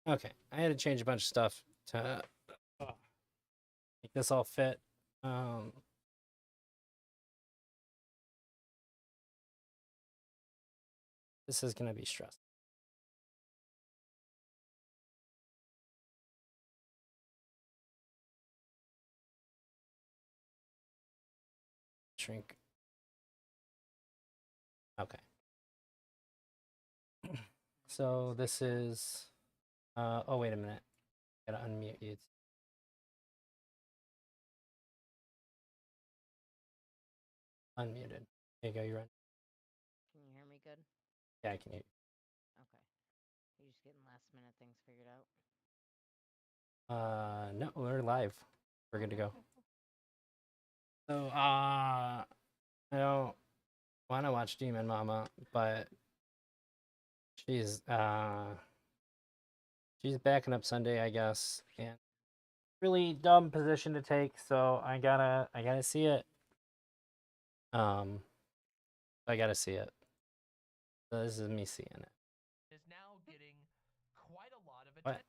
Okay, I had to change a bunch of stuff to make this all fit. This is gonna be stressful. Shrink. Okay. So this is. Oh wait a minute. Gotta unmute you. Unmuted. There you go. You're on. Can you hear me good? Yeah, I can hear you. Okay. You just getting last minute things figured out? No, we're live. We're good to go. So, I don't want to watch Demon Mama, but she's backing up Sunday, I guess, and really dumb position to take. So I gotta see it. I gotta see it. So this is me seeing it. Is now getting quite a lot of What? attention.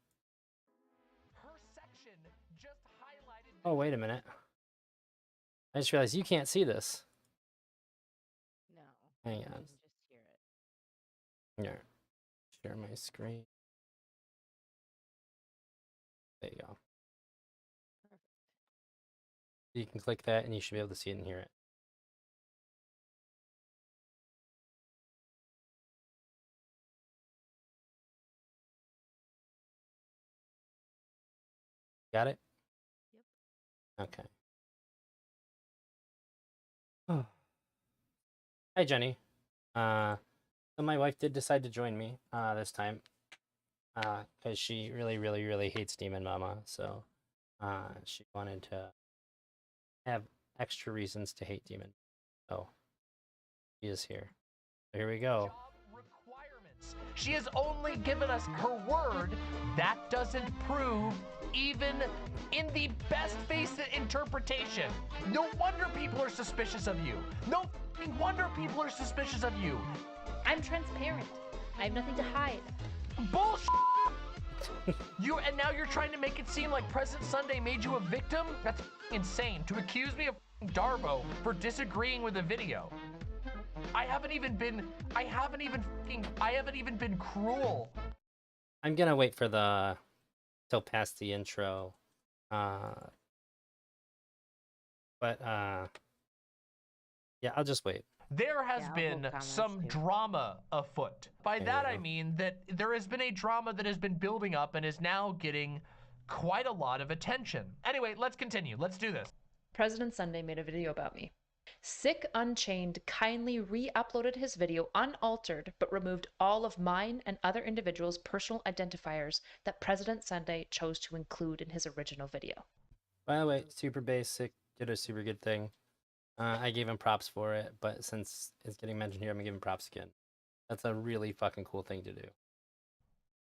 Her section just highlighted. Oh, wait a minute. I just realized you can't see this. No. Hang You on. can just hear it. Here. Share my screen. There you go. Perfect. You can click that and you should be able to see it and hear it. Got it? Yep. Okay. Oh. Hi, Jenny. So my wife did decide to join me this time because she really, really, really hates Demon Mama. So she wanted to have extra reasons to hate Demon. So she is here. So here we go. Job requirements. She has only given us her word. That doesn't prove even in the best face interpretation. No wonder people are suspicious of you. No wonder people are suspicious of you. I'm transparent. I have nothing to hide. Bullshit. And now you're trying to make it seem like President Sunday made you a victim? That's insane. To accuse me of Darbo for disagreeing with a video. I haven't even been cruel. I'm gonna wait for till past the intro. Yeah, I'll just wait. There has Yeah, been some too. drama afoot. By There that you I go. mean that there has been a drama that has been building up and is now getting quite a lot of attention. Anyway, let's continue. Let's do this. President Sunday made a video about me. Sick Unchained kindly re-uploaded his video unaltered, but removed all of mine and other individuals' personal identifiers that President Sunday chose to include in his original video. By the way, super basic, did a super good thing. I gave him props for it, but since it's getting mentioned here, I'm gonna give him props again. That's a really fucking cool thing to do.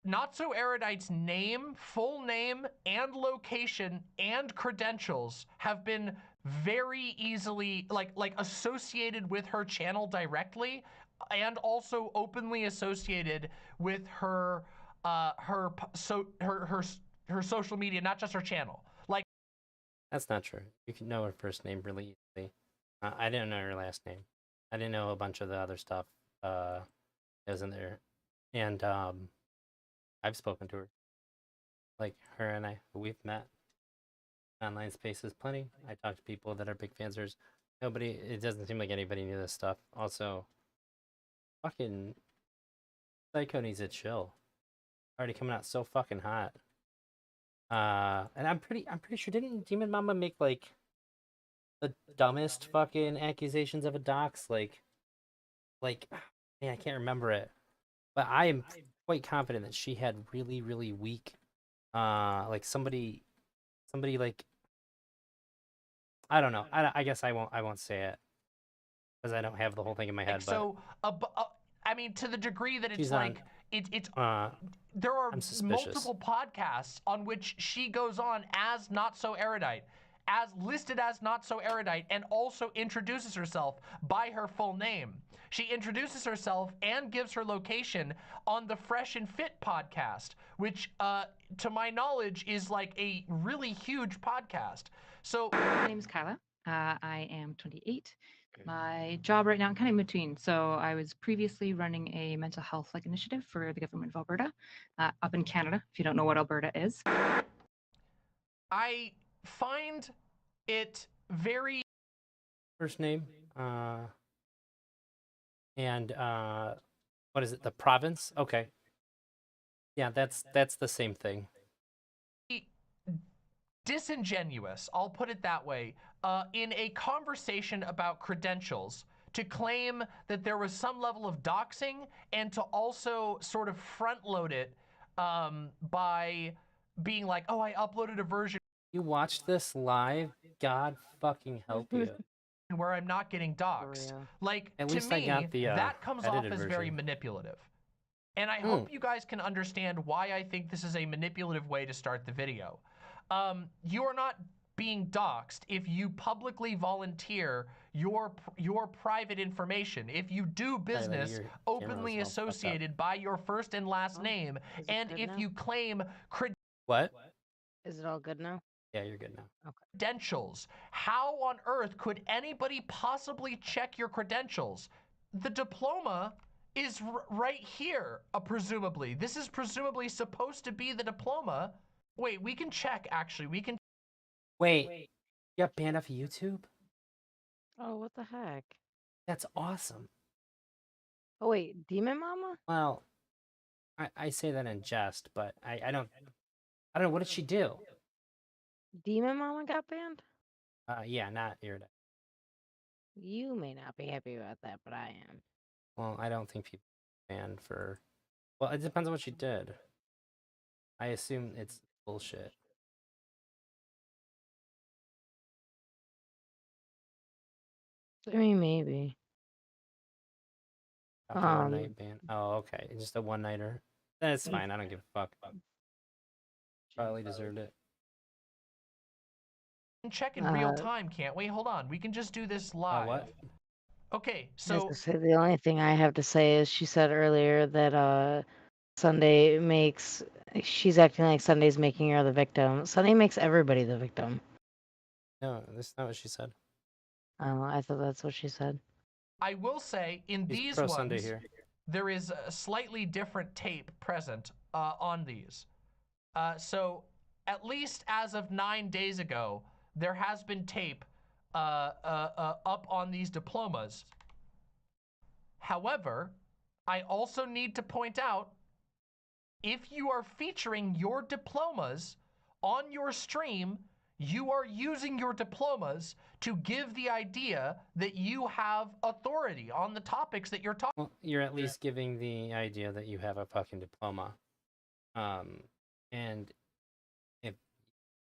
Not So Erudite's name, full name, and location and credentials have been very easily like associated with her channel directly, and also openly associated with her social media, not just her channel. Like, That's not true. You can know her first name really easily. I didn't know her last name. I didn't know a bunch of the other stuff that was in there, and I've spoken to her. Like her and we've met. Online spaces plenty. I talk to people that are big fans of hers. It doesn't seem like anybody knew this stuff. Also, fucking Psycho needs to chill. Already coming out so fucking hot. And I'm pretty sure, didn't Demon Mama make like the dumbest fucking accusations of a dox? Like, man, I can't remember it. But I am quite confident that she had really, really weak, like somebody like, I don't know. I guess I won't say it because I don't have the whole thing in my head. so, I mean, to the degree that it's She's like on, there are I'm suspicious. multiple podcasts on which she goes on as Not So Erudite, as listed as Not So Erudite and also introduces herself by her full name. She introduces herself and gives her location on the Fresh and Fit podcast, which to my knowledge is like a really huge podcast. So My name is Kyla. I am 28. My job right now, I'm kind of in between. So I was previously running a mental health initiative for the government of Alberta, up in Canada. If you don't know what Alberta is, I find it very First name. And what is it? The province? Okay. Yeah, that's the same thing. disingenuous, I'll put it that way, in a conversation about credentials to claim that there was some level of doxing and to also sort of front load it by being like, oh, I uploaded a version You watched this live? God fucking help you. where I'm not getting doxed. real. Like, At to least me, I got the that comes off edited as very version. manipulative. And I hope you guys can understand why I think this is a manipulative way to start the video. You are not being doxed if you publicly volunteer your private information. If you do business your camera openly was all fucked up. associated by your first and last name, Is it and good if now? you claim What? Is it all good now? Yeah, you're good now. credentials, how on earth could anybody possibly check your credentials? The diploma is right here, presumably. This is presumably supposed to be the diploma. Wait, we can check, actually. We can Wait, you got banned off of YouTube? Oh, what the heck? That's awesome. Oh wait, Demon Mama? Well, I say that in jest, but I don't know, what did she do? Demon Mama got banned? Yeah, not Erudite. You may not be happy about that, but I am. Well, I don't think people banned for. Well, it depends on what she did. I assume it's bullshit. I mean, maybe. After one night ban. Oh, okay. It's just a one nighter. That's fine. I don't give a fuck. Probably deserved it. check in real time, can't we? Hold on. We can just do this live. What? Okay, I was so gonna say, the only thing I have to say is she said earlier that Sunday makes she's acting like Sunday's making her the victim. Sunday makes everybody the victim. No, that's not what she said. Oh, I thought that's what she said. I will say, in He's these pro ones, Sunday here. there is a slightly different tape present on these. So at least as of 9 days ago, there has been tape up on these diplomas. However, I also need to point out, if you are featuring your diplomas on your stream, you are using your diplomas to give the idea that you have authority on the topics that you're talking. Well, you're at least giving the idea that you have a fucking diploma. And if you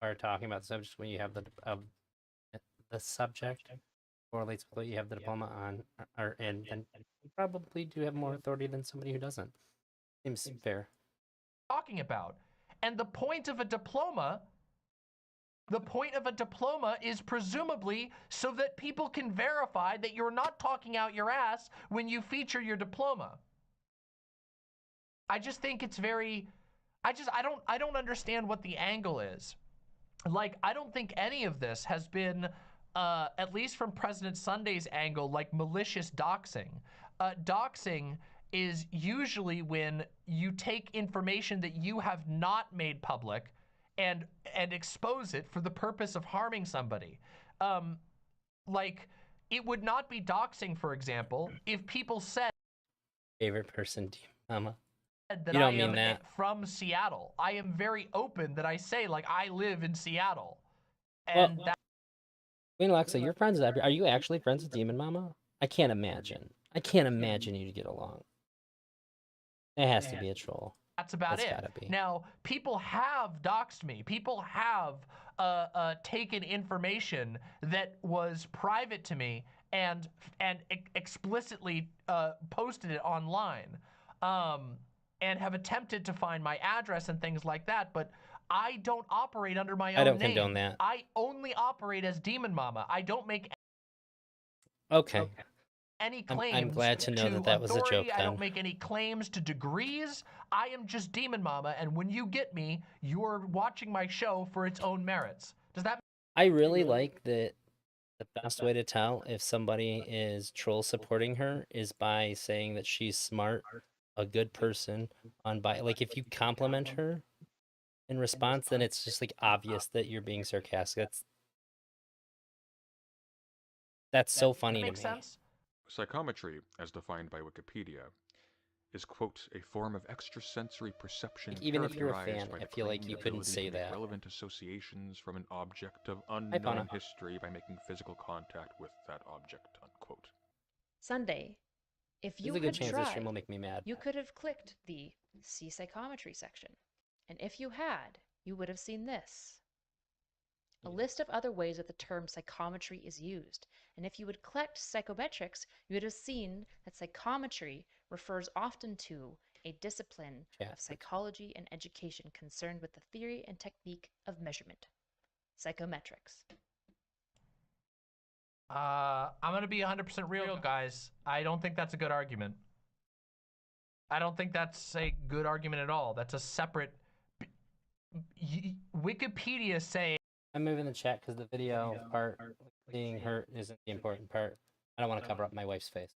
are talking about subjects when you have the subject correlates with what you have the diploma on, and then you probably do have more authority than somebody who doesn't. Seems fair. Talking about. And the point of a diploma is presumably so that people can verify that you're not talking out your ass when you feature your diploma. I just think it's very, I don't understand what the angle is. Like, I don't think any of this has been, at least from President Sunday's angle, like malicious doxing. Doxing is usually when you take information that you have not made public and expose it for the purpose of harming somebody. Like, it would not be doxing, for example, if people said Favorite person, Mama. that You don't I mean am that. from Seattle. I am very open that I say, like, I live in Seattle. And Well, Queen Alexa, you're friends with are you actually friends with Demon Mama? I can't imagine. I can't imagine you to get along. It has to be a troll. that's about That's it. gotta be. Now, people have doxed me. People have taken information that was private to me and explicitly posted it online. and have attempted to find my address and things like that, but I don't operate under my I own don't name. condone that. I only operate as Demon Mama. I don't make Okay. any I'm claims glad to know that that was a authority. joke I don't then. make any claims to degrees. I am just Demon Mama, and when you get me, you're watching my show for its own merits. Does that I really like that the best way to tell if somebody is troll supporting her is by saying that she's smart, a good person, like if you compliment her in response, then it's just like obvious that you're being sarcastic. That's so funny to make me. sense? Psychometry, as defined by Wikipedia, is, quote, a form of extrasensory perception Like, even if you're a characterized fan, by I the feel like brain's you couldn't ability say to make that. relevant associations from an object of Fauna. unknown history by making physical contact with that object, unquote. Sunday, if you There's a good had chance this stream tried, will make me mad. you could have clicked the See Psychometry section. And if you had, you would have seen this. A list of other ways that the term psychometry is used. And if you would collect psychometrics, you would have seen that psychometry refers often to a discipline of psychology and education concerned with the theory and technique of measurement. Psychometrics. I'm gonna be 100% real, guys. I don't think that's a good argument. I don't think that's a good argument at all. That's a separate. Wikipedia saying I'm moving the chat because the video part, being hurt, isn't the important part. I don't want to cover up my wife's face.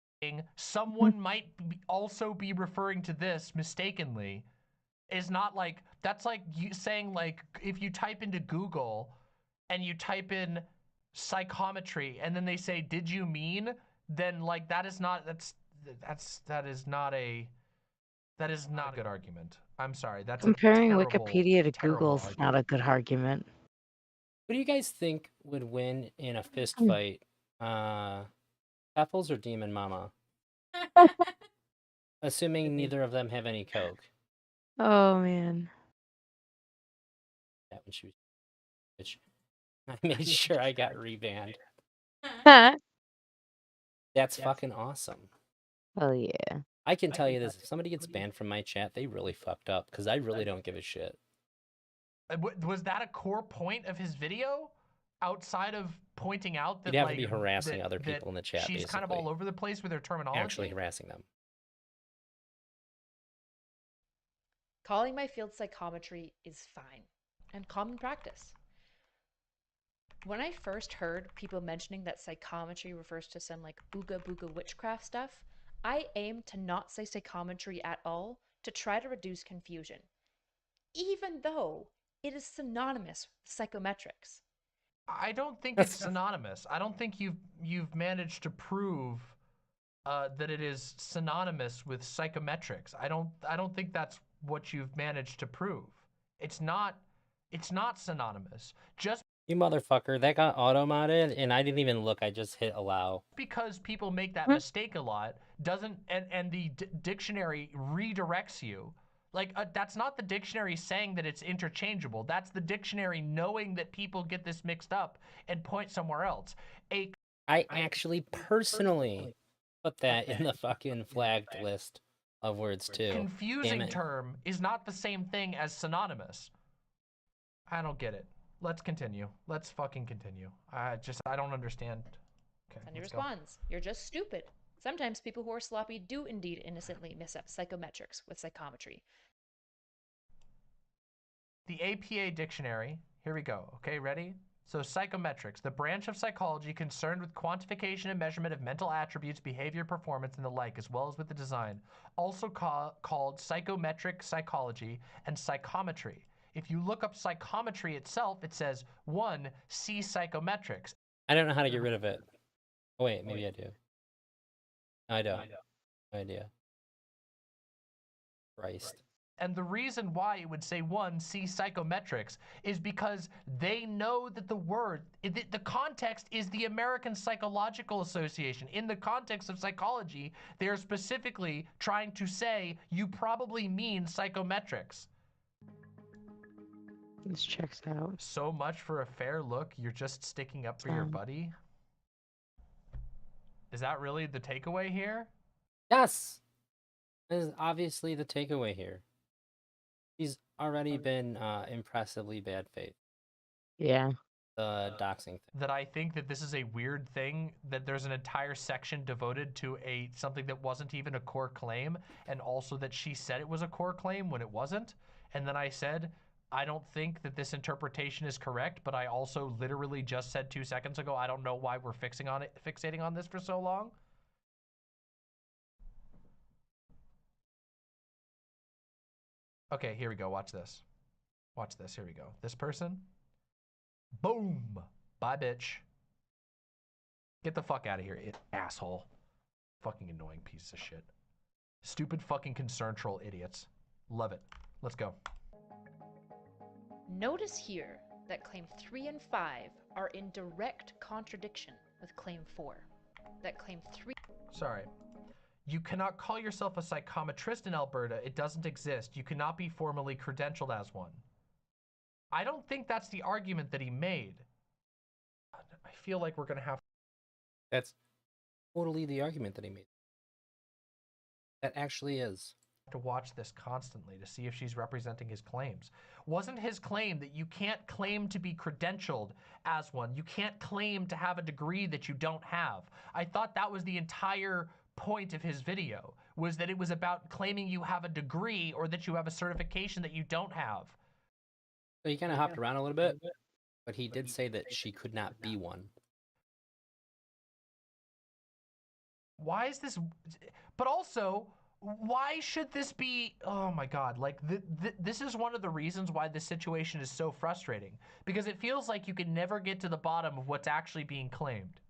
someone might also be referring to this mistakenly is not like, that's like you saying, like, if you type into Google and you type in psychometry and then they say, did you mean? Then like that is not a good argument. I'm sorry. That's Comparing a terrible, Wikipedia to terrible Google's argument. not a good argument. What do you guys think would win in a fist fight? Apples or Demon Mama? Assuming neither of them have any coke. Oh man. That when she was, which I made sure I got rebanned. That's fucking awesome. Oh yeah. I can tell you this: if somebody gets banned from my chat, they really fucked up because I really don't give a shit. Was that a core point of his video? Outside of pointing out that You'd have like, to be harassing that- other that people in the chat. she's basically. kind of all over the place with her terminology. Actually harassing them. Calling my field psychometry is fine and common practice. When I first heard people mentioning that psychometry refers to some like ooga booga witchcraft stuff, I aimed to not say psychometry at all to try to reduce confusion, even though it is synonymous with psychometrics. I don't think it's synonymous. I don't think you've managed to prove that it is synonymous with psychometrics. I don't think that's what you've managed to prove. It's not synonymous. Just You motherfucker, that got auto-modded and I didn't even look, I just hit allow. because people make that mistake a lot doesn't, and the dictionary redirects you. Like, that's not the dictionary saying that it's interchangeable. That's the dictionary knowing that people get this mixed up and point somewhere else. I actually personally put that in the fucking flagged list of words too. Confusing term is not the same thing as synonymous. I don't get it. Let's continue. Let's fucking continue. I don't understand. Okay, Sunday let's go. responds, "You're just stupid. Sometimes people who are sloppy do indeed innocently mess up psychometrics with psychometry. The APA dictionary, here we go. Okay, ready? So psychometrics, the branch of psychology concerned with quantification and measurement of mental attributes, behavior, performance, and the like, as well as with the design. Also called psychometric psychology and psychometry. If you look up psychometry itself, it says 1, see psychometrics. I don't know how to get rid of it. Oh wait, maybe I do. I don't. No idea. Christ. And the reason why it would say 1, see psychometrics, is because they know that the word, the context is the American Psychological Association. In the context of psychology, they're specifically trying to say, you probably mean psychometrics. This checks out. So much for a fair look, you're just sticking up for your buddy? Is that really the takeaway here? Yes! This is obviously the takeaway here. She's already been impressively bad faith. Yeah. The doxing thing. That I think that this is a weird thing, that there's an entire section devoted to something that wasn't even a core claim, and also that she said it was a core claim when it wasn't. And then I said, I don't think that this interpretation is correct, but I also literally just said 2 seconds ago, I don't know why we're fixating on this for so long. Okay, here we go. Watch this. Watch this. Here we go. This person. Boom. Bye, bitch. Get the fuck out of here, asshole. Fucking annoying piece of shit. Stupid fucking concern troll idiots. Love it. Let's go. Notice here that claim 3 and 5 are in direct contradiction with claim 4. That claim 3... Sorry. You cannot call yourself a psychometrist in Alberta. It doesn't exist. You cannot be formally credentialed as one. I don't think that's the argument that he made. I feel like we're going to have That's totally the argument that he made. That actually is. to watch this constantly to see if she's representing his claims. Wasn't his claim that you can't claim to be credentialed as one? You can't claim to have a degree that you don't have. I thought that was the entire point of his video, was that it was about claiming you have a degree or that you have a certification that you don't have. So he kind of hopped around a little bit, but he did say that she could not be one. Why is this? But also, why should this be? Oh my God, like this is one of the reasons why this situation is so frustrating, because it feels like you can never get to the bottom of what's actually being claimed.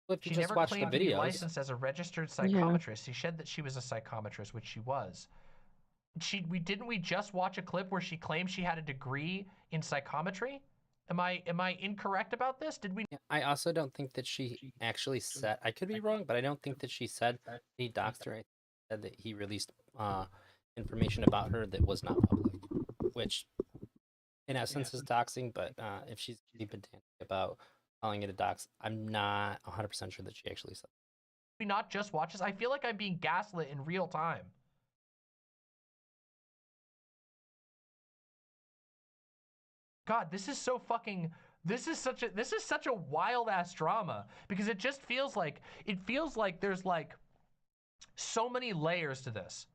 Well, if you She just never watch the claimed to be videos, licensed as a registered psychometrist. She said that she was a psychometrist, which she was. Didn't we just watch a clip where she claimed she had a degree in psychometry? Am I incorrect about this? Did we? yeah, I also don't think that she actually said. I could be wrong, but I don't think that she said he doxed her. I said that he released information about her that was not public, which in essence is doxing. But if she's being pedantic about calling it a dox, I'm not 100% sure that she actually said. We not just watch this? I feel like I'm being gaslit in real time. God, this is so fucking. This is such a wild ass drama, because it just feels like there's like so many layers to this.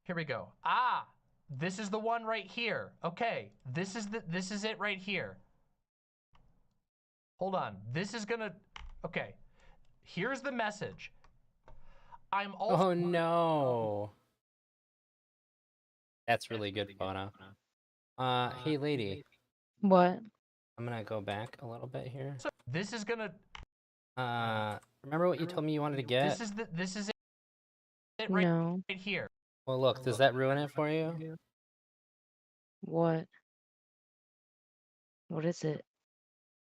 Here we go. Ah, this is the one right here. Okay, this is it right here. Hold on. This is gonna. Okay, here's the message. I'm also. Oh no, that's really good, Fauna. Hey lady, What? I'm gonna go back a little bit here. This is gonna. Remember what you told me you wanted to get? This is it right, No. right here. Well, look, does that ruin it for you? What? What is it?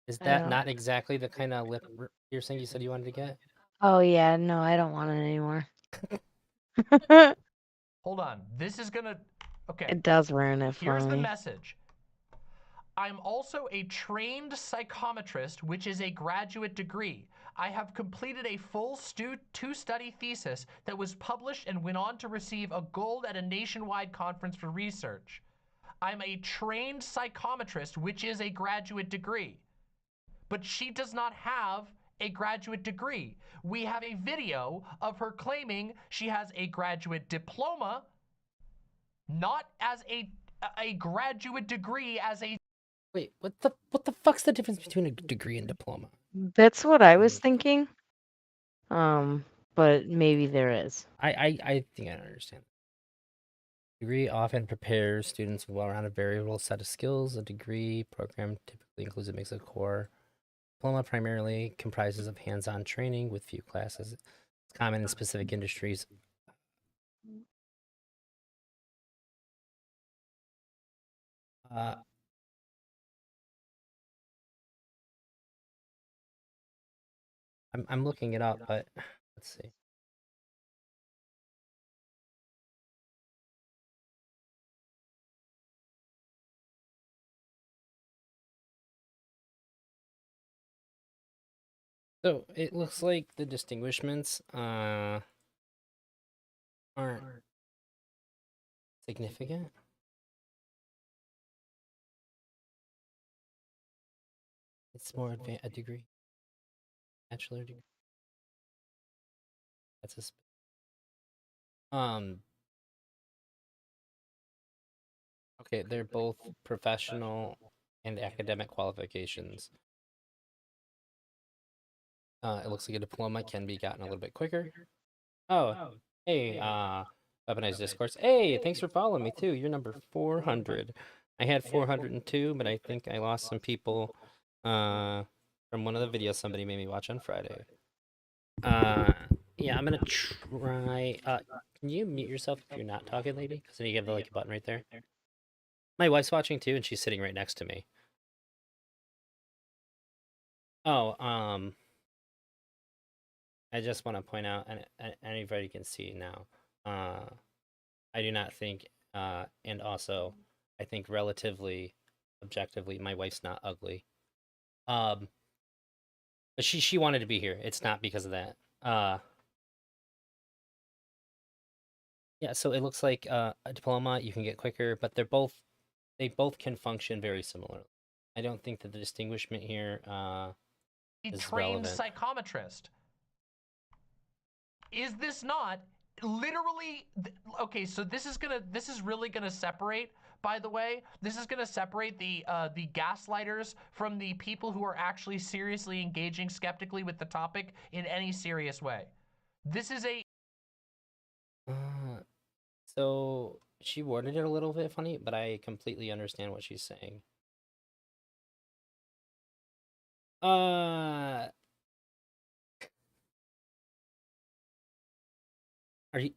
Is I that don't- not exactly the kind of lip piercing you said you wanted to get? Oh yeah, no, I don't want it anymore. Hold on. This is gonna. Okay. It does ruin it for Here's the me. message. I'm also a trained psychometrist, which is a graduate degree. I have completed a full two-study thesis that was published and went on to receive a gold at a nationwide conference for research. I'm a trained psychometrist, which is a graduate degree. But she does not have a graduate degree. We have a video of her claiming she has a graduate diploma, not as a graduate degree, as a... Wait, what the fuck's the difference between a degree and diploma? That's what I was thinking. But maybe there is. I think I understand. Degree often prepares students with a well-rounded variable set of skills. A degree program typically includes a mix of core. Diploma primarily comprises of hands-on training with few classes. It's common in specific industries. I'm looking it up, but let's see. So it looks like the distinguishments aren't significant. It's more a degree, bachelor degree. That's a okay, they're both professional and academic qualifications. It looks like a diploma can be gotten a little bit quicker. Oh, hey, Weaponized Discourse. Hey, thanks for following me too. You're number 400. I had 402, but I think I lost some people from one of the videos somebody made me watch on Friday. Yeah, I'm gonna try. Can you mute yourself if you're not talking, lady? Because then you have the like button right there. My wife's watching too, and she's sitting right next to me. Oh, I just want to point out, and anybody can see now. I do not think, and also, I think relatively, objectively, my wife's not ugly. But she wanted to be here. It's not because of that. Yeah. So it looks like a diploma you can get quicker, but they both can function very similarly. I don't think that the distinguishment here A is trained relevant. psychometrist. Is this not literally okay? So this is really gonna separate. By the way, this is gonna separate the gaslighters from the people who are actually seriously engaging skeptically with the topic in any serious way. This is a So she worded it a little bit funny, but I completely understand what she's saying.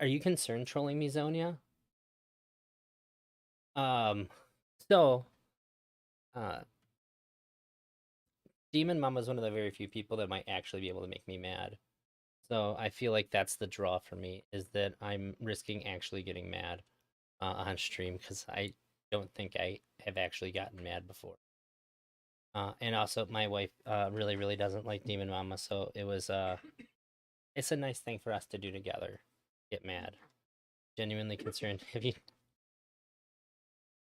Are you concerned trolling me, Zonia? So, Demon Mama is one of the very few people that might actually be able to make me mad. So I feel like that's the draw for me, is that I'm risking actually getting mad on stream, because I don't think I have actually gotten mad before. And also, my wife really, really doesn't like Demon Mama, so it was it's a nice thing for us to do together. Get mad. Genuinely concerned.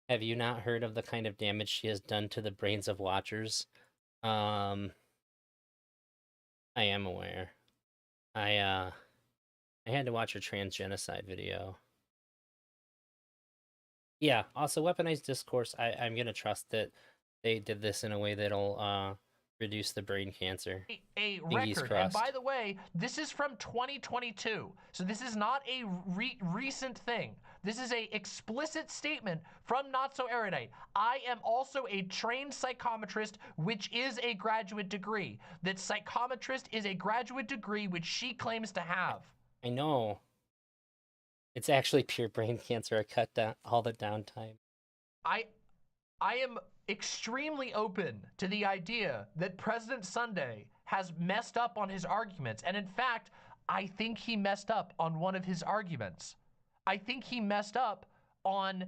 Have you not heard of the kind of damage she has done to the brains of watchers? I am aware. I had to watch her transgenocide video. Yeah, also Weaponized Discourse, I'm gonna trust that they did this in a way that'll reduce the brain cancer. a Fingers record. And by crossed. the way, this is from 2022. So this is not a recent thing. This is a explicit statement from Not So Erudite. I am also a trained psychometrist, which is a graduate degree. That psychometrist is a graduate degree which she claims to have. I know. It's actually pure brain cancer. I cut down all the downtime. I am extremely open to the idea that President Sunday has messed up on his arguments. And in fact, I think he messed up on one of his arguments. I think he messed up on...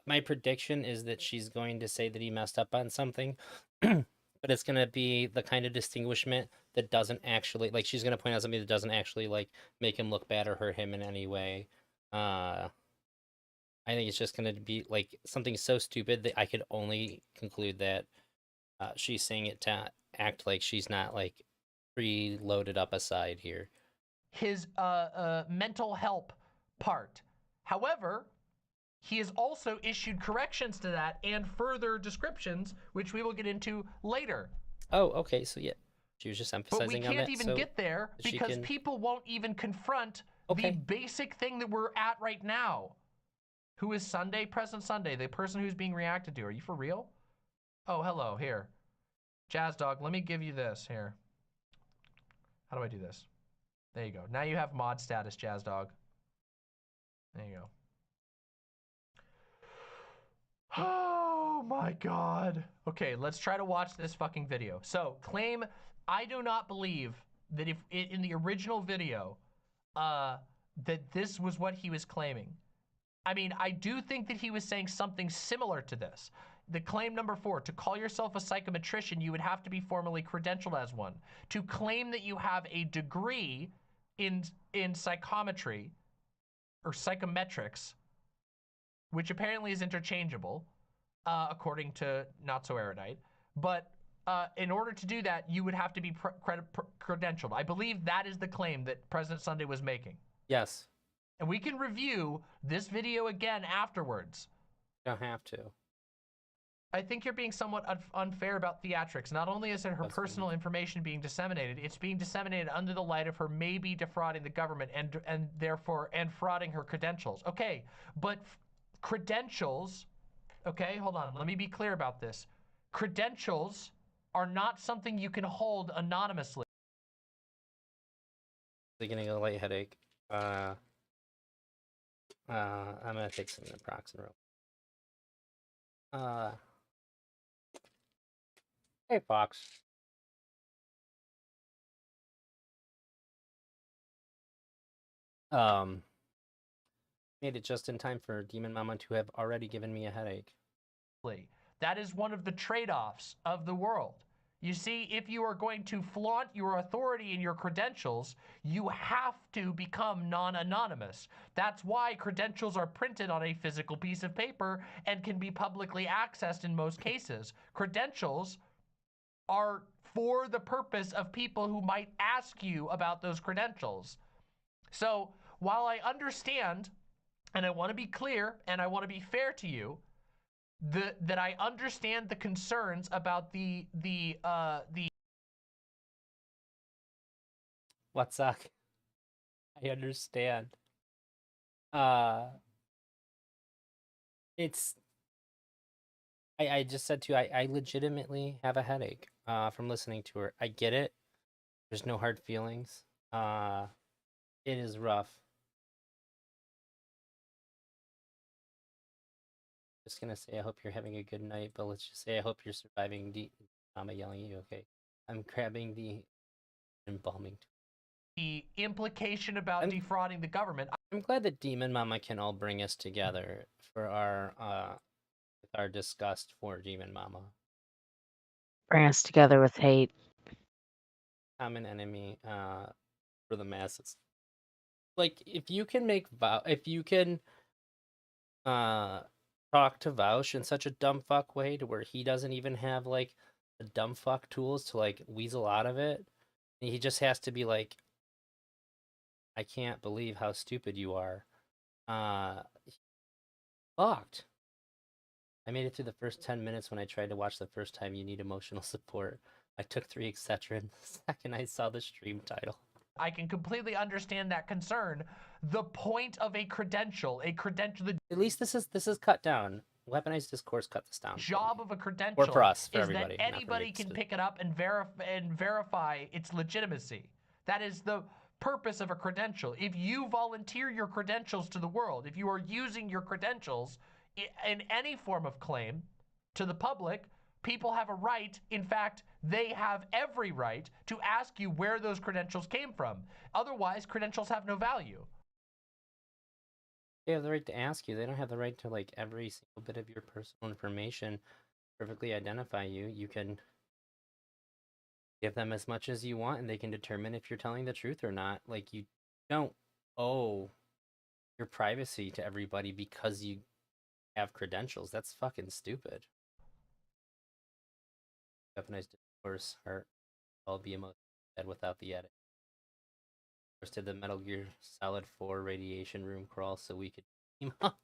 My prediction is that she's going to say that he messed up on something, but it's going to be the kind of distinguishment that doesn't actually, like, she's going to point out something that doesn't actually, like, make him look bad or hurt him in any way. I think it's just going to be, like, something so stupid that I could only conclude that she's saying it to act like she's not, like, preloaded up aside here. His mental help part. However, he has also issued corrections to that and further descriptions, which we will get into later. Oh, okay, so yeah. She was just emphasizing on that. But we can't even get there because people won't even confront the basic thing that we're at right now. Who is Sunday? President Sunday, the person who's being reacted to. Are you for real? Oh, hello, here. Jazz Dog, let me give you this, here. How do I do this? There you go. Now you have mod status, Jazz Dog. There you go. Oh my God. Okay, let's try to watch this fucking video. So, claim, I do not believe that if in the original video, that this was what he was claiming. I mean, I do think that he was saying something similar to this. The claim number 4, to call yourself a psychometrician, you would have to be formally credentialed as one. To claim that you have a degree in psychometry or psychometrics, which apparently is interchangeable, according to Not So Erudite. But in order to do that, you would have to be credentialed. I believe that is the claim that President Sunday was making. Yes. And we can review this video again afterwards. You don't have to. I think you're being somewhat unfair about theatrics. Not only is it her personal information being disseminated, it's being disseminated under the light of her maybe defrauding the government and therefore frauding her credentials. Okay, but credentials, okay, hold on. Let me be clear about this. Credentials are not something you can hold anonymously. Getting a light headache. I'm gonna take some naproxen. Hey, Fox. Made it just in time for Demon Mama to have already given me a headache. That is one of the trade-offs of the world. You see, if you are going to flaunt your authority and your credentials, you have to become non-anonymous. That's why credentials are printed on a physical piece of paper and can be publicly accessed in most cases. Credentials are for the purpose of people who might ask you about those credentials. So while I understand, and I want to be clear, and I want to be fair to you, that I understand the concerns about the What's up? I understand. It's I just said to you, I legitimately have a headache from listening to her. I get it. There's no hard feelings. It is rough. Just gonna say I hope you're having a good night, but let's just say I hope you're surviving Mama yelling at you, okay? I'm grabbing the embalming tool. The implication about defrauding the government. I'm glad that Demon Mama can all bring us together for our disgust for Demon Mama. Bring us together with hate. Common enemy for the masses. Like if you can talk to Vaush in such a dumb fuck way to where he doesn't even have like the dumb fuck tools to like weasel out of it. He just has to be like, I can't believe how stupid you are. Fucked. I made it through the first 10 minutes when I tried to watch the first time You Need Emotional Support. I took 3 Excedrin the second I saw the stream title. I can completely understand that concern. The point of a credential, at least this is cut down. Weaponized discourse cut this down. Job of a credential or for us, for is everybody, that anybody can pick it up and verify its legitimacy. That is the purpose of a credential. If you volunteer your credentials to the world, if you are using your credentials in any form of claim to the public, people have a right, in fact, they have every right to ask you where those credentials came from. Otherwise, credentials have no value. They have the right to ask you. They don't have the right to, like, every single bit of your personal information perfectly identify you. You can give them as much as you want, and they can determine if you're telling the truth or not. Like, you don't owe your privacy to everybody because you have credentials. That's fucking stupid. Weaponized discourse, heart, I'll be emotional dead without the edit. First did the Metal Gear Solid 4 radiation room crawl so we could team up.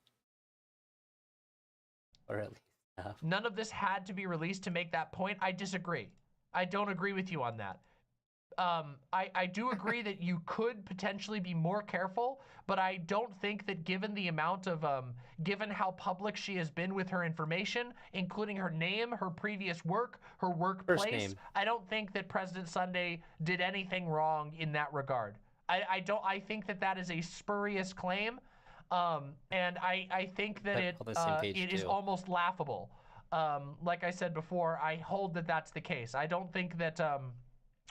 Or at least have. None of this had to be released to make that point. I disagree. I don't agree with you on that. I do agree that you could potentially be more careful, but I don't think that given the amount of, given how public she has been with her information, including her name, her previous work, her workplace, I don't think that President Sunday did anything wrong in that regard. I think that that is a spurious claim, and I think that it is almost laughable. Like I said before, I hold that that's the case. I don't think that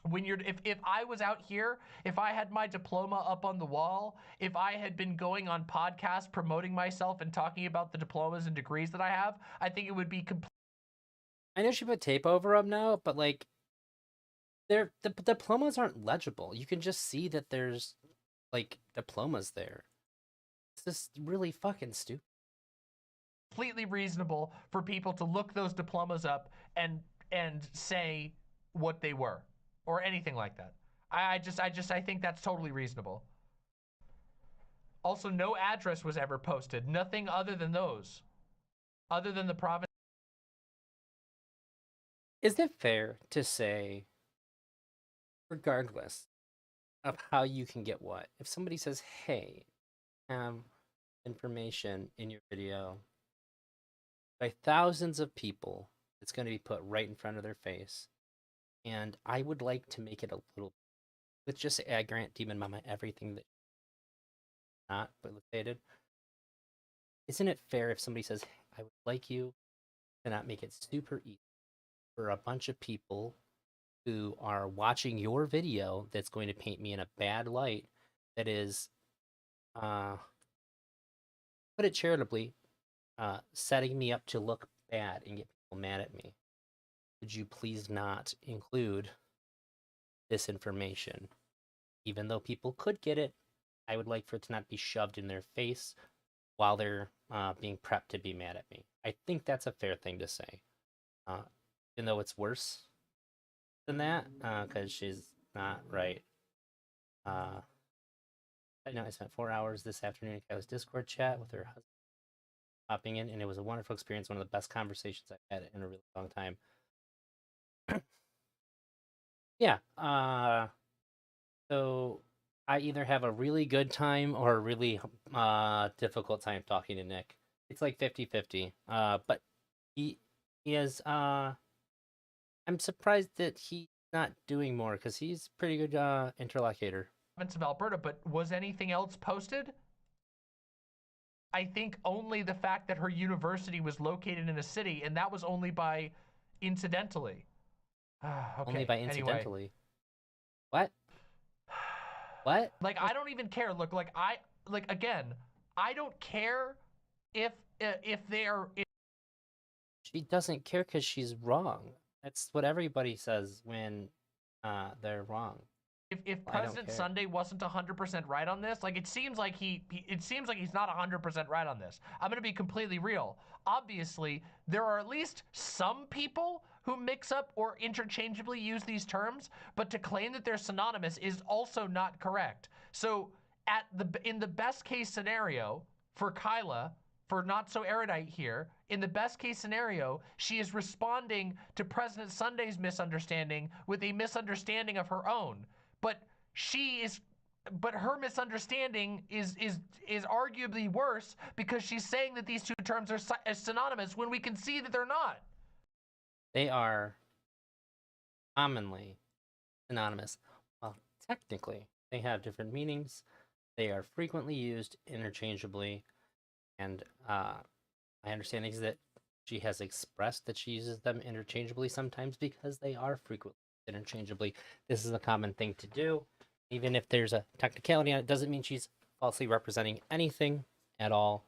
when you're if I was out here, if I had my diploma up on the wall, if I had been going on podcasts promoting myself and talking about the diplomas and degrees that I have, I think it would be completely I know she put tape over them now, but like, the diplomas aren't legible. You can just see that there's like diplomas there. It's just really fucking stupid. Completely reasonable for people to look those diplomas up and say what they were or anything like that. I think that's totally reasonable. Also, no address was ever posted. Nothing other than those. Other than the province. Is it fair to say, regardless of how you can get what, if somebody says, hey, have information in your video by thousands of people, it's going to be put right in front of their face, and I would like to make it a little, let's just say I grant Demon Mama everything that not stated. Isn't it fair if somebody says, I would like you to not make it super easy for a bunch of people who are watching your video that's going to paint me in a bad light, that is, put it charitably, setting me up to look bad and get people mad at me? Would you please not include this information? Even though people could get it, I would like for it to not be shoved in their face while they're being prepped to be mad at me. I think that's a fair thing to say. Even though it's worse than that, because she's not right. I know I spent 4 hours this afternoon in Kyla's Discord chat with her husband hopping in, and it was a wonderful experience, one of the best conversations I've had in a really long time. Yeah, so I either have a really good time or a really difficult time talking to Nick. It's like 50-50. But he is, I'm surprised that he's not doing more, because he's a pretty good interlocutor. Province of Alberta, but was anything else posted? I think only the fact that her university was located in a city, and that was only by incidentally. Okay, Only by incidentally. Anyway. What? What? Like, I don't even care. Look, like, again, I don't care if they're... She doesn't care because she's wrong. That's what everybody says when they're wrong. If President Sunday wasn't 100% right on this, like, it seems like he's not 100% right on this. I'm going to be completely real. Obviously, there are at least some people who mix up or interchangeably use these terms, but to claim that they're synonymous is also not correct. So in the best case scenario for Kyla, for Not So Erudite here, in the best case scenario, she is responding to President Sunday's misunderstanding with a misunderstanding of her own. But her misunderstanding is arguably worse because she's saying that these two terms are synonymous when we can see that they're not. They are commonly synonymous. Well, technically, they have different meanings. They are frequently used interchangeably, and my understanding is that she has expressed that she uses them interchangeably sometimes because they are frequently interchangeably. This is a common thing to do. Even if there's a technicality on it, doesn't mean she's falsely representing anything at all.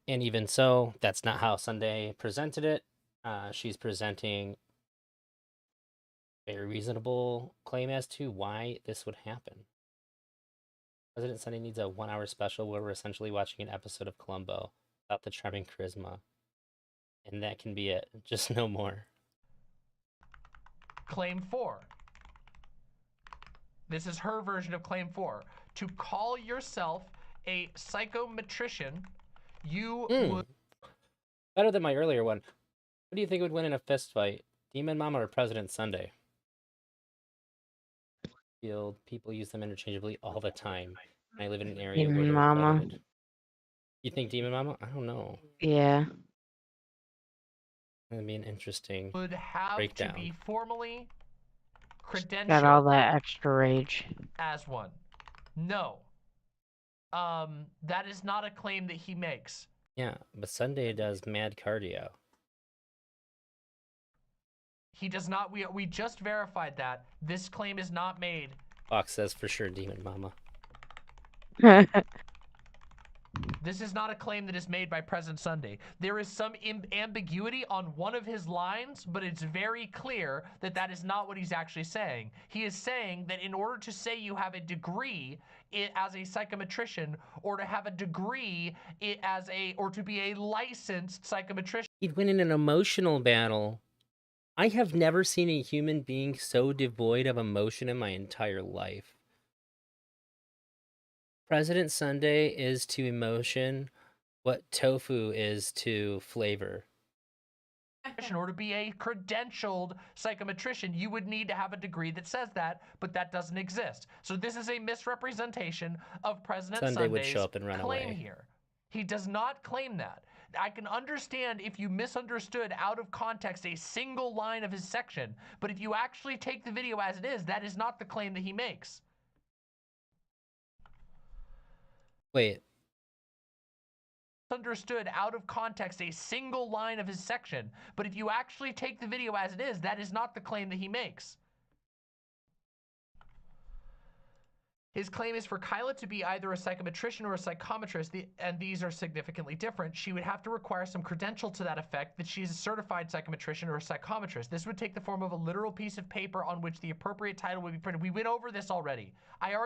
And even so, that's not how Sunday presented it. She's presenting a very reasonable claim as to why this would happen. President Sunday needs a 1-hour special where we're essentially watching an episode of Columbo about the charming charisma. And that can be it. Just no more. Claim 4. This is her version of Claim 4. To call yourself a psychometrician, you would... Better than my earlier one. Who do you think would win in a fist fight? Demon Mama or President Sunday? People use them interchangeably all the time. I live in an area where they're Mama. credited. You think Demon Mama? I don't know. Yeah. That'd be an interesting would have breakdown. To be formally credentialed. Got all that extra rage. As one. No. That is not a claim that he makes. Yeah, but Sunday does mad cardio. He does not. We just verified that. This claim is not made. Fox says for sure Demon Mama. This is not a claim that is made by President Sunday. There is some ambiguity on one of his lines, but it's very clear that that is not what he's actually saying. He is saying that in order to say you have a degree as a psychometrician, or to have a degree or to be a licensed psychometrician. He'd win in an emotional battle. I have never seen a human being so devoid of emotion in my entire life. President Sunday is to emotion what tofu is to flavor. Or to be a credentialed psychometrician, you would need to have a degree that says that, but that doesn't exist. So this is a misrepresentation of President Sunday would Sunday's show up and run claim away. here. He does not claim that. I can understand if you misunderstood out of context a single line of his section, but if you actually take the video as it is, that is not the claim that he makes. Wait. Understood out of context a single line of his section, but if you actually take the video as it is, that is not the claim that he makes. His claim is for Kyla to be either a psychometrician or a psychometrist, and these are significantly different. She would have to require some credential to that effect that she's a certified psychometrician or a psychometrist. This would take the form of a literal piece of paper on which the appropriate title would be printed. We went over this already.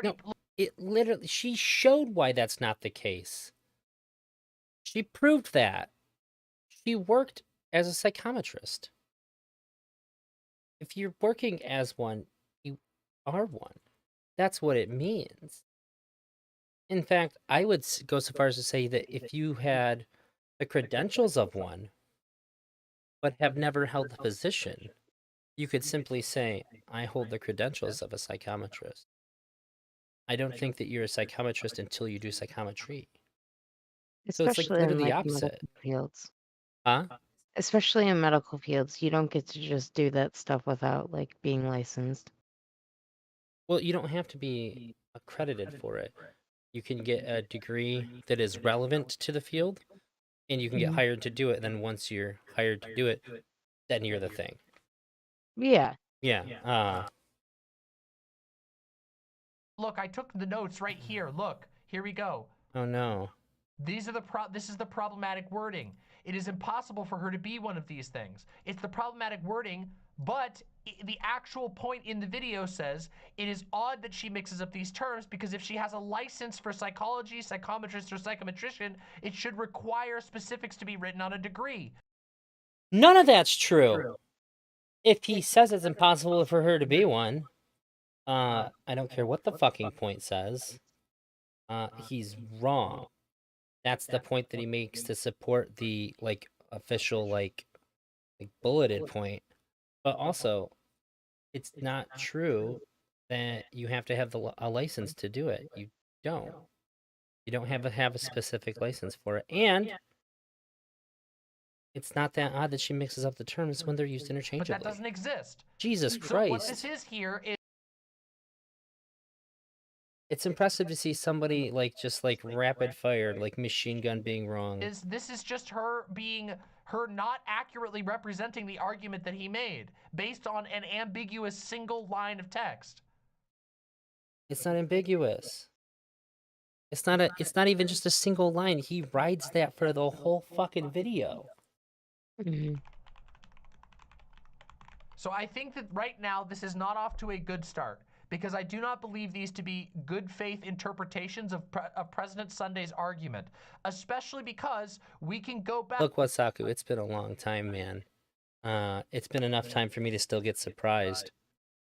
No, it literally, she showed why that's not the case. She proved that. She worked as a psychometrist. If you're working as one, you are one. That's what it means. In fact, I would go so far as to say that if you had the credentials of one, but have never held the position, you could simply say, I hold the credentials of a psychometrist. I don't think that you're a psychometrist until you do psychometry. So it's like Especially in literally the like opposite. medical fields. Huh? Especially in medical fields, you don't get to just do that stuff without like being licensed. Well, you don't have to be accredited for it. You can get a degree that is relevant to the field, and you can get hired to do it. Then once you're hired to do it, then you're the thing. Yeah. Yeah. Look, I took the notes right here. Look, here we go. Oh no. This is the problematic wording. It is impossible for her to be one of these things. It's the problematic wording, but the actual point in the video says it is odd that she mixes up these terms, because if she has a license for psychology, psychometrist, or psychometrician, it should require specifics to be written on a degree. None of that's true. If he says it's impossible for her to be one, I don't care what the fucking point says. He's wrong. That's the point that he makes to support the like official like bulleted point. But also, it's not true that you have to have a license to do it. You don't. You don't have a specific license for it. And it's not that odd that she mixes up the terms when they're used interchangeably. But that doesn't exist. Jesus So Christ. what this is here is It's impressive to see somebody like just like rapid fire, like machine gun being wrong. this is just her not accurately representing the argument that he made based on an ambiguous single line of text. It's not ambiguous. It's not even just a single line. He rides that for the whole fucking video. Mhm. So I think that right now this is not off to a good start, because I do not believe these to be good faith interpretations of President Sunday's argument, especially because we can go back. Look, Wasaku, it's been a long time, man. It's been enough time for me to still get surprised.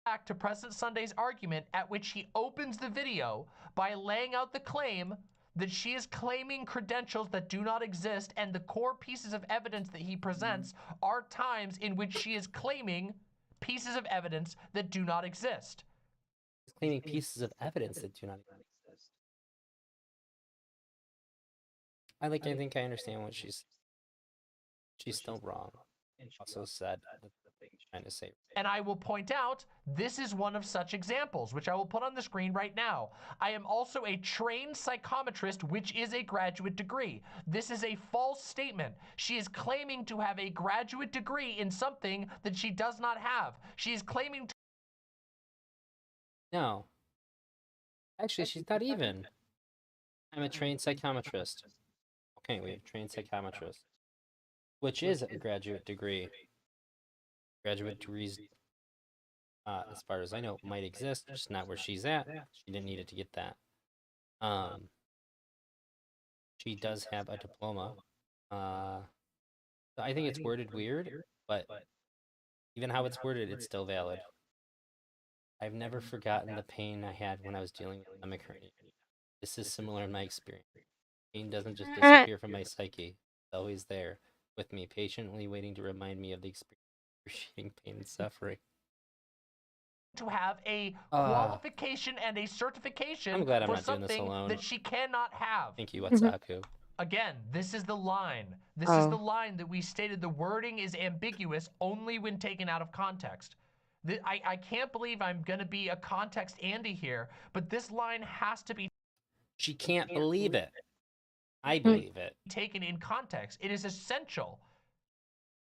Back to President Sunday's argument, at which he opens the video by laying out the claim that she is claiming credentials that do not exist, and the core pieces of evidence that he presents are times in which she is claiming pieces of evidence that do not exist. He's claiming pieces of evidence that do not exist. I think I understand what she's still wrong. She also said the thing she's trying to say. And I will point out, this is one of such examples, which I will put on the screen right now. I am also a trained psychometrist, which is a graduate degree. This is a false statement. She is claiming to have a graduate degree in something that she does not have. She is claiming to... No. Actually, she's not even. I'm a trained psychometrist. Okay, we have trained psychometrist, which is a graduate degree. Graduate degrees, as far as I know, might exist, just not where she's at. She didn't need it to get that. She does have a diploma. So I think it's worded weird, but even how it's worded, it's still valid. I've never forgotten the pain I had when I was dealing with stomach hernia. This is similar in my experience. Pain doesn't just disappear from my psyche. It's always there, with me, patiently waiting to remind me of the experience of excruciating pain and suffering. To have a qualification and a certification I'm glad I'm for not doing this something alone. that she cannot have. Thank you, Watsaku. Again, this is the line. This is the line that we stated. The wording is ambiguous only when taken out of context. I can't believe I'm going to be a context Andy here, but this line has to be She can't believe it. I believe it. taken in context. It is essential.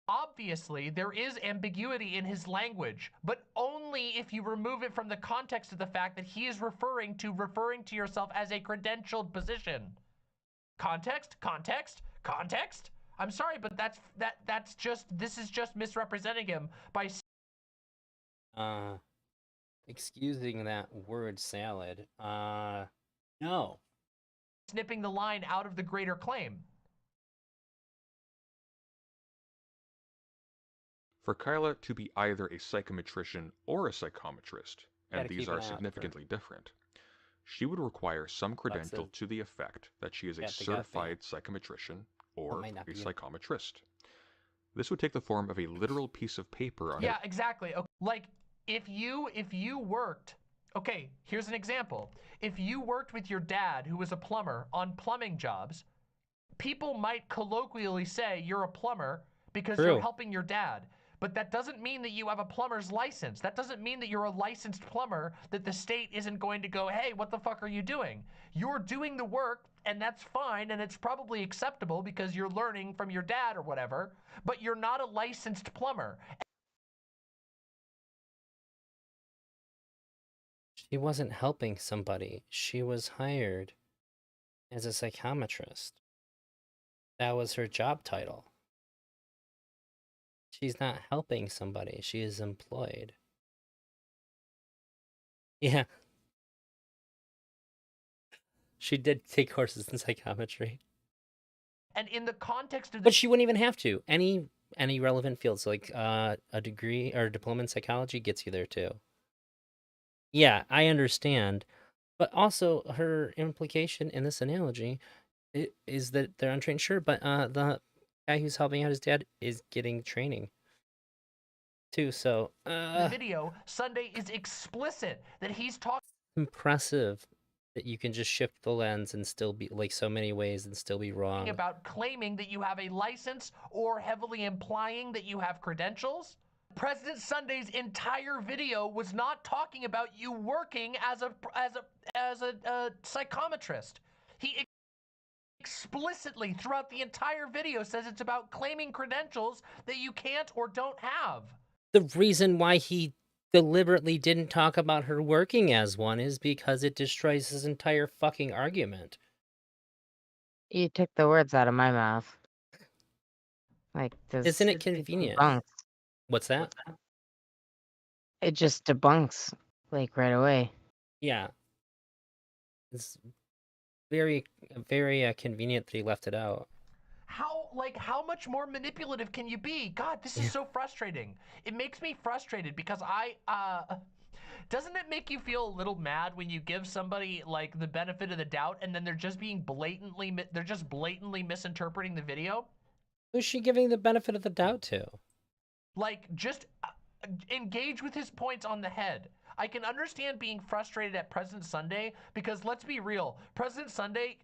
Obviously, there is ambiguity in his language, but only if you remove it from the context of the fact that he is referring to yourself as a credentialed position. Context, context, context. I'm sorry, but this is just misrepresenting him by excusing that word salad. No. snipping the line out of the greater claim. For Kyla to be either a psychometrician or a psychometrist, and Gotta these keep are an eye out for- significantly different, she would require some credential to the effect that she is a Got the gut certified psychometrician or might not a be it. psychometrist. This would take the form of a literal piece of paper on Yeah, exactly. Okay. Like if you worked, okay, here's an example. If you worked with your dad who was a plumber on plumbing jobs, people might colloquially say you're a plumber because True. you're helping your dad. But that doesn't mean that you have a plumber's license. That doesn't mean that you're a licensed plumber, that the state isn't going to go, hey, what the fuck are you doing? You're doing the work, and that's fine, and it's probably acceptable because you're learning from your dad or whatever, but you're not a licensed plumber. She wasn't helping somebody. She was hired as a psychometrist. That was her job title. She's not helping somebody. She is employed. Yeah. She did take courses in psychometry. And in the context of But she wouldn't even have to. Any relevant fields, like a degree or a diploma in psychology gets you there too. Yeah, I understand. But also her implication in this analogy is that they're untrained. Sure, but the guy who's helping out his dad is getting training too, so the video, Sunday is explicit that he's talking impressive that you can just shift the lens and still be like so many ways and still be wrong. about claiming that you have a license or heavily implying that you have credentials. President Sunday's entire video was not talking about you working as a psychometrist. He explicitly throughout the entire video says it's about claiming credentials that you can't or don't have. The reason why he deliberately didn't talk about her working as one is because it destroys his entire fucking argument. You took the words out of my mouth. Like this. Isn't it convenient? Debunks. What's that? It just debunks like right away. Yeah. It's very, very convenient that he left it out. How much more manipulative can you be? God, this is so frustrating. It makes me frustrated because doesn't it make you feel a little mad when you give somebody like the benefit of the doubt and then they're just blatantly misinterpreting the video? Who's she giving the benefit of the doubt to? Like, just engage with his points on the head. I can understand being frustrated at President Sunday because let's be real, President Sunday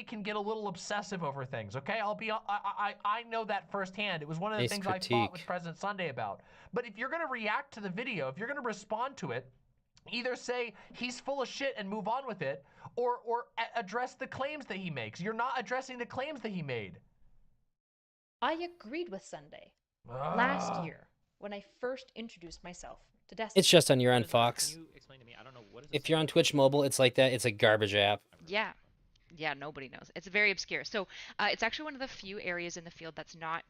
can get a little obsessive over things, okay? I know that firsthand. It was one of the things I fought with President Sunday about. But if you're going to react to the video, if you're going to respond to it, either say he's full of shit and move on with it, or address the claims that he makes. You're not addressing the claims that he made. I agreed with Sunday last year when I first introduced myself to Destiny. It's just on your end, Fox. Can you explain to me? I don't know what is If you're on Twitch Mobile, it's like that. It's a garbage app. Yeah. Yeah, nobody knows. It's very obscure. So it's actually one of the few areas in the field that's not.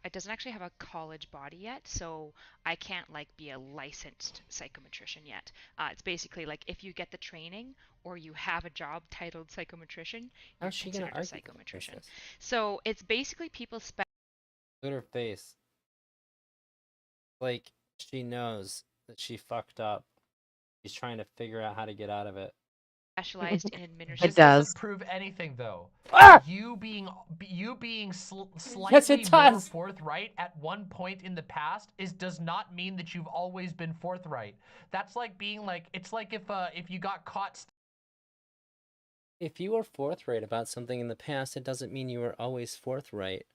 It doesn't actually have a college body yet, so I can't like be a licensed psychometrician yet. It's basically like if you get the training or you have a job titled psychometrician, you're How's she gonna considered a argue against psychometrician. this? So it's basically people Look at her face. Like, she knows that she fucked up. She's trying to figure out how to get out of it. specialized in It administration. This does. doesn't prove anything, though. Ah! You being slightly Yes, it more does. forthright at one point in the past does not mean that you've always been forthright. That's like being like, it's like if you got caught. If you were forthright about something in the past, it doesn't mean you were always forthright.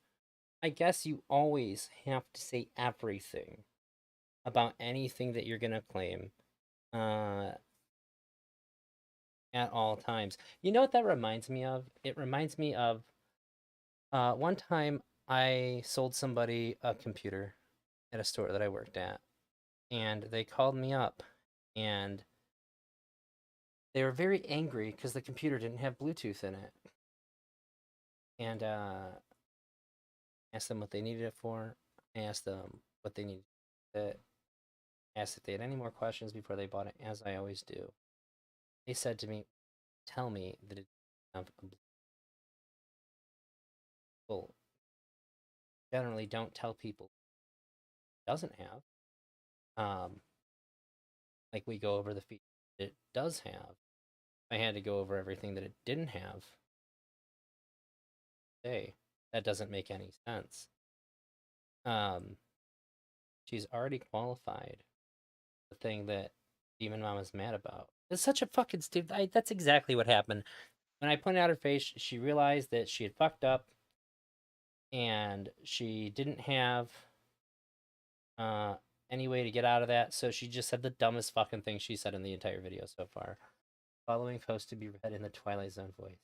I guess you always have to say everything about anything that you're gonna claim at all times. You know what that reminds me of? It reminds me of one time I sold somebody a computer at a store that I worked at, and they called me up, and they were very angry because the computer didn't have Bluetooth in it. And asked them what they needed it for. I asked them what they needed it. Asked if they had any more questions before they bought it, as I always do. They said to me, "Tell me that it doesn't have a Bluetooth." Well, generally don't tell people it doesn't have. Like we go over the features it does have. I had to go over everything that it didn't have. Hey, that doesn't make any sense. She's already qualified the thing that Demon Mama's mad about. It's such a fucking stupid. That's exactly what happened. When I pointed out her face, she realized that she had fucked up, and she didn't have any way to get out of that. So she just said the dumbest fucking thing she said in the entire video so far. Following post to be read in the Twilight Zone voice.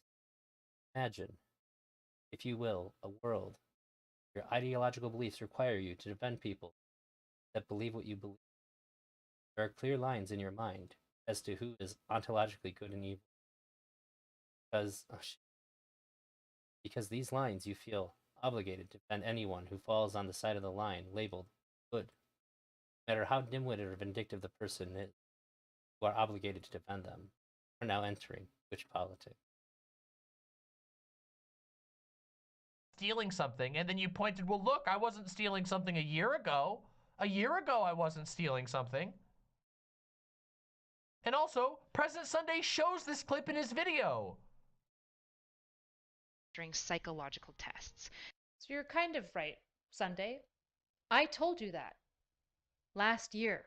Imagine, if you will, a world where your ideological beliefs require you to defend people that believe what you believe. There are clear lines in your mind as to who is ontologically good and evil. Because these lines you feel obligated to defend anyone who falls on the side of the line labeled good. No matter how dim-witted or vindictive the person is, you are obligated to defend them. You are now entering witch politics. Stealing something, and then you pointed, well, look, I wasn't stealing something a year ago. A year ago, I wasn't stealing something. And also, President Sunday shows this clip in his video. during psychological tests. So you're kind of right, Sunday. I told you that last year.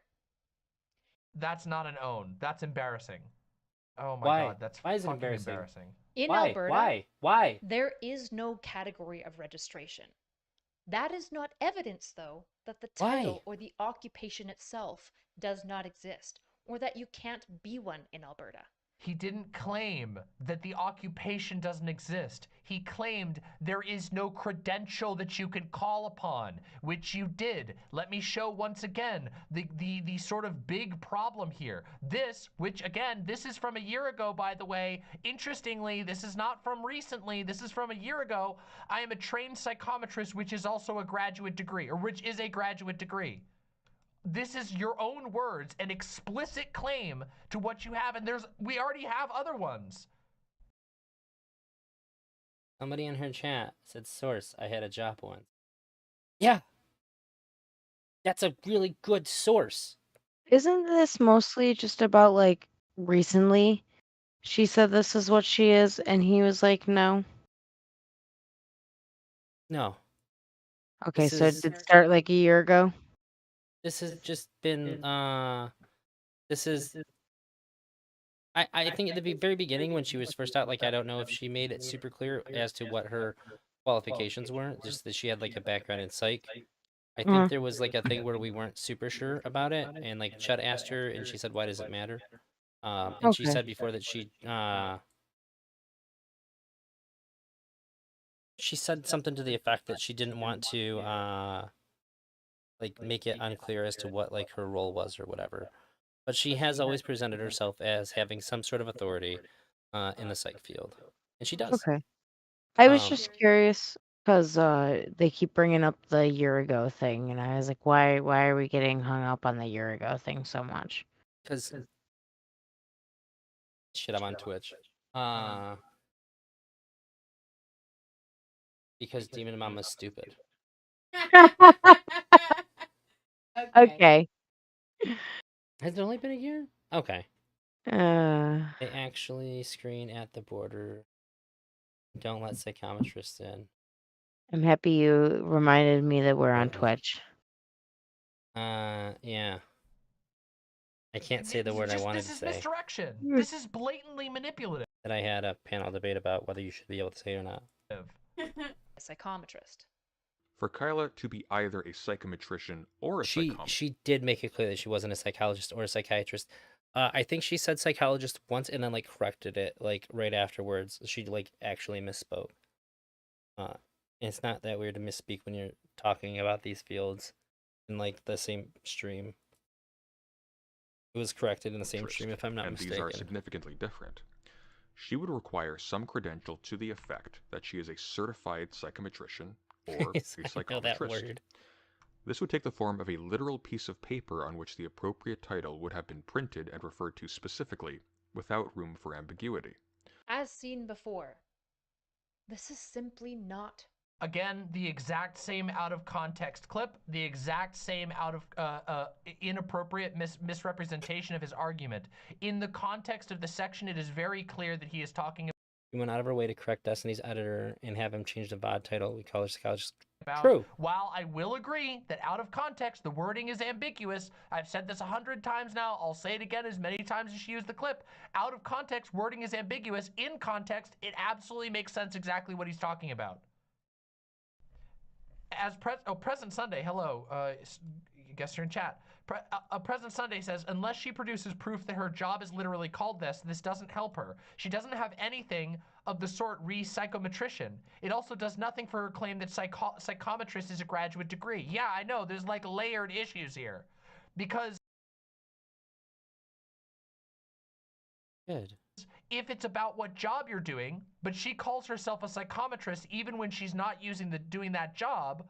That's not an own. That's embarrassing. Oh my Why? god, that's Why is it fucking embarrassing? In Why? Alberta, Why? there is no category of registration. That is not evidence, though, that the title or the occupation itself does not exist, or that you can't be one in Alberta. He didn't claim that the occupation doesn't exist. He claimed there is no credential that you can call upon, which you did. Let me show once again the sort of big problem here. This, which again, this is from a year ago, by the way. Interestingly, this is not from recently. This is from a year ago. I am a trained psychometrist, which is also a graduate degree, or which is a graduate degree. This is your own words, an explicit claim to what you have, and we already have other ones. Somebody in her chat said, "Source, I had a job once." Yeah, that's a really good source. Isn't this mostly just about like recently? She said this is what she is, and he was like, no. No, Okay, This so is- it did start like a year ago. this has just been this is I think at the very beginning when she was first out, like I don't know if she made it super clear as to what her qualifications were, just that she had like a background in psych. I think there was like a thing where we weren't super sure about it, and like Chet asked her, and she said, "Why does it matter?" And she Okay. said before that she said something to the effect that she didn't want to like make it unclear as to what like her role was or whatever. But she has always presented herself as having some sort of authority in the psych field. and she does. Okay. I was Um, just curious because they keep bringing up the year ago thing, and I was like, why are we getting hung up on the year ago thing so much? because shit, I'm on Twitch. Because Demon Mama's stupid. Okay. Has it only been a year? Okay. Uh, They actually screen at the border. Don't let psychometrists in. I'm happy you reminded me that we're on Portland. Twitch. Yeah. I can't say the word I wanted to This is say. misdirection. This is blatantly manipulative. That I had a panel debate about whether you should be able to say it or not. A psychometrist. For Kyla to be either a psychometrician or a psychometrist. She did make it clear that she wasn't a psychologist or a psychiatrist. I think she said psychologist once and then like corrected it like right afterwards. She like actually misspoke. It's not that weird to misspeak when you're talking about these fields in like the same stream. It was corrected in the same stream if I'm not mistaken. These are significantly different. She would require some credential to the effect that she is a certified psychometrician or a psychometrist. This would take the form of a literal piece of paper on which the appropriate title would have been printed and referred to specifically, without room for ambiguity. As seen before, this is simply not. Again, the exact same out of context clip, the exact same out of inappropriate misrepresentation of his argument. In the context of the section, it is very clear that he is talking We went out of our way to correct Destiny's editor and have him change the VOD title. We call her psychologist. about. True. While I will agree that out of context, the wording is ambiguous. I've said this 100 times now. I'll say it again as many times as she used the clip. Out of context, wording is ambiguous. In context, it absolutely makes sense exactly what he's talking about. As Present Sunday, hello. I guess you're in chat. Present Sunday says, unless she produces proof that her job is literally called this doesn't help her. She doesn't have anything of the sort psychometrician. It also does nothing for her claim that psychometrist is a graduate degree. Yeah, I know. There's like layered issues here. Because Good. if it's about what job you're doing, but she calls herself a psychometrist even when she's not doing that job,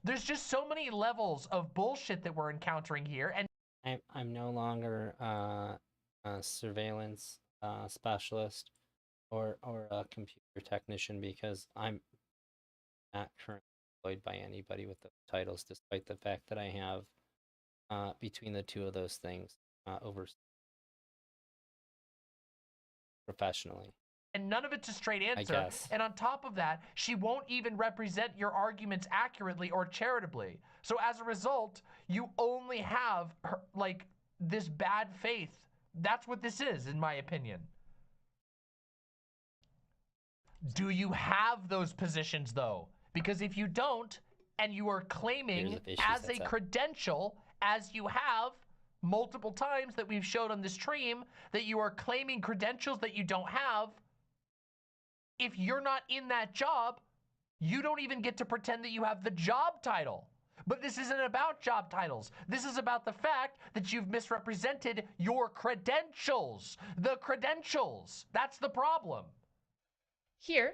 there's just so many levels of bullshit that we're encountering here. And I'm no longer a surveillance specialist or a computer technician because I'm not currently employed by anybody with those titles, despite the fact that I have between the two of those things over professionally. And none of it's a straight answer. I guess. And on top of that, she won't even represent your arguments accurately or charitably. So as a result, you only have her, like this bad faith. That's what this is, in my opinion. Do you have those positions though? Because if you don't, and you are claiming as a credential, as you have multiple times that we've showed on the stream, that you are claiming credentials that you don't have, if you're not in that job, you don't even get to pretend that you have the job title. But this isn't about job titles. This is about the fact that you've misrepresented your credentials. The credentials. That's the problem. Here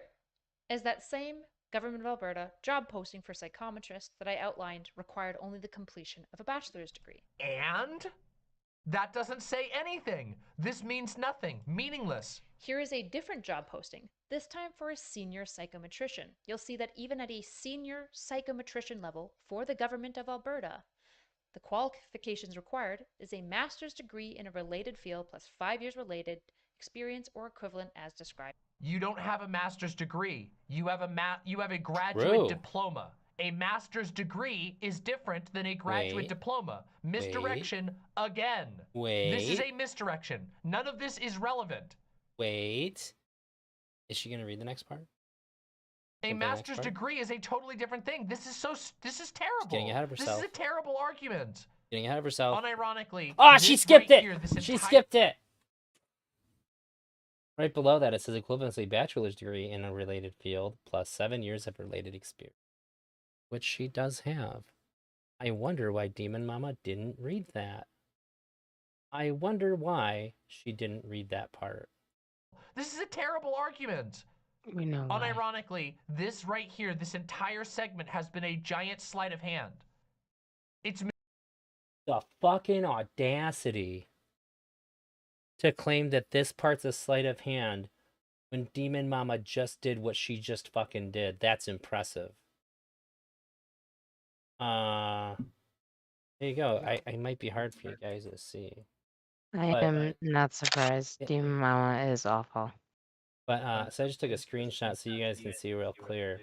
is that same Government of Alberta job posting for psychometrists that I outlined required only the completion of a bachelor's degree. And that doesn't say anything. This means nothing. Meaningless. Here is a different job posting, this time for a senior psychometrician. You'll see that even at a senior psychometrician level for the Government of Alberta, the qualifications required is a master's degree in a related field plus 5 years related experience or equivalent as described. You don't have a master's degree. You have a graduate diploma. A master's degree is different than a graduate diploma. Misdirection again. This is a misdirection. None of this is relevant. Wait. Is she going to read the next part? A master's degree is a totally different thing. This is terrible. She's getting ahead of herself. This is a terrible argument. Getting ahead of herself. Unironically. Oh, she skipped it. She skipped it. Right below that, it says equivalency bachelor's degree in a related field plus 7 years of related experience, which she does have. I wonder why Demon Mama didn't read that. I wonder why she didn't read that part. This is a terrible argument. We know why. Unironically, this right here, this entire segment has been a giant sleight of hand. It's The fucking audacity to claim that this part's a sleight of hand when Demon Mama just did what she just fucking did. That's impressive. There you go. I might be hard for you guys to see. I But- am not surprised. Yeah. Demon Mama is awful. But so I just took a screenshot so you guys can see real clear.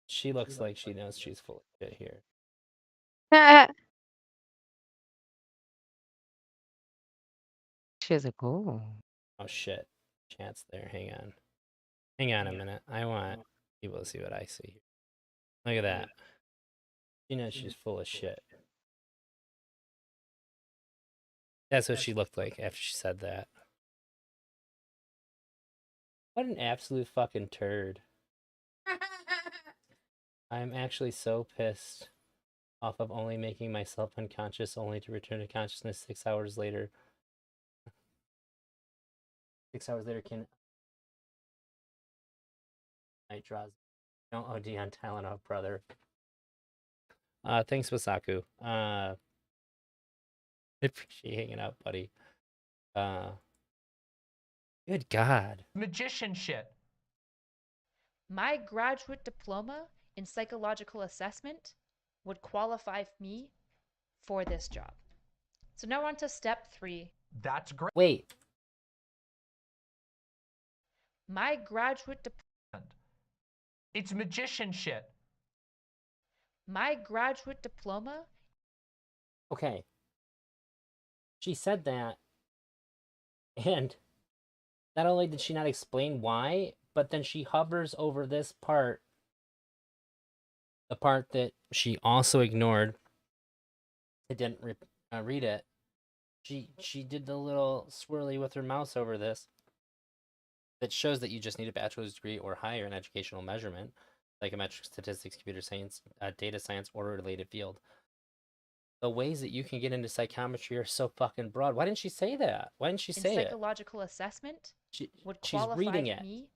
She looks like she knows she's full of shit here. She has a goal. Oh shit. Chat's there. Hang on. Hang on a minute. I want people to see what I see here. Look at that. She knows she's full of shit. That's what she looked like after she said that. What an absolute fucking turd. I'm actually so pissed off of only making myself unconscious only to return to consciousness 6 hours later. 6 hours later can... Night draws. Don't OD on Tylenol, brother. Thanks, Wasaku. I appreciate hanging out, buddy. Good God. magician shit. My graduate diploma in psychological assessment would qualify me for this job. So now on to step 3. That's great. Wait. My graduate diploma. It's magician shit. My graduate diploma. Okay. She said that, and not only did she not explain why, but then she hovers over this part, the part that she also ignored. I didn't read it. She did the little swirly with her mouse over this. That shows that you just need a bachelor's degree or higher in educational measurement, psychometric statistics, computer science, data science, or a related field. The ways that you can get into psychometry are so fucking broad. Why didn't she say that? Why didn't she say it? Psychological assessment would She's qualify reading it. me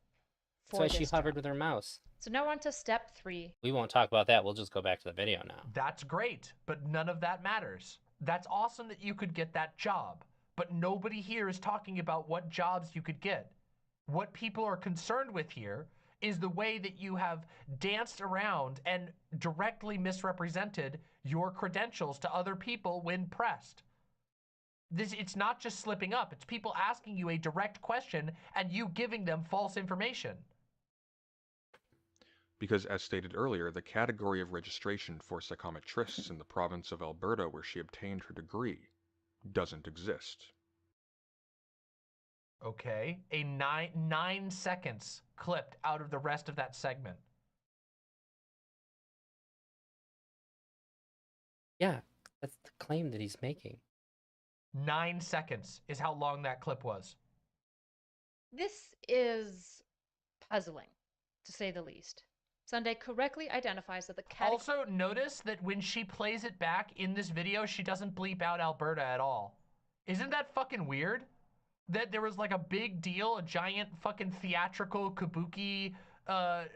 That's for why this she hovered job. with her mouse. So now on to step 3. We won't talk about that. We'll just go back to the video now. That's great, but none of that matters. That's awesome that you could get that job, but nobody here is talking about what jobs you could get. What people are concerned with here is the way that you have danced around and directly misrepresented your credentials to other people when pressed. It's not just slipping up. It's people asking you a direct question and you giving them false information. Because, as stated earlier, the category of registration for psychometrists in the province of Alberta where she obtained her degree doesn't exist. Okay, a 9 seconds clipped out of the rest of that segment. Yeah, that's the claim that he's making. 9 seconds is how long that clip was. This is puzzling, to say the least. Sunday correctly identifies that the category... Also, notice that when she plays it back in this video, she doesn't bleep out Alberta at all. Isn't that fucking weird? That there was like a big deal, a giant fucking theatrical kabuki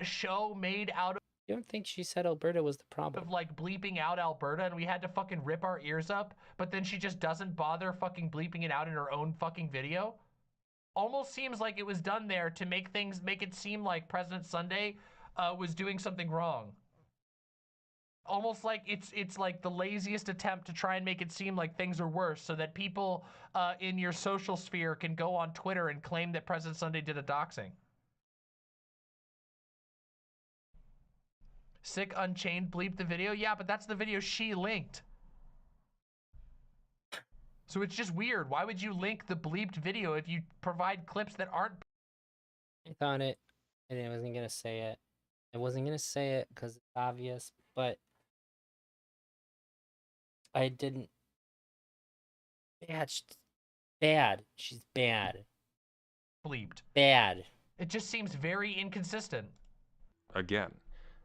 show made out You don't think she said Alberta was the problem? of like bleeping out Alberta and we had to fucking rip our ears up, but then she just doesn't bother fucking bleeping it out in her own fucking video? Almost seems like it was done there to make it seem like President Sunday was doing something wrong. Almost like it's like the laziest attempt to try and make it seem like things are worse so that people in your social sphere can go on Twitter and claim that President Sunday did a doxing. Sick Unchained bleeped the video. Yeah, but that's the video she linked. So it's just weird. Why would you link the bleeped video if you provide clips that aren't? I thought it, and I wasn't gonna say it. I wasn't gonna say it because it's obvious, but I didn't. Bad. She's bad. Bleeped. Bad. It just seems very inconsistent. Again,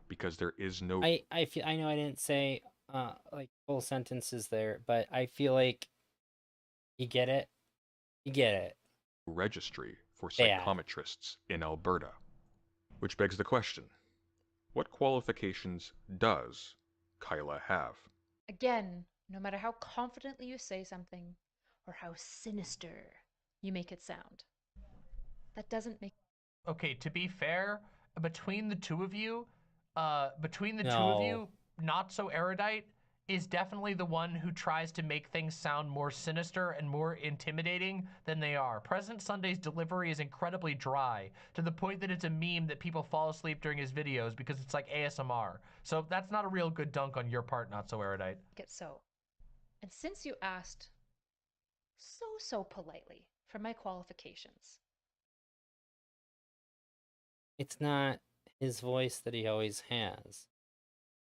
because there is no I know I didn't say like full sentences there, but I feel like you get it. You get it. registry for psychometrists in Alberta. Which begs the question, what qualifications does Kyla have? Again, no matter how confidently you say something, or how sinister you make it sound, that doesn't make... Okay, to be fair, between the two of you, No. Not So Erudite is definitely the one who tries to make things sound more sinister and more intimidating than they are. President Sunday's delivery is incredibly dry, to the point that it's a meme that people fall asleep during his videos because it's like ASMR. So that's not a real good dunk on your part, Not So Erudite. So. And since you asked so politely for my qualifications... It's not his voice that he always has.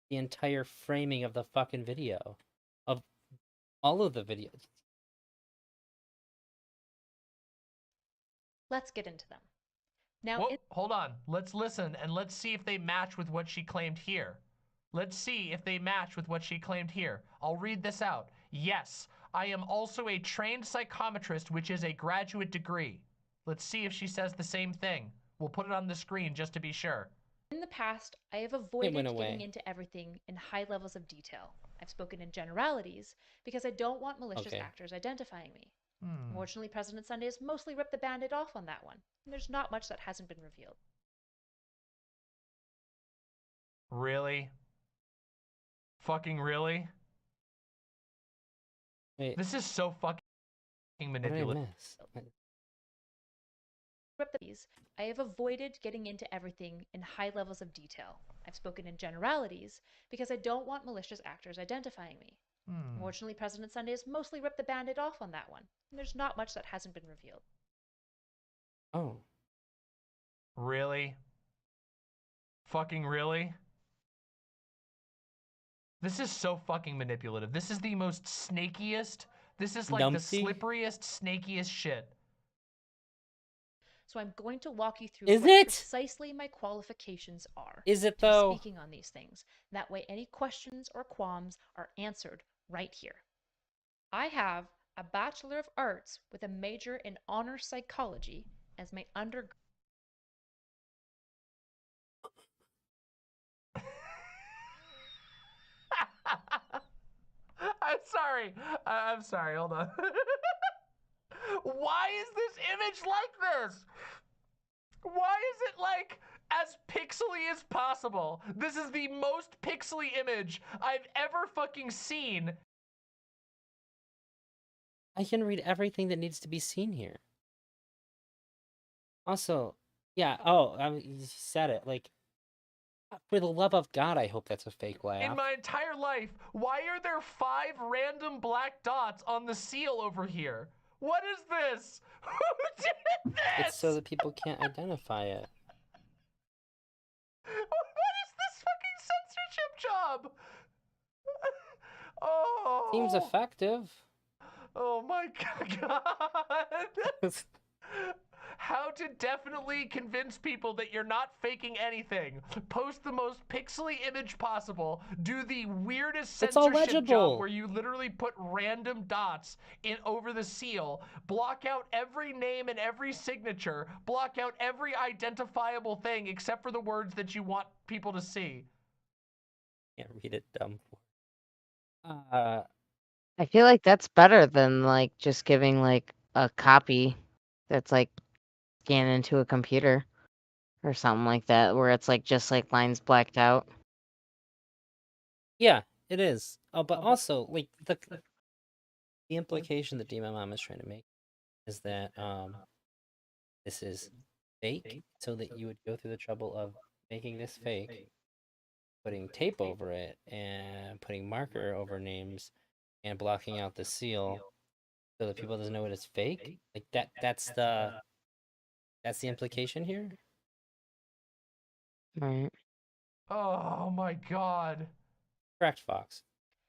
The entire framing of the fucking video. Of all of the videos. Let's get into them. Now, Whoa, hold on. Let's listen and let's see if they match with what she claimed here. Let's see if they match with what she claimed here. I'll read this out. Yes, I am also a trained psychometrist, which is a graduate degree. Let's see if she says the same thing. We'll put it on the screen just to be sure. In the past, I have avoided getting into everything in high levels of detail. I've spoken in generalities because I don't want malicious actors identifying me. Unfortunately, President Sunday has mostly ripped the Band-Aid off on that one. And there's not much that hasn't been revealed. Really? Fucking really? Wait. This is so fucking manipulative. I have avoided getting into everything in high levels of detail. I've spoken in generalities because I don't want malicious actors identifying me. Unfortunately, President Sunday has mostly ripped the Band-Aid off on that one. And there's not much that hasn't been revealed. Oh. Really? Fucking really? This is so fucking manipulative. This is the most snakiest. This is like the slipperiest, snakiest shit. So I'm going to walk you through precisely my qualifications are. Is it though? Speaking on these things. That way any questions or qualms are answered right here. I have a Bachelor of Arts with a major in honor psychology as my undergrad. I'm sorry. Hold on. Why is this image like this? Why is it like as pixely as possible? This is the most pixely image I've ever fucking seen. I can read everything that needs to be seen here. Also, yeah, you said it, like, for the love of God, I hope that's a fake laugh. In my entire life, why are there 5 random black dots on the seal over here? What is this? Who did this? It's so that people can't identify it. What is this fucking censorship job? Oh. Seems effective. Oh my God. How to definitely convince people that you're not faking anything. Post the most pixely image possible. Do the weirdest censorship job where you literally put random dots in over the seal. Block out every name and every signature. Block out every identifiable thing except for the words that you want people to see. Can't read it, dumb. I feel like that's better than like just giving like a copy that's like scan into a computer or something like that, where it's like just like lines blacked out. Yeah, it is. Oh, but also like the implication that Demon Mom is trying to make is that this is fake, so that you would go through the trouble of making this fake, putting tape over it, and putting marker over names, and blocking out the seal, so that people doesn't know it is fake. Like that's the implication here? Right. Oh my God. Correct, Fox.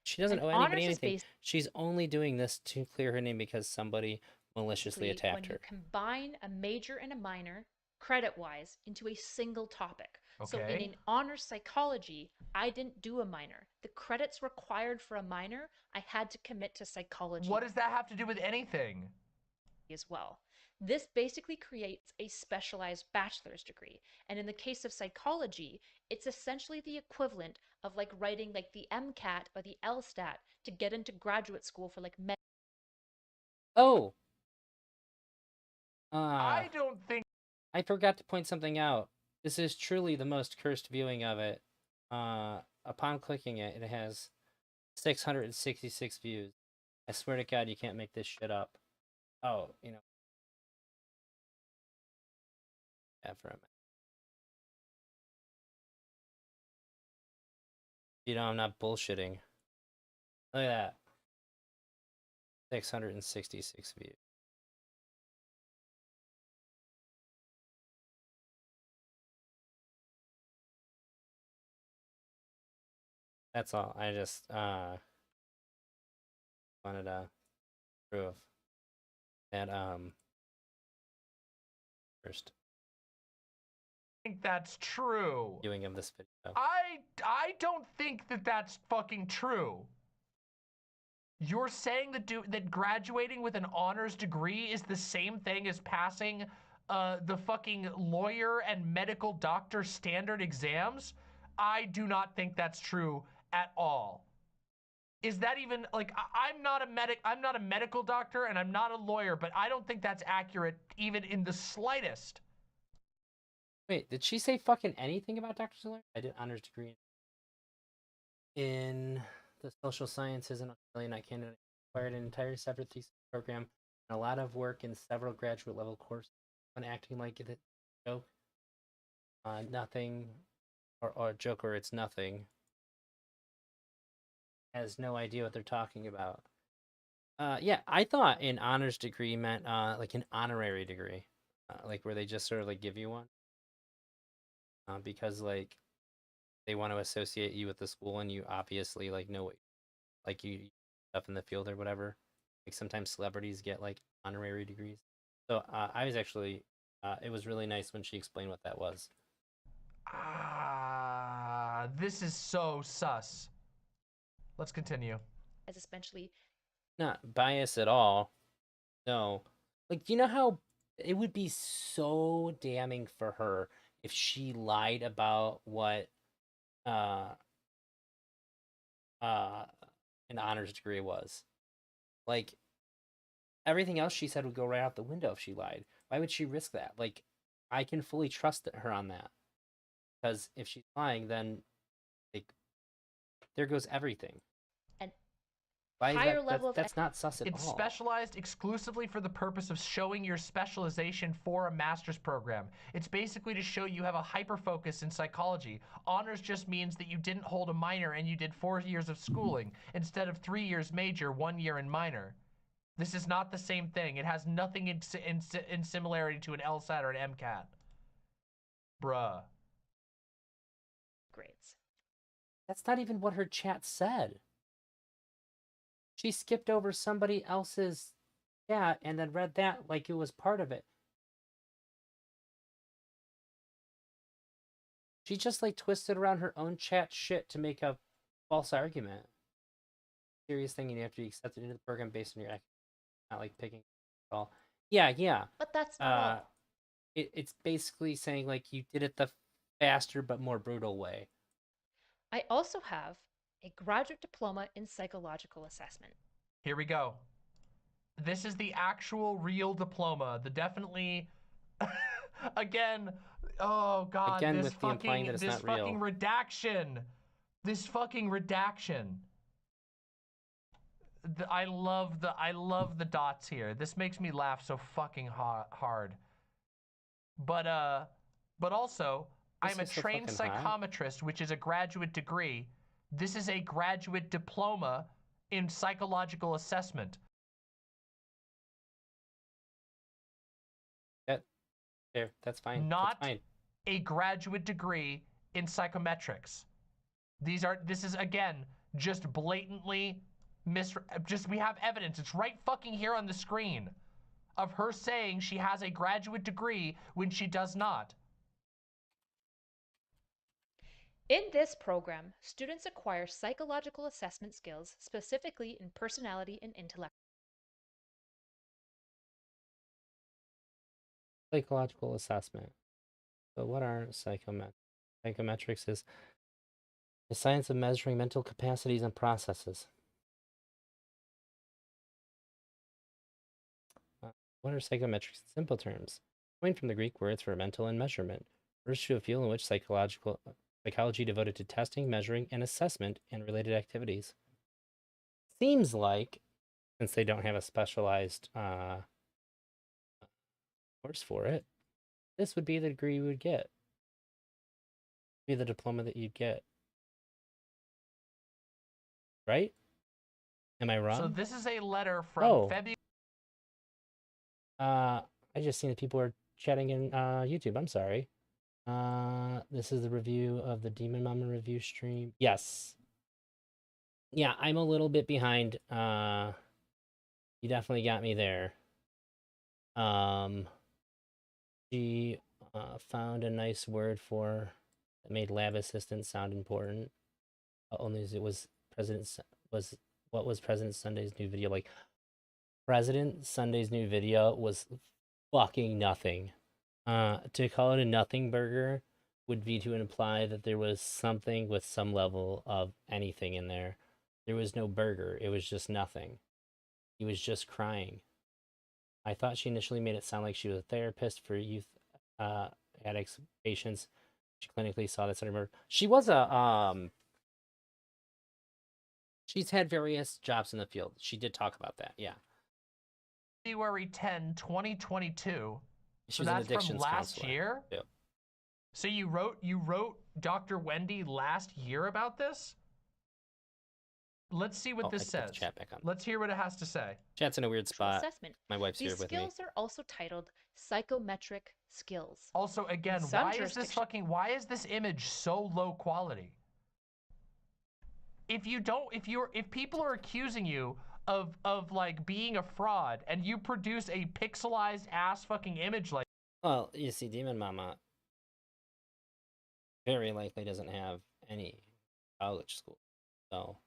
She doesn't owe anybody anything. Based... She's only doing this to clear her name because somebody maliciously attacked her. When you combine a major and a minor, credit-wise, into a single topic. Okay. So in an honors psychology, I didn't do a minor. The credits required for a minor, I had to commit to psychology. What does that have to do with anything? As well. This basically creates a specialized bachelor's degree. And in the case of psychology, it's essentially the equivalent of like writing like the MCAT or the LSAT to get into graduate school for like med. Oh, I don't think. I forgot to point something out. This is truly the most cursed viewing of it. Upon clicking it, it has 666 views. I swear to God, you can't make this shit up. Oh, you know. Yeah, for a minute. You know, I'm not bullshitting. Look at that. 666 views. That's all. I just wanted to prove that first think that's true. viewing of this video. I don't think that that's fucking true. You're saying that graduating with an honors degree is the same thing as passing the fucking lawyer and medical doctor standard exams? I do not think that's true at all. Is that even like I'm not a medical doctor and I'm not a lawyer, but I don't think that's accurate even in the slightest. Wait, did she say fucking anything about Dr. Siller? I did honors degree in the social sciences in Australia, and I Canada. Acquired an entire separate thesis program and a lot of work in several graduate level courses on acting like a joke. Nothing, or joke, or it's nothing. Has no idea what they're talking about. Yeah, I thought an honors degree meant like an honorary degree, like where they just sort of like give you one. Because like they want to associate you with the school and you obviously like know what like you stuff in the field or whatever. Like sometimes celebrities get like honorary degrees. So I was actually it was really nice when she explained what that was. This is so sus. Let's continue. As especially not biased at all. No. Like, you know how it would be so damning for her if she lied about what an honors degree was. Like, everything else she said would go right out the window if she lied. Why would she risk that? Like, I can fully trust her on that. Because if she's lying, then like there goes everything. And why higher is that, level that's not sus at all. It's specialized exclusively for the purpose of showing your specialization for a master's program. It's basically to show you have a hyper focus in psychology. Honors just means that you didn't hold a minor and you did 4 years of schooling instead of 3 years major, 1 year in minor. This is not the same thing. It has nothing in similarity to an LSAT or an MCAT. Bruh. grades. That's not even what her chat said. She skipped over somebody else's chat and then read that like it was part of it. She just like twisted around her own chat shit to make a false argument. Serious thing, you have to be accepted into the program based on your not like picking at all. Yeah. But that's not all. It's basically saying like you did it the faster but more brutal way. I also have a graduate diploma in psychological assessment. Here we go. This is the actual real diploma. The definitely again, oh god, again, this with the implying that it's not real. fucking redaction. This fucking redaction. I love the dots here. This makes me laugh so fucking hard. But also, I'm a trained psychometrist, which is a graduate degree. This is a graduate diploma in psychological assessment. That's fine. Not that's fine. A graduate degree in psychometrics. This is again just blatantly we have evidence. It's right fucking here on the screen of her saying she has a graduate degree when she does not. In this program, students acquire psychological assessment skills, specifically in personality and intellect. psychological assessment. So what are psychometrics? Psychometrics is the science of measuring mental capacities and processes. What are psychometrics in simple terms? Coined from the Greek words for mental and measurement, refers to a field in which psychology devoted to testing, measuring, and assessment and related activities. Seems like, since they don't have a specialized course for it, this would be the degree you would get. Be the diploma that you'd get. Right? Am I wrong? So this is a letter from February. I just seen that people are chatting in YouTube. I'm sorry. This is the review of the Demon Mama review stream. Yes. Yeah, I'm a little bit behind. You definitely got me there. She found a nice word for that made lab assistant sound important. Only as it was what was President Sunday's new video like? President Sunday's new video was fucking nothing. To call it a nothing burger would be to imply that there was something with some level of anything in there. There was no burger. It was just nothing. He was just crying. I thought she initially made it sound like she was a therapist for youth addicts patients. She clinically saw this under murder. She was a she's had various jobs in the field. She did talk about that. Yeah. February 10, 2022. She so was that's an addictions from last counselor. year? Yep. So you wrote Dr. Wendy last year about this? Let's see what this says. Chat back on. Let's hear what it has to say. Chat's in a weird spot. Assessment. My wife's These here with me. skills are also titled psychometric skills. Also, again, why is this image so low quality? If people are accusing you of like being a fraud and you produce a pixelized ass fucking image like, well, you see, Demon Mama very likely doesn't have any college school. So,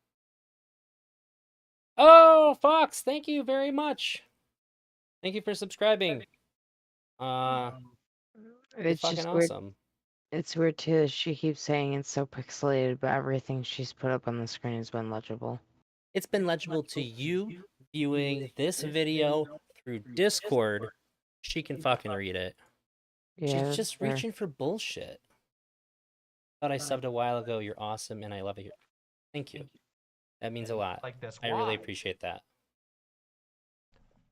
oh, Fox, thank you very much. Thank you for subscribing. It's fucking just awesome. Weird. It's weird too. She keeps saying it's so pixelated, but everything she's put up on the screen has been legible. It's been legible to you viewing this video through Discord. She can fucking read it. Yeah, She's just reaching for bullshit. Thought I subbed a while ago. You're awesome, and I love it. Thank you. That means a lot. like this. I really appreciate that.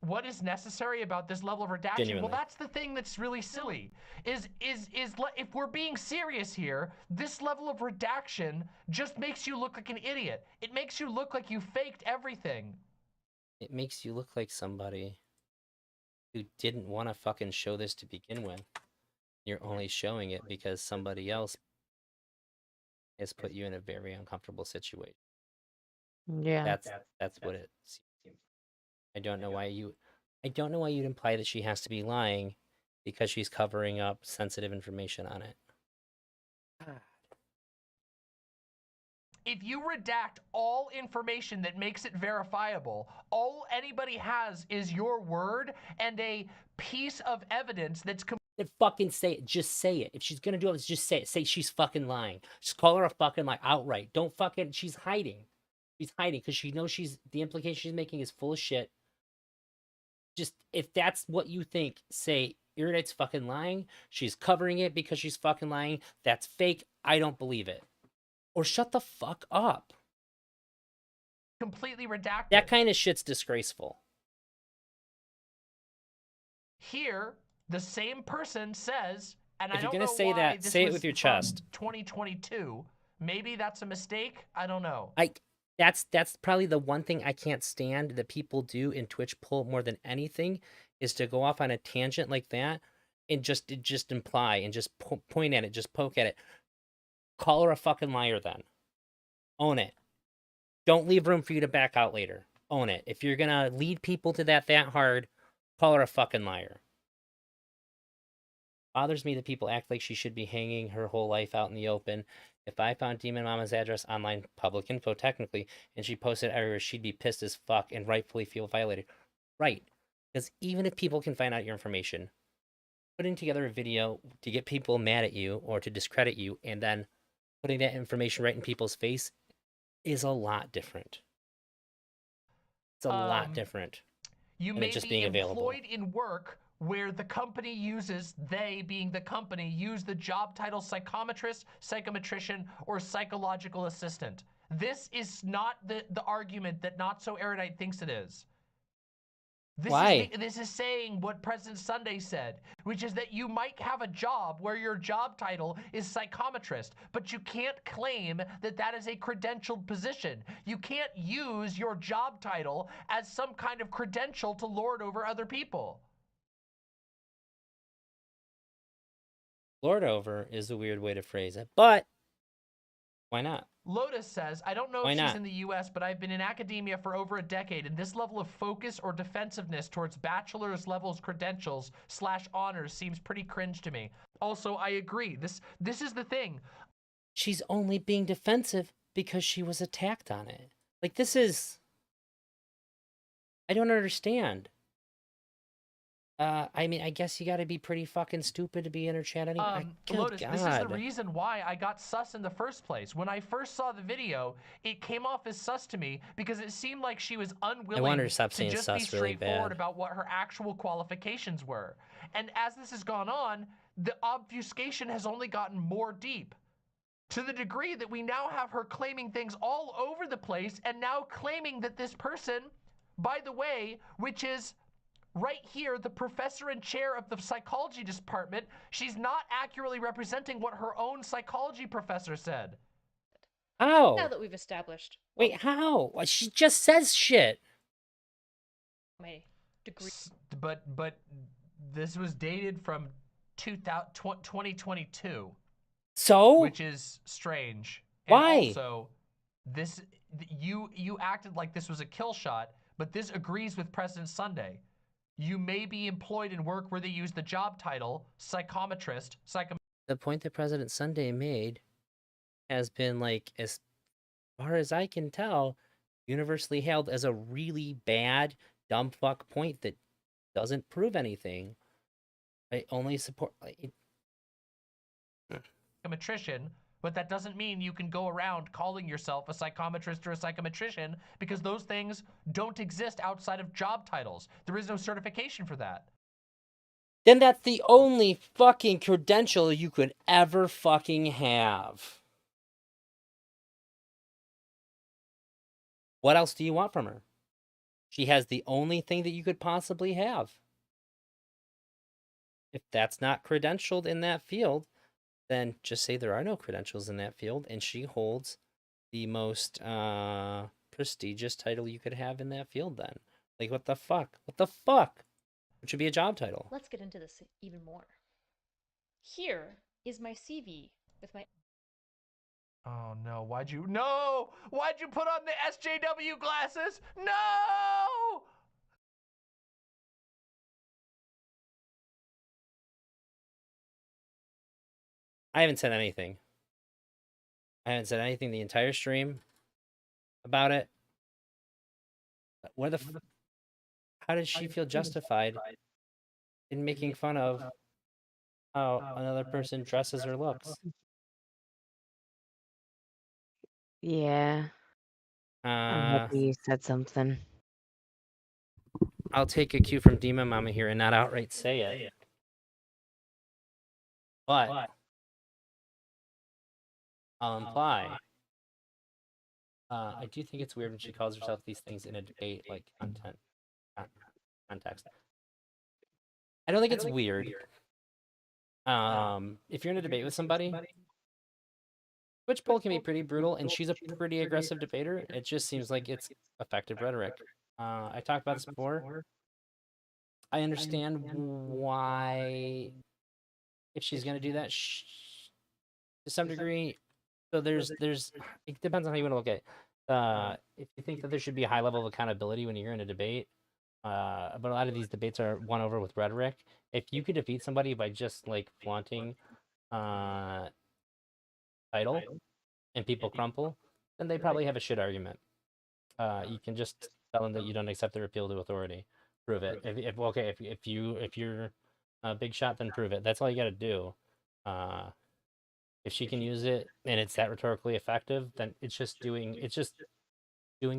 What is necessary about this level of redaction? Genuinely. Well, that's the thing that's really silly. Is if we're being serious here, this level of redaction just makes you look like an idiot. It makes you look like you faked everything. It makes you look like somebody who didn't want to fucking show this to begin with. You're only showing it because somebody else has put you in a very uncomfortable situation. Yeah. That's what it seems. I don't know why you'd imply that she has to be lying because she's covering up sensitive information on it. If you redact all information that makes it verifiable, all anybody has is your word and a piece of evidence that's Then fucking say it. Just say it. If she's gonna do it, just say it. Say she's fucking lying. Just call her a fucking lie outright. Don't fucking. She's hiding. She's hiding because she knows the implication she's making is full of shit. Just if that's what you think, say Erudite's fucking lying. She's covering it because she's fucking lying. That's fake. I don't believe it. Or shut the fuck up. completely redacted. That kind of shit's disgraceful. Here, the same person says, and If I you're don't gonna know say why that, this say it was with your from chest. 2022. Maybe that's a mistake. I don't know. That's probably the one thing I can't stand that people do in Twitch poll more than anything is to go off on a tangent like that and just imply and just point at it, just poke at it. Call her a fucking liar then. Own it. Don't leave room for you to back out later. Own it. If you're gonna lead people to that hard, call her a fucking liar. Bothers me that people act like she should be hanging her whole life out in the open. If I found Demon Mama's address online, public info technically, and she posted it everywhere, she'd be pissed as fuck and rightfully feel violated. Right. Because even if people can find out your information, putting together a video to get people mad at you or to discredit you, and then putting that information right in people's face is a lot different. It's a lot different. You than may it just be being available. employed in work where the company uses, they being the company, use the job title psychometrist, psychometrician, or psychological assistant. This is not the argument that Not So Erudite thinks it is. Why? This is saying what President Sunday said, which is that you might have a job where your job title is psychometrist, but you can't claim that that is a credentialed position. You can't use your job title as some kind of credential to lord over other people. Lord over is a weird way to phrase it, but why not? Lotus says, I don't know Why if she's not? in the US, but I've been in academia for over a decade, and this level of focus or defensiveness towards bachelor's levels credentials / honors seems pretty cringe to me. Also, I agree. This is the thing. She's only being defensive because she was attacked on it. Like, this is... I don't understand. I mean, I guess you gotta be pretty fucking stupid to be in her chat anyway. Lotus, this is the reason why I got sus in the first place. When I first saw the video, it came off as sus to me because it seemed like she was unwilling to just be straightforward about what her actual qualifications were. And as this has gone on, the obfuscation has only gotten more deep. To the degree that we now have her claiming things all over the place and now claiming that this person, by the way, which is... right here, the professor and chair of the psychology department, she's not accurately representing what her own psychology professor said. How? Now that we've established. Wait, how? She just says shit. My degree. But this was dated from 2022. So? Which is strange. Why? And also, you acted like this was a kill shot, but this agrees with President Sunday. You may be employed in work where they use the job title, psychometrist, The point that President Sunday made has been, like, as far as I can tell, universally held as a really bad, dumb fuck point that doesn't prove anything. I only support... psychometrician, but that doesn't mean you can go around calling yourself a psychometrist or a psychometrician because those things don't exist outside of job titles. There is no certification for that. Then that's the only fucking credential you could ever fucking have. What else do you want from her? She has the only thing that you could possibly have. If that's not credentialed in that field, then just say there are no credentials in that field, and she holds the most prestigious title you could have in that field then. Like, what the fuck? What the fuck? It should be a job title. Let's get into this even more. Here is my CV with my... Oh no, why'd you put on the SJW glasses? No! I haven't said anything. I haven't said anything the entire stream about it. How did she feel justified in making fun of how another person dresses or looks? Yeah. I'm happy you said something. I'll take a cue from Demon Mama here and not outright say it. But I'll imply. I do think it's weird when she calls herself these things in a debate, like context. I don't think it's weird. If you're in a debate with somebody, Twitch poll can be pretty brutal, and she's a pretty aggressive debater. It just seems like it's effective rhetoric. I talked about this before. I understand why, if she's gonna do that, to some degree. So there's it depends on how you want to look at it. If you think that there should be a high level of accountability when you're in a debate, but a lot of these debates are won over with rhetoric. If you could defeat somebody by just like flaunting title and people crumple, then they probably have a shit argument. You can just tell them that you don't accept their appeal to authority. Prove it. If you're big shot, then prove it. That's all you got to do. If she can use it and it's that rhetorically effective, then it's just doing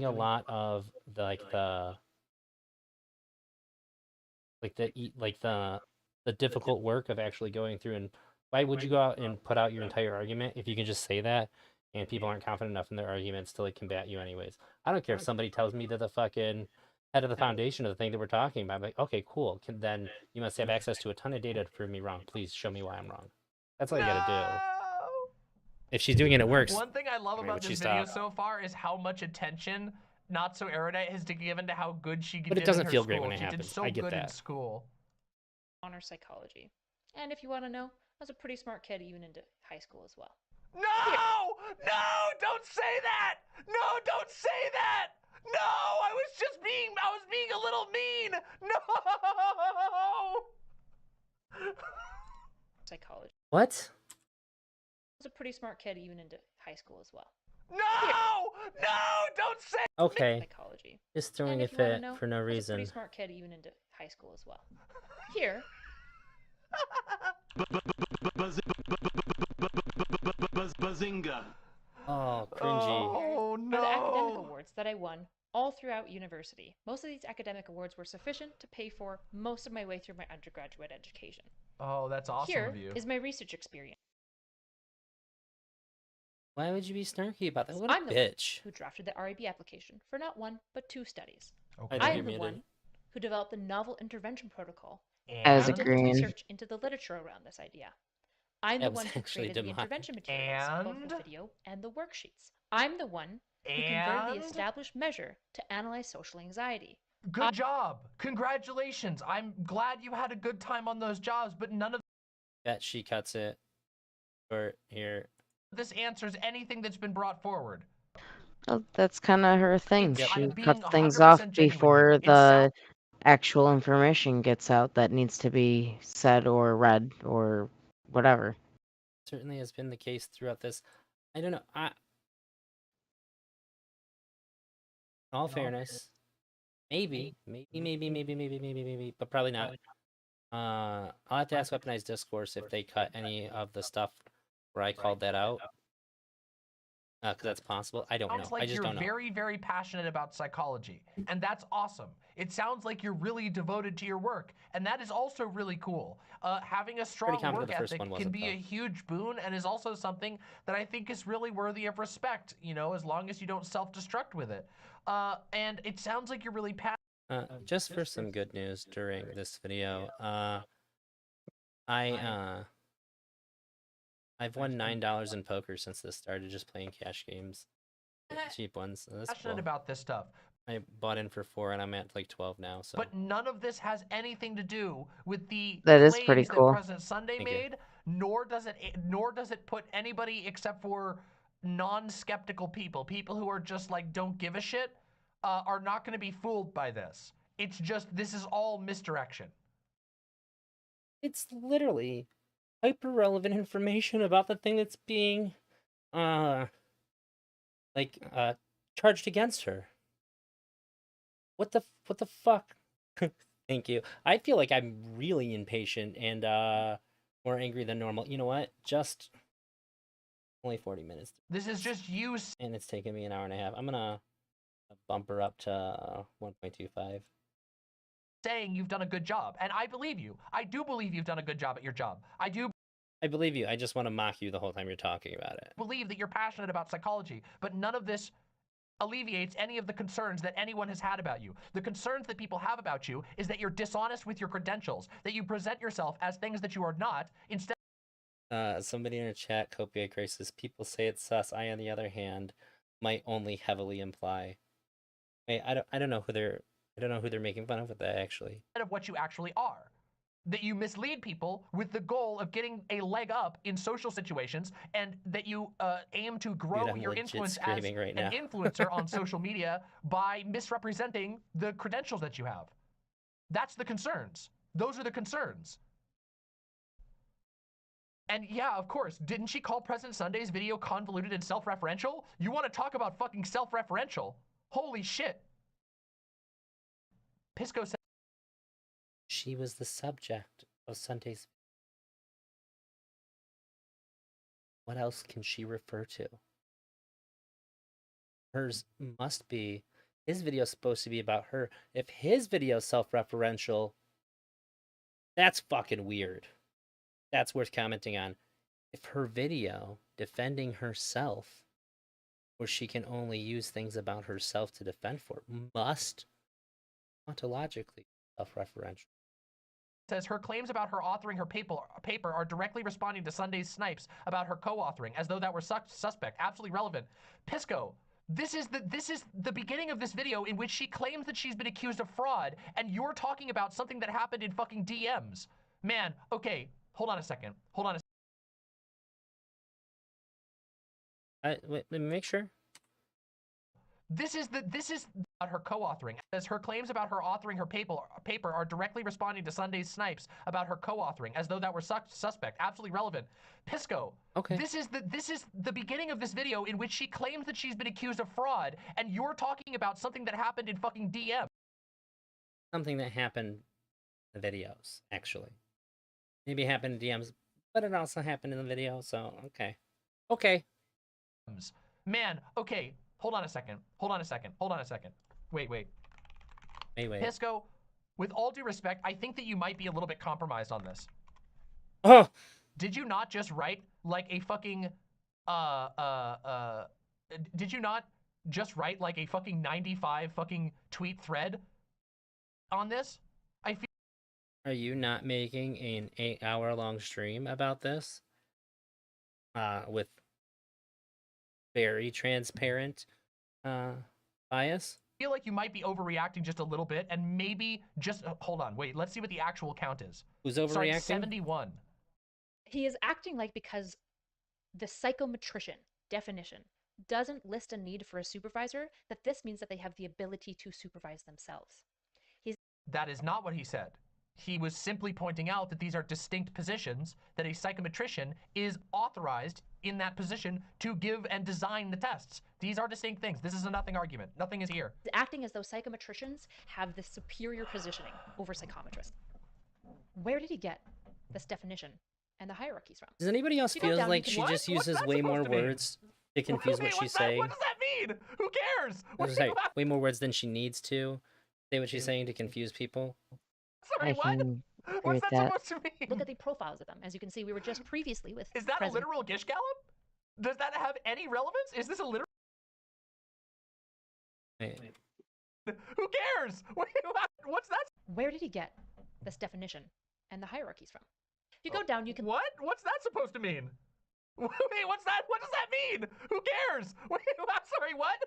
a lot of the difficult work of actually going through. And why would you go out and put out your entire argument if you can just say that and people aren't confident enough in their arguments to like combat you anyways? I don't care if somebody tells me that the fucking head of the foundation of the thing that we're talking about, I'm like, okay, cool. Then you must have access to a ton of data to prove me wrong. Please show me why I'm wrong. That's all you gotta do. If she's doing it, it works. One thing I love about this video so far is how much attention Not So Erudite has given to how good she did. But it doesn't in her feel school. great when it she happens. Did so I get good that. In school. Honor psychology. And if you want to know, I was a pretty smart kid even into high school as well. No! No! Don't say that! No, don't say that! No! I was being a little mean! No! Psychology. What? I was a pretty smart kid even into high school as well. No! No! Don't say. Okay. Psychology. Just throwing a if you wanna fit know, for no I was a reason. pretty smart kid even into high school as well. Here. Bazinga. Oh, cringy. Oh no! Are the academic awards that I won all throughout university. Most of these academic awards were sufficient to pay for most of my way through my undergraduate education. Oh, that's awesome Here of you. is my research experience. Why would you be snarky about that? What I'm a the bitch. one who drafted the RAB application for not one, but 2 studies. Okay. I I think am you're the muted. one who developed the novel intervention protocol. I was I did the agreeing. research into the literature around this idea. I'm That the was one who actually created the demonic. intervention materials, both the And? video and the worksheets. I'm the one who converted And the established measure to analyze social anxiety. good job. Congratulations. I'm glad you had a good time on those jobs, but none of Bet she cuts it. Short here. this answers anything that's been brought forward. Well, that's kind of her thing. Yep. She I'm being cuts things 100% off genuine before here. It the actual information gets out that needs to be said or read or whatever. Certainly has been the case throughout this. I don't know. In all fairness, maybe, but probably not. I'll have to ask Weaponized Discourse if they cut any of the stuff where I called that out. Because that's possible. I don't know. Sounds like I just you're don't know. very, very passionate about psychology, and that's awesome. It sounds like you're really devoted to your work, and that is also really cool. Having a strong confident work the first ethic one can wasn't, be though. a huge boon, and is also something that I think is really worthy of respect. You know, as long as you don't self-destruct with it. And it sounds like you're really passionate. Just for some good news during this video, I've won $9 in poker since this started, just playing cash games, cheap ones. So that's Passionate cool. about this stuff. I bought in for 4 and I'm at like 12 now. So But none of this has anything to do with the That is claims pretty that cool. President Sunday Thank you. made, nor does it put anybody except for non-skeptical people who are just like don't give a shit, are not going to be fooled by this. It's just this is all misdirection. it's literally hyper relevant information about the thing that's being charged against her. What the fuck? Thank you. I feel like I'm really impatient and more angry than normal. You know what? Just only 40 minutes. This is just you And it's taken me an hour and a half. I'm gonna bump her up to 1.25. saying you've done a good job, and I believe you. I do believe you've done a good job at your job. I do I believe you. I just want to mock you the whole time you're talking about it. believe that you're passionate about psychology, but none of this alleviates any of the concerns that anyone has had about you. The concerns that people have about you is that you're dishonest with your credentials, that you present yourself as things that you are not, instead Somebody in a chat, Copiate Graces, people say it's sus. I, on the other hand, might only heavily imply. Hey, I don't know who they're making fun of with that, actually. of what you actually are. That you mislead people with the goal of getting a leg up in social situations, and that you aim to grow I'm your legit influence as screaming right now. an influencer on social media by misrepresenting the credentials that you have. That's the concerns. Those are the concerns. And yeah, of course, didn't she call President Sunday's video convoluted and self-referential? You want to talk about fucking self-referential? Holy shit. Pisco said She was the subject. Sunday's. What else can she refer to? Hers must be. His video is supposed to be about her. If his video is self-referential, that's fucking weird. That's worth commenting on. If her video defending herself, where she can only use things about herself to defend for, must ontologically self-referential. Says her claims about her authoring her paper are directly responding to Sunday's snipes about her co-authoring, as though that were suspect. Absolutely relevant. Pisco, this is the beginning of this video in which she claims that she's been accused of fraud, and you're talking about something that happened in fucking DMs. Man, okay, hold on a second. Hold on a Wait, let me make sure. This is about her co-authoring. As her claims about her authoring her paper are directly responding to Sunday's snipes about her co-authoring, as though that were suspect. Absolutely relevant. Pisco. Okay. This is the beginning of this video in which she claims that she's been accused of fraud, and you're talking about something that happened in fucking DM. Something that happened in the videos, actually. Maybe it happened in DMs, but it also happened in the video, so okay. Okay. Man, okay. Hold on a second. Hold on a second. Hold on a second. Wait. Pisco, with all due respect, I think that you might be a little bit compromised on this. Oh! Did you not just write like a fucking, did you not just write like a fucking 95 fucking tweet thread on this? I feel. Are you not making an 8-hour-long stream about this? With very transparent bias? I feel like you might be overreacting just a little bit, and maybe just hold on, wait, let's see what the actual count is. Who's overreacting? Sorry, 71. He is acting like because the psychometrician definition doesn't list a need for a supervisor, that this means that they have the ability to supervise themselves. That is not what he said. He was simply pointing out that these are distinct positions, that a psychometrician is authorized in that position to give and design the tests. These are distinct things. This is a nothing argument. Nothing is here. Acting as though psychometricians have this superior positioning over psychometrists. Where did he get this definition and the hierarchies from? Does anybody else feel like she just uses way more words to confuse what she's saying? What does that mean? Who cares? Sorry, way more words than she needs to say what she's saying to confuse people? Sorry, what? What's that supposed to mean? Look at the profiles of them. As you can see, we were just previously with. Is that a literal Gish Gallop? Does that have any relevance? Is this a literal? Wait. Who cares? What's that? Where did he get this definition and the hierarchies from? If you go down, you can. What? What's that supposed to mean? Wait, what's that? What does that mean? Who cares? Wait, I'm sorry, what?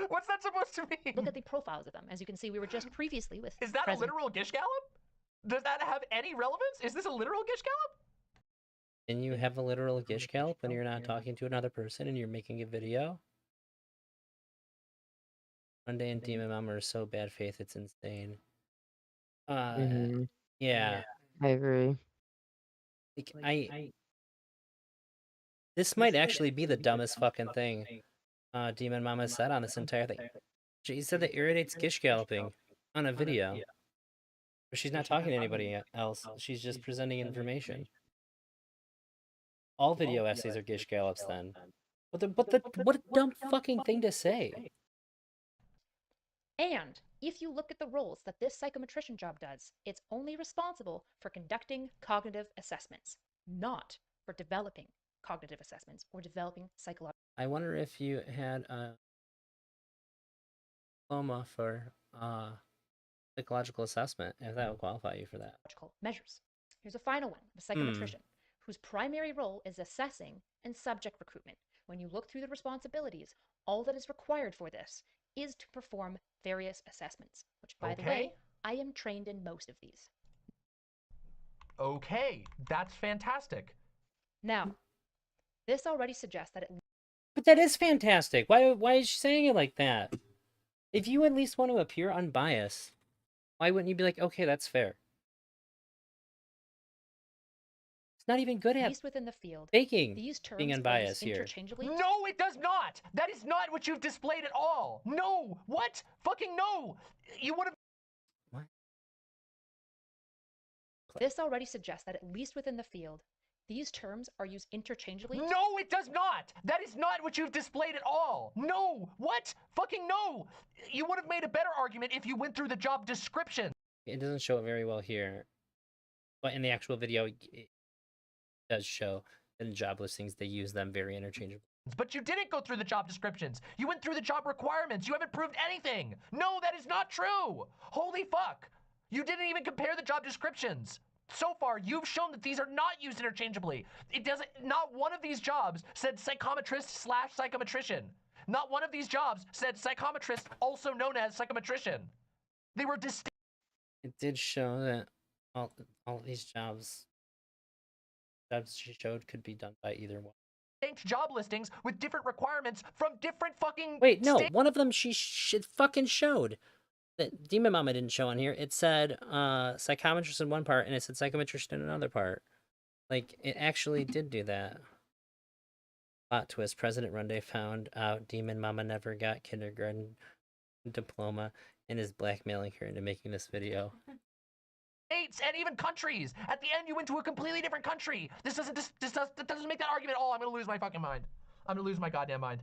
What's that supposed to mean? Look at the profiles of them. As you can see, we were just previously with. Is that a literal Gish Gallop? Does that have any relevance? Is this a literal Gish Gallop? Can you have a literal Gish Gallop when you're not talking to another person and you're making a video? Monday and Demon Mama are so bad faith, it's insane. Yeah. I agree. This might actually be the dumbest fucking thing Demon Mama said on this entire thing. She said that irritates Gish Galloping on a video. But she's not talking to anybody else. She's just presenting information. All video essays are Gish Gallops then. What a dumb fucking thing to say. And if you look at the roles that this psychometrician job does, it's only responsible for conducting cognitive assessments, not for developing cognitive assessments or developing psychological. I wonder if you had a diploma for psychological assessment, if that would qualify you for that. Measures. Here's a final one, the psychometrician, whose primary role is assessing and subject recruitment. When you look through the responsibilities, all that is required for this is to perform various assessments, which, by the way, I am trained in most of these. Okay, that's fantastic. Now, this already suggests that it... But that is fantastic. Why is she saying it like that? If you at least want to appear unbiased, why wouldn't you be like, okay, that's fair? It's not even good at least within the field, faking these terms being unbiased here. No, it does not. That is not what you've displayed at all. No. What? Fucking no. You would have. What? This already suggests that, at least within the field, these terms are used interchangeably. No, it does not. That is not what you've displayed at all. No. What? Fucking no. You would have made a better argument if you went through the job description. It doesn't show it very well here, but in the actual video, it does show that in job listings they use them very interchangeably. But you didn't go through the job descriptions. You went through the job requirements. You haven't proved anything. No, that is not true. Holy fuck. You didn't even compare the job descriptions. So far, you've shown that these are not used interchangeably. Not one of these jobs said psychometrist/psychometrician. Not one of these jobs said psychometrist, also known as psychometrician. They were distinct. It did show that all these jobs she showed could be done by either one. Job listings with different requirements from different fucking. Wait, no, one of them she fucking showed. That Demon Mama didn't show on here. It said psychometrist in one part, and it said psychometrist in another part. Like, it actually did do that. Plot twist: President Runde found out Demon Mama never got kindergarten diploma and is blackmailing her into making this video. States and even countries. At the end, you went to a completely different country. That doesn't make that argument at all. I'm gonna lose my fucking mind. I'm gonna lose my goddamn mind.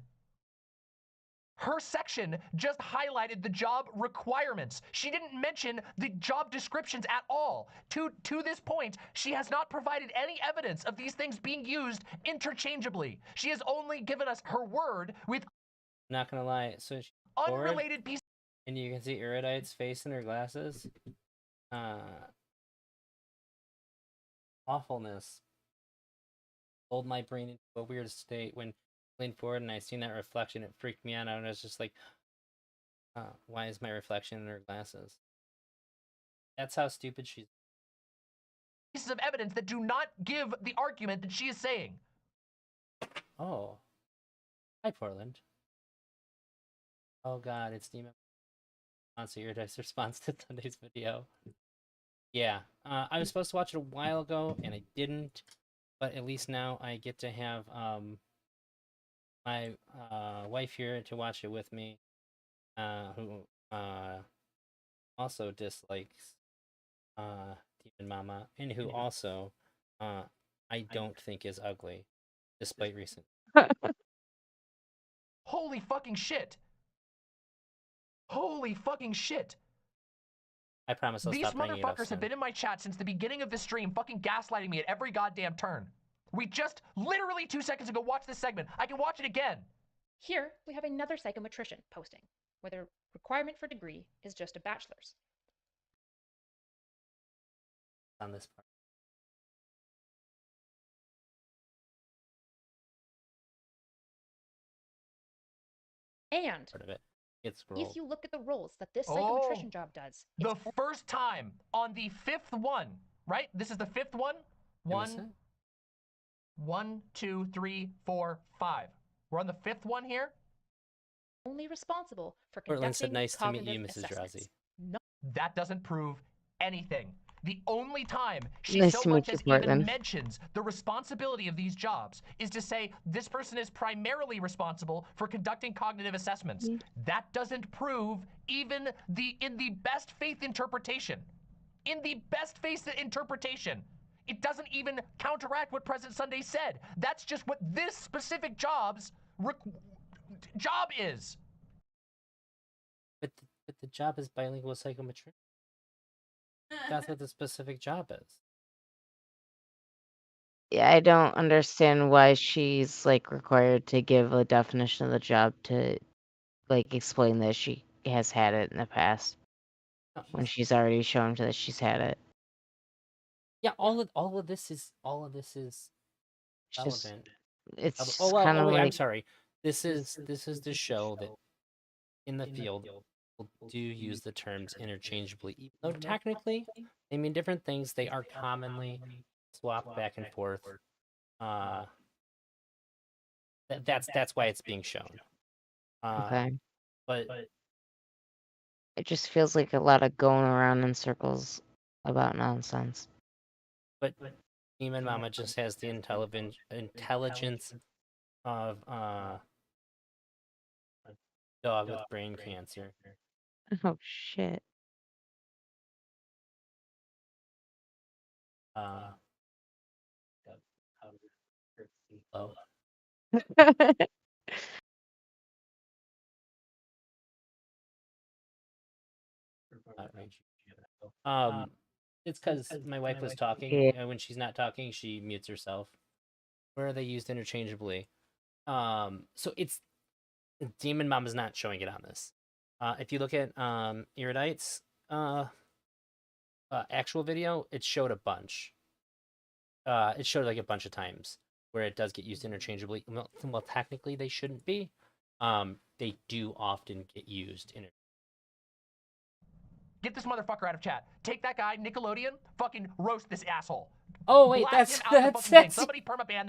Her section just highlighted the job requirements. She didn't mention the job descriptions at all. To this point, she has not provided any evidence of these things being used interchangeably. She has only given us her word with Not gonna lie, so she's unrelated pieces. And you can see Erudite's face in her glasses. Awfulness pulled my brain into a weird state when I leaned forward and I seen that reflection. It freaked me out. And I was just like, why is my reflection in her glasses? That's how stupid she's. Pieces of evidence that do not give the argument that she is saying. Oh. Hi, Portland. Oh god, it's Demon. Answer your dice response to Sunday's video. Yeah, I was supposed to watch it a while ago, and I didn't. But at least now I get to have my wife here to watch it with me, who also dislikes Demon Mama, and who also I don't think is ugly, despite recent. Holy fucking shit! Holy fucking shit! I promise I'll stop bringing it up soon. These motherfuckers have been in my chat since the beginning of the stream, fucking gaslighting me at every goddamn turn. We just literally 2 seconds ago watched this segment. I can watch it again. Here, we have another psychometrician posting, where the requirement for degree is just a bachelor's. On this part. And part of it. If you look at the roles that this psychometrician job does. The first time on the 5th one, right? This is the 5th one? One, 2, 3, 4, 5. We're on the 5th one here? Only responsible for Portland conducting said, nice to meet you, cognitive Mrs. Drowsy. assessments. No. That doesn't prove anything. The only time she Nice so to meet much you, as even Portland. mentions the responsibility of these jobs is to say this person is primarily responsible for conducting cognitive assessments. That doesn't prove even in the best faith interpretation. In the best faith interpretation, it doesn't even counteract what President Sunday said. That's just what this specific job is. But the job is bilingual psychometrician. That's what the specific job is. Yeah, I don't understand why she's like required to give a definition of the job to like explain that she has had it in the past when she's already shown that she's had it. Yeah, all of this is It's just relevant. it's I'm like sorry. This is to show that in the field people do use the terms interchangeably, even though technically they mean different things. They are commonly swapped back and forth. That's why it's being shown. okay. But It just feels like a lot of going around in circles about nonsense. But Demon Mama just has the intelligence of a dog with brain cancer. Oh shit. Oh. It's because my wife was talking, and when she's not talking, she mutes herself. Where are they used interchangeably? So it's Demon Mom is not showing it on this. If you look at Erudite's actual video, it showed a bunch. It showed like a bunch of times where it does get used interchangeably. Well, technically they shouldn't be. They do often get used interchangeably. Get this motherfucker out of chat. Take that guy, Nickelodeon, fucking roast this asshole. Oh wait, Blast that's him out the fucking thing. Somebody permaban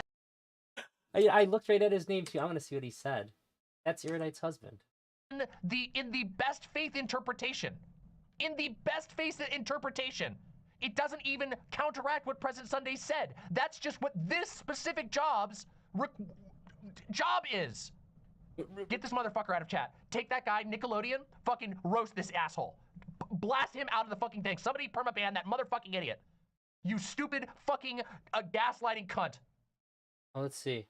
that. I looked right at his name too. I want to see what he said. That's Erudite's husband. In the best faith interpretation. In the best faith interpretation. It doesn't even counteract what President Sunday said. That's just what this specific job is. Get this motherfucker out of chat. Take that guy, Nickelodeon, fucking roast this asshole. Blast him out of the fucking thing. Somebody permaban that motherfucking idiot. You stupid fucking gaslighting cunt. Oh, let's see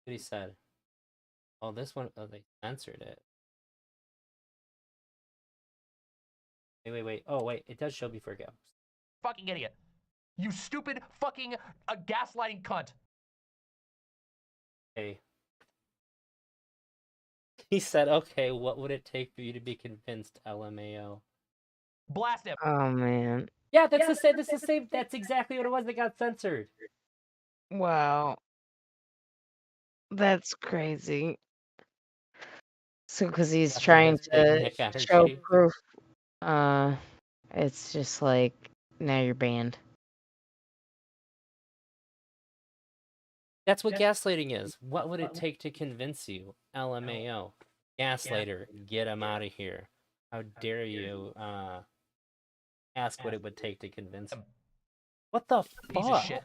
what he said. Oh, this one, they censored it. Wait. Oh, wait, it does show before it goes. Fucking idiot. You stupid fucking gaslighting cunt. Okay. He said, okay, what would it take for you to be convinced, LMAO? Blast him. Oh, man. Yeah, that's the same. That's exactly what it was that got censored. Wow. That's crazy. So, because he's trying to show proof, it's just like, now you're banned. That's what gaslighting is. What would it take to convince you? LMAO. Gaslighter, get him out of here. How dare you ask what it would take to convince him? What the Piece of shit.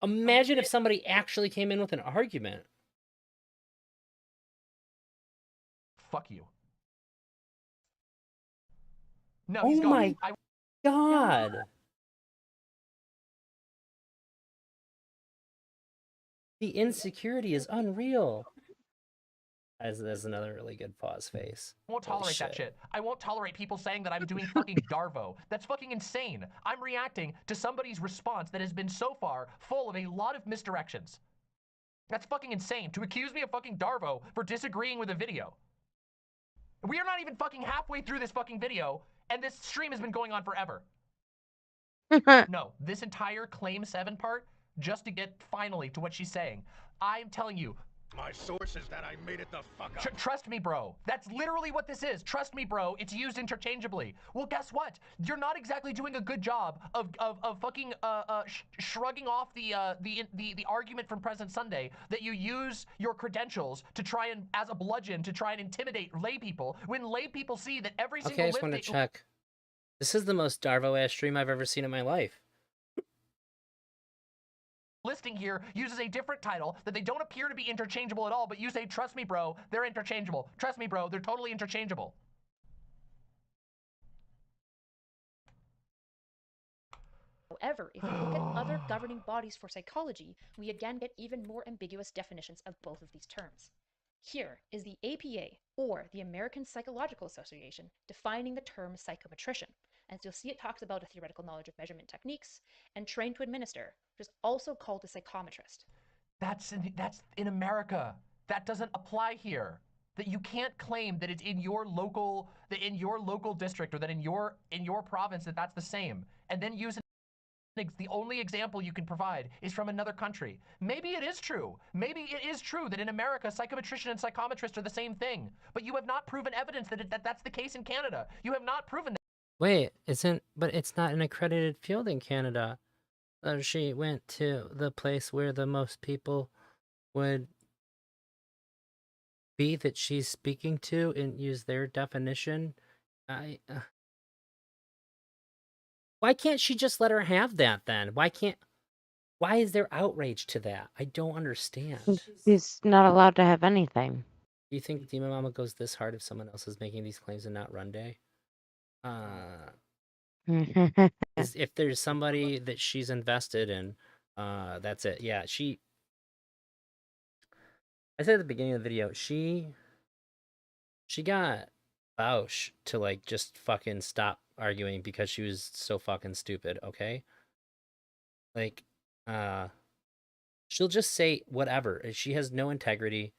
Imagine if somebody actually came in with an argument. Fuck you. No, oh he's gone. My God. The insecurity is unreal. That's another really good pause face. I won't tolerate that shit. I won't tolerate people saying that I'm doing fucking Darvo. That's fucking insane. I'm reacting to somebody's response that has been so far full of a lot of misdirections. That's fucking insane. To accuse me of fucking Darvo for disagreeing with a video. We are not even fucking halfway through this fucking video, and this stream has been going on forever. No, this entire Claim 7 part, just to get finally to what she's saying. I'm telling you. My source is that I made it the fuck up. Trust me, bro. That's literally what this is. Trust me, bro. It's used interchangeably. Well, guess what? You're not exactly doing a good job of fucking shrugging off the argument from President Sunday that you use your credentials to try and, as a bludgeon, to try and intimidate lay people when lay people see that every single. Okay, I just want to check. This is the most Darvo-ass stream I've ever seen in my life. Listing here uses a different title that they don't appear to be interchangeable at all, but you say, trust me, bro, they're interchangeable. Trust me, bro, they're totally interchangeable. However, if we look at other governing bodies for psychology, we again get even more ambiguous definitions of both of these terms. Here is the APA, or the American Psychological Association, defining the term psychometrician. And so you'll see it talks about a theoretical knowledge of measurement techniques and trained to administer, which is also called a psychometrist. That's in America. That doesn't apply here. That you can't claim that it's in your local district or that in your province that that's the same, and then use the only example you can provide is from another country. Maybe it is true. Maybe it is true that in America, psychometrician and psychometrist are the same thing. But you have not proven evidence that that's the case in Canada. You have not proven that. Wait, but it's not an accredited field in Canada. She went to the place where the most people would be that she's speaking to and use their definition. Why can't she just let her have that then? Why is there outrage to that? I don't understand. She's not allowed to have anything. Do you think Demon Mama goes this hard if someone else is making these claims and not Runday? is if there's somebody that she's invested in, that's it. Yeah, I said at the beginning of the video, she got Bausch to like just fucking stop arguing because she was so fucking stupid, okay? Like, she'll just say whatever. She has no integrity.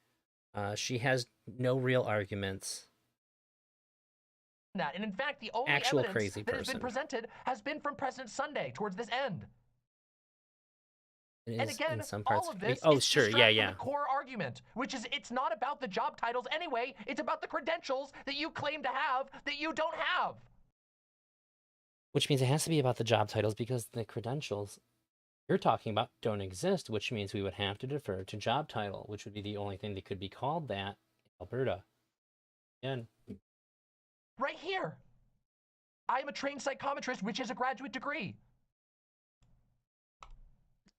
She has no real arguments. That, and in fact, the only Actual evidence crazy that has been person. presented has been from President Sunday towards this end. It And is again, in some parts. all of this Oh, is sure, distract yeah. from the core argument, which is it's not about the job titles anyway. It's about the credentials that you claim to have that you don't have. Which means it has to be about the job titles because the credentials you're talking about don't exist, which means we would have to defer to job title, which would be the only thing that could be called that in Alberta. Again. Right here. I am a trained psychometrist, which is a graduate degree.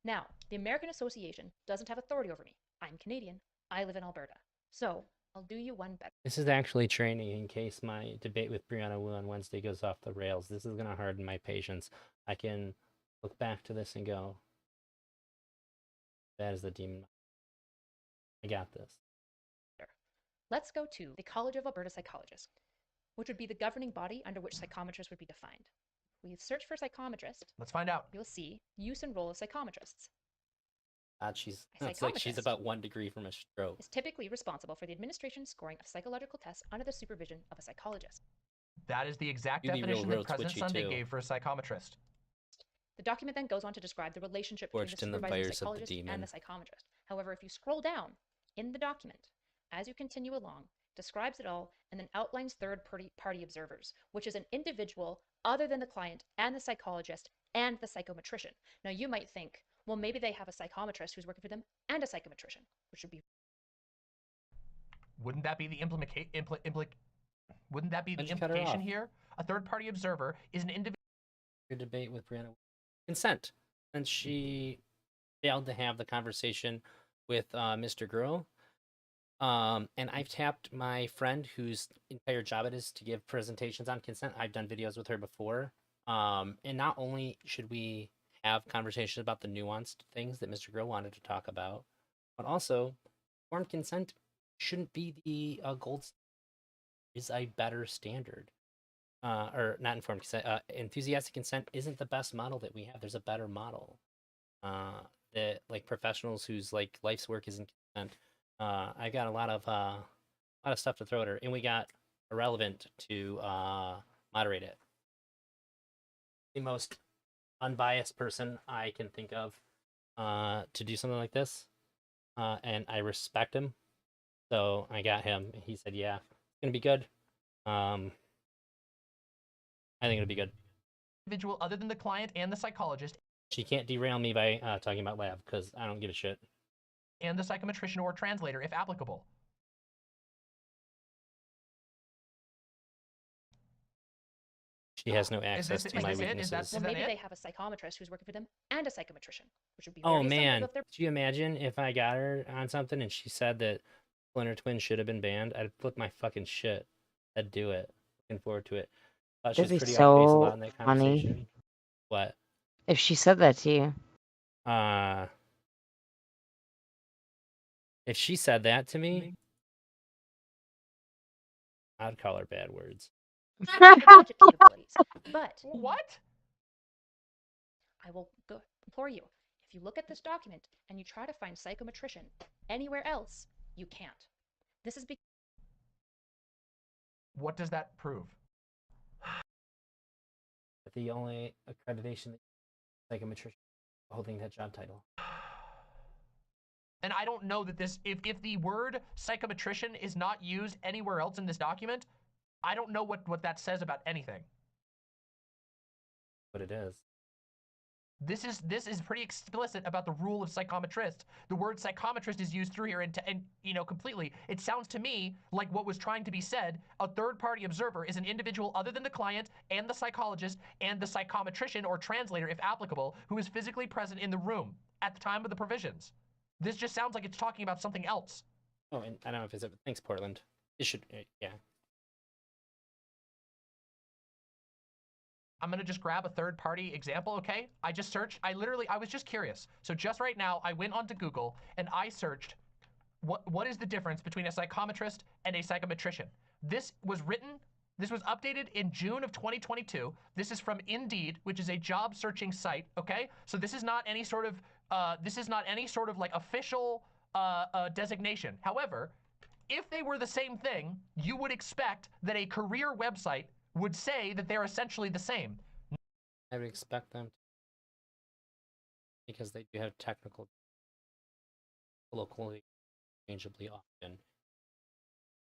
Now, the American Association doesn't have authority over me. I'm Canadian. I live in Alberta. So, I'll do you one better. This is actually training in case my debate with Brianna Wu on Wednesday goes off the rails. This is going to harden my patience. I can look back to this and go, that is the demon. I got this. Let's go to the College of Alberta Psychologists, which would be the governing body under which psychometrists would be defined. We search for psychometrist. Let's find out. You'll see use and role of psychometrists. It's like she's about 1 degree from a stroke. Is typically responsible for the administration and scoring of psychological tests under the supervision of a psychologist. That is the exact definition that President Sunday gave for a psychometrist. The document then goes on to describe the relationship between the supervising psychologist and the psychometrist. However, if you scroll down in the document, as you continue along, describes it all, and then outlines third-party observers, which is an individual other than the client and the psychologist and the psychometrician. Now, you might think, well, maybe they have a psychometrist who's working for them and a psychometrician, which would be... Wouldn't that be the implication here? A third-party observer is an individual... Your debate with Brianna. Consent. And she failed to have the conversation with Mr. Groh. And I've tapped my friend whose entire job it is to give presentations on consent. I've done videos with her before. And not only should we have conversations about the nuanced things that Mr. Groh wanted to talk about, but also informed consent shouldn't be the gold standard. Is a better standard. Or not informed consent. Enthusiastic consent isn't the best model that we have. There's a better model. That like professionals whose like life's work is in consent. I got a lot of stuff to throw at her, and we got Irrelevant to moderate it. The most unbiased person I can think of to do something like this, and I respect him, so I got him. He said, "Yeah, it's gonna be good." I think it'll be good. Individual other than the client and the psychologist. She can't derail me by talking about lab because I don't give a shit. And the psychometrician or translator, if applicable. She has no access to my weaknesses. Well, maybe they have a psychometrist who's working for them and a psychometrician, which would be oh man, could you imagine if I got her on something and she said that Splinter Twin should have been banned? I'd flip my fucking shit. I'd do it. Looking forward to it. That'd be so funny. What? If she said that to you. If she said that to me, I'd call her bad words. But what? I will implore you. If you look at this document and you try to find psychometrician anywhere else, you can't. This is because. What does that prove? The only accreditation psychometrician holding that job title. And I don't know that this, if the word psychometrician is not used anywhere else in this document, I don't know what that says about anything. But it is. This is pretty explicit about the rule of psychometrist. The word psychometrist is used through here and you know, completely. It sounds to me like what was trying to be said. A third-party observer is an individual other than the client and the psychologist and the psychometrician or translator, if applicable, who is physically present in the room at the time of the provisions. This just sounds like it's talking about something else. Oh, and I don't know if it's... Thanks, Portland. It should... yeah. I'm gonna just grab a third-party example, okay? I just searched, I was just curious. So just right now, I went onto Google and I searched, what is the difference between a psychometrist and a psychometrician? This was updated in June of 2022. This is from Indeed, which is a job searching site, okay? So this is not any sort of, like official designation. However, if they were the same thing, you would expect that a career website would say that they're essentially the same. I would expect them to, because they do have technical locally changeably often.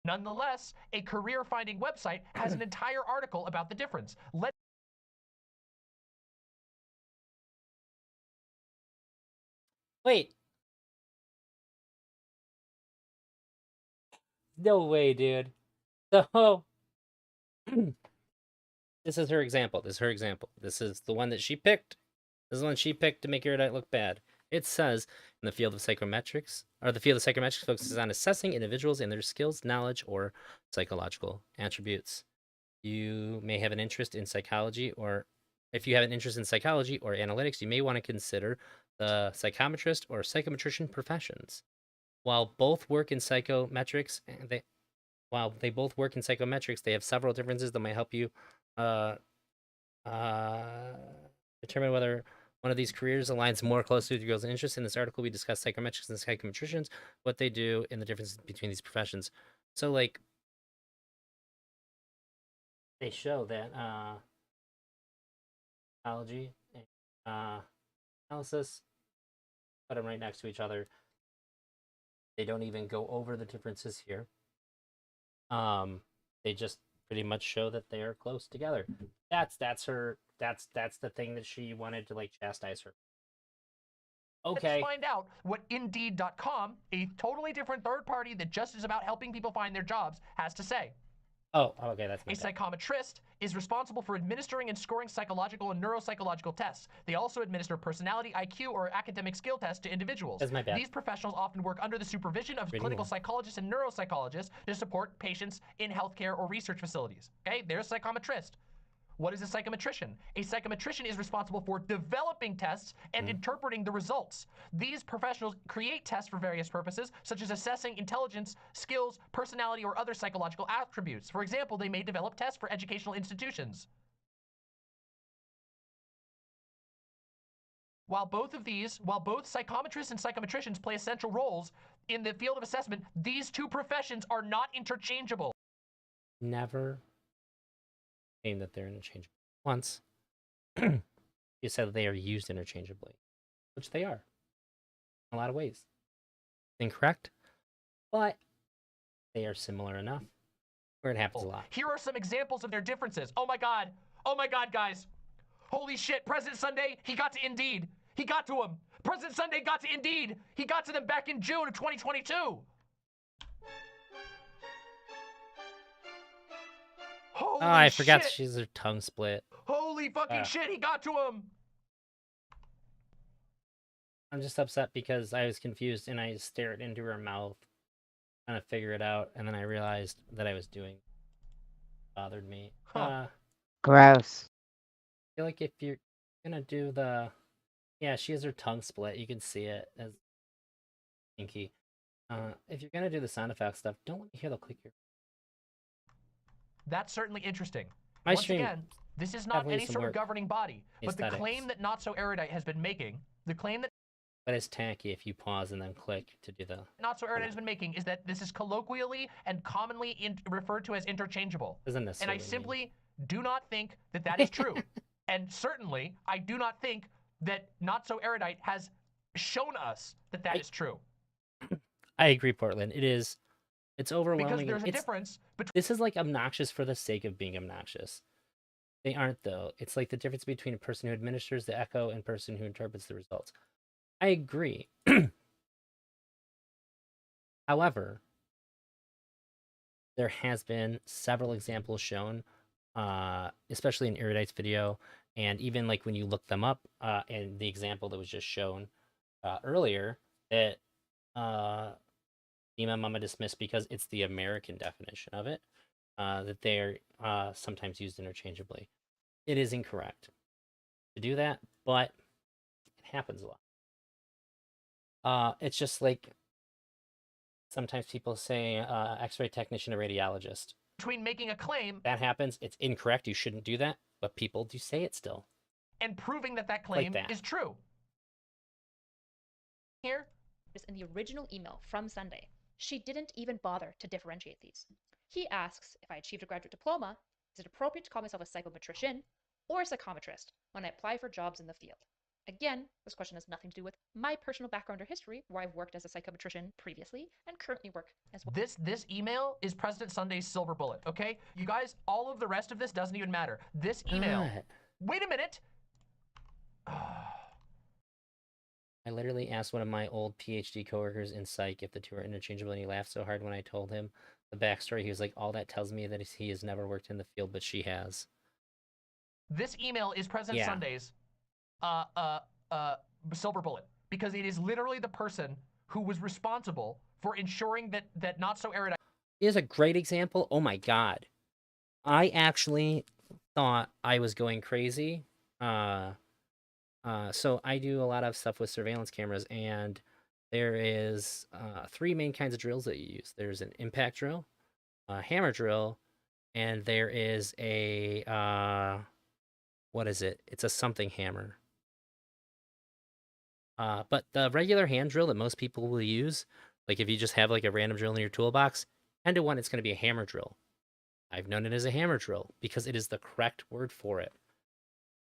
Nonetheless, a career finding website has an entire article about the difference. Wait. No way, dude. So this is her example. This is the one that she picked. This is the one she picked to make Erudite look bad. It says, in the field of psychometrics, focuses on assessing individuals and their skills, knowledge, or psychological attributes. You may have an interest in psychology, or if you have an interest in psychology or analytics, you may want to consider the psychometrist or psychometrician professions. While both work in psychometrics, they have several differences that might help you determine whether one of these careers aligns more closely with your goals and interests. In this article, we discuss psychometrics and psychometricians, what they do, and the differences between these professions. So, like, they show that psychology and analysis, put them right next to each other. They don't even go over the differences here. They just pretty much show that they are close together. That's the thing that she wanted to like chastise her. Okay. Let's find out what Indeed.com, a totally different third party that just is about helping people find their jobs, has to say. Oh, okay, that's a psychometrist is responsible for administering and scoring psychological and neuropsychological tests. They also administer personality, IQ, or academic skill tests to individuals. That's my bad. These professionals often work under the supervision of clinical psychologists and neuropsychologists to support patients in healthcare or research facilities. Okay, there's a psychometrist. What is a psychometrician? A psychometrician is responsible for developing tests and interpreting the results. These professionals create tests for various purposes, such as assessing intelligence, skills, personality, or other psychological attributes. For example, they may develop tests for educational institutions. While both psychometrists and psychometricians play essential roles in the field of assessment, these two professions are not interchangeable. Never claim that they're interchangeable. Once you said that they are used interchangeably, which they are in a lot of ways. Incorrect, but they are similar enough where it happens a lot. Here are some examples of their differences. Oh my god, guys. Holy shit, President Sunday, he got to Indeed. He got to him. President Sunday got to Indeed. He got to them back in June of 2022. Holy I forgot shit. she's her tongue split. Holy fucking shit, he got to him! I'm just upset because I was confused and I stared into her mouth trying to figure it out, and then I realized that I was doing bothered me. Gross. I feel like if you're gonna do the... Yeah, she has her tongue split. You can see it as pinky. If you're gonna do the sound effect stuff, don't let me hear the clicker. That's certainly interesting. My Once stream again, this is not any sort of governing body, but the claim that Not So Erudite has been making, But it's tacky if you pause and then click to do the... Not So Erudite has been making is that this is colloquially and commonly referred to as interchangeable. Doesn't necessarily and I simply do not think that that is true. And certainly, I do not think that Not So Erudite has shown us that that is true. I agree, Portland. It is. It's overwhelming. Because there's a difference between... This is like obnoxious for the sake of being obnoxious. They aren't, though. It's like the difference between a person who administers the echo and a person who interprets the results. I agree. However, there has been several examples shown, especially in Erudite's video, and even like when you look them up, and the example that was just shown earlier, that Dima Mama dismissed because it's the American definition of it, that they're sometimes used interchangeably. it is incorrect to do that, but it happens a lot. It's just like sometimes people say X-ray technician or radiologist. Between making a claim, that happens. It's incorrect. You shouldn't do that, but people do say it still. And proving that that claim is true. Here is in the original email from Sunday. She didn't even bother to differentiate these. He asks if I achieved a graduate diploma, is it appropriate to call myself a psychometrician or a psychometrist when I apply for jobs in the field? Again, this question has nothing to do with my personal background or history, where I've worked as a psychometrician previously and currently work as well. This email is President Sunday's silver bullet, okay? You guys, all of the rest of this doesn't even matter. This email... Wait a minute! I literally asked one of my old PhD coworkers in psych if the two are interchangeable, and he laughed so hard when I told him the backstory. He was like, all that tells me that he has never worked in the field, but she has. This email is President Sunday's silver bullet, because it is literally the person who was responsible for ensuring that not so erudite. Here's a great example. Oh my god. I actually thought I was going crazy. So I do a lot of stuff with surveillance cameras, and there is 3 main kinds of drills that you use. There's an impact drill, a hammer drill, and there is a what is it? It's a something hammer. But the regular hand drill that most people will use, like if you just have like a random drill in your toolbox, 10 to 1, it's going to be a hammer drill. I've known it as a hammer drill because it is the correct word for it.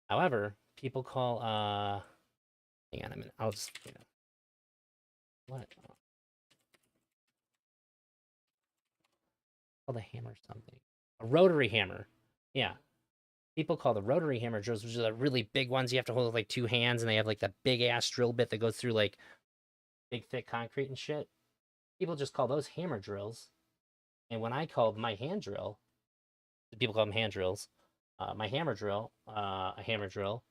However, people call, hang on a minute, I'll just, what? Call the hammer something. A rotary hammer. Yeah. People call the rotary hammer drills, which are the really big ones. You have to hold with like 2 hands, and they have like that big ass drill bit that goes through like big thick concrete and shit. People just call those hammer drills. And when I called my hand drill, people call them hand drills, my hammer drill, a hammer drill,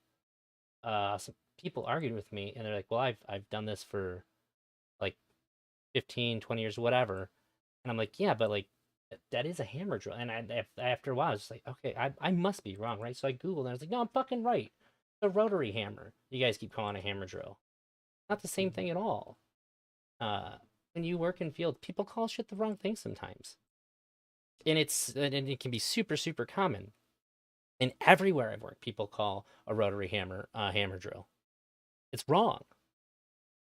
some people argued with me, and they're like, well, I've done this for like 15, 20 years, whatever. And I'm like, yeah, but like, that is a hammer drill. And after a while, I was just like, okay, I must be wrong, right? So I Googled, and I was like, no, I'm fucking right. It's a rotary hammer. You guys keep calling it a hammer drill. Not the same thing at all. When you work in field, people call shit the wrong thing sometimes. And it can be super, super common. And everywhere I've worked, people call a rotary hammer a hammer drill. It's wrong.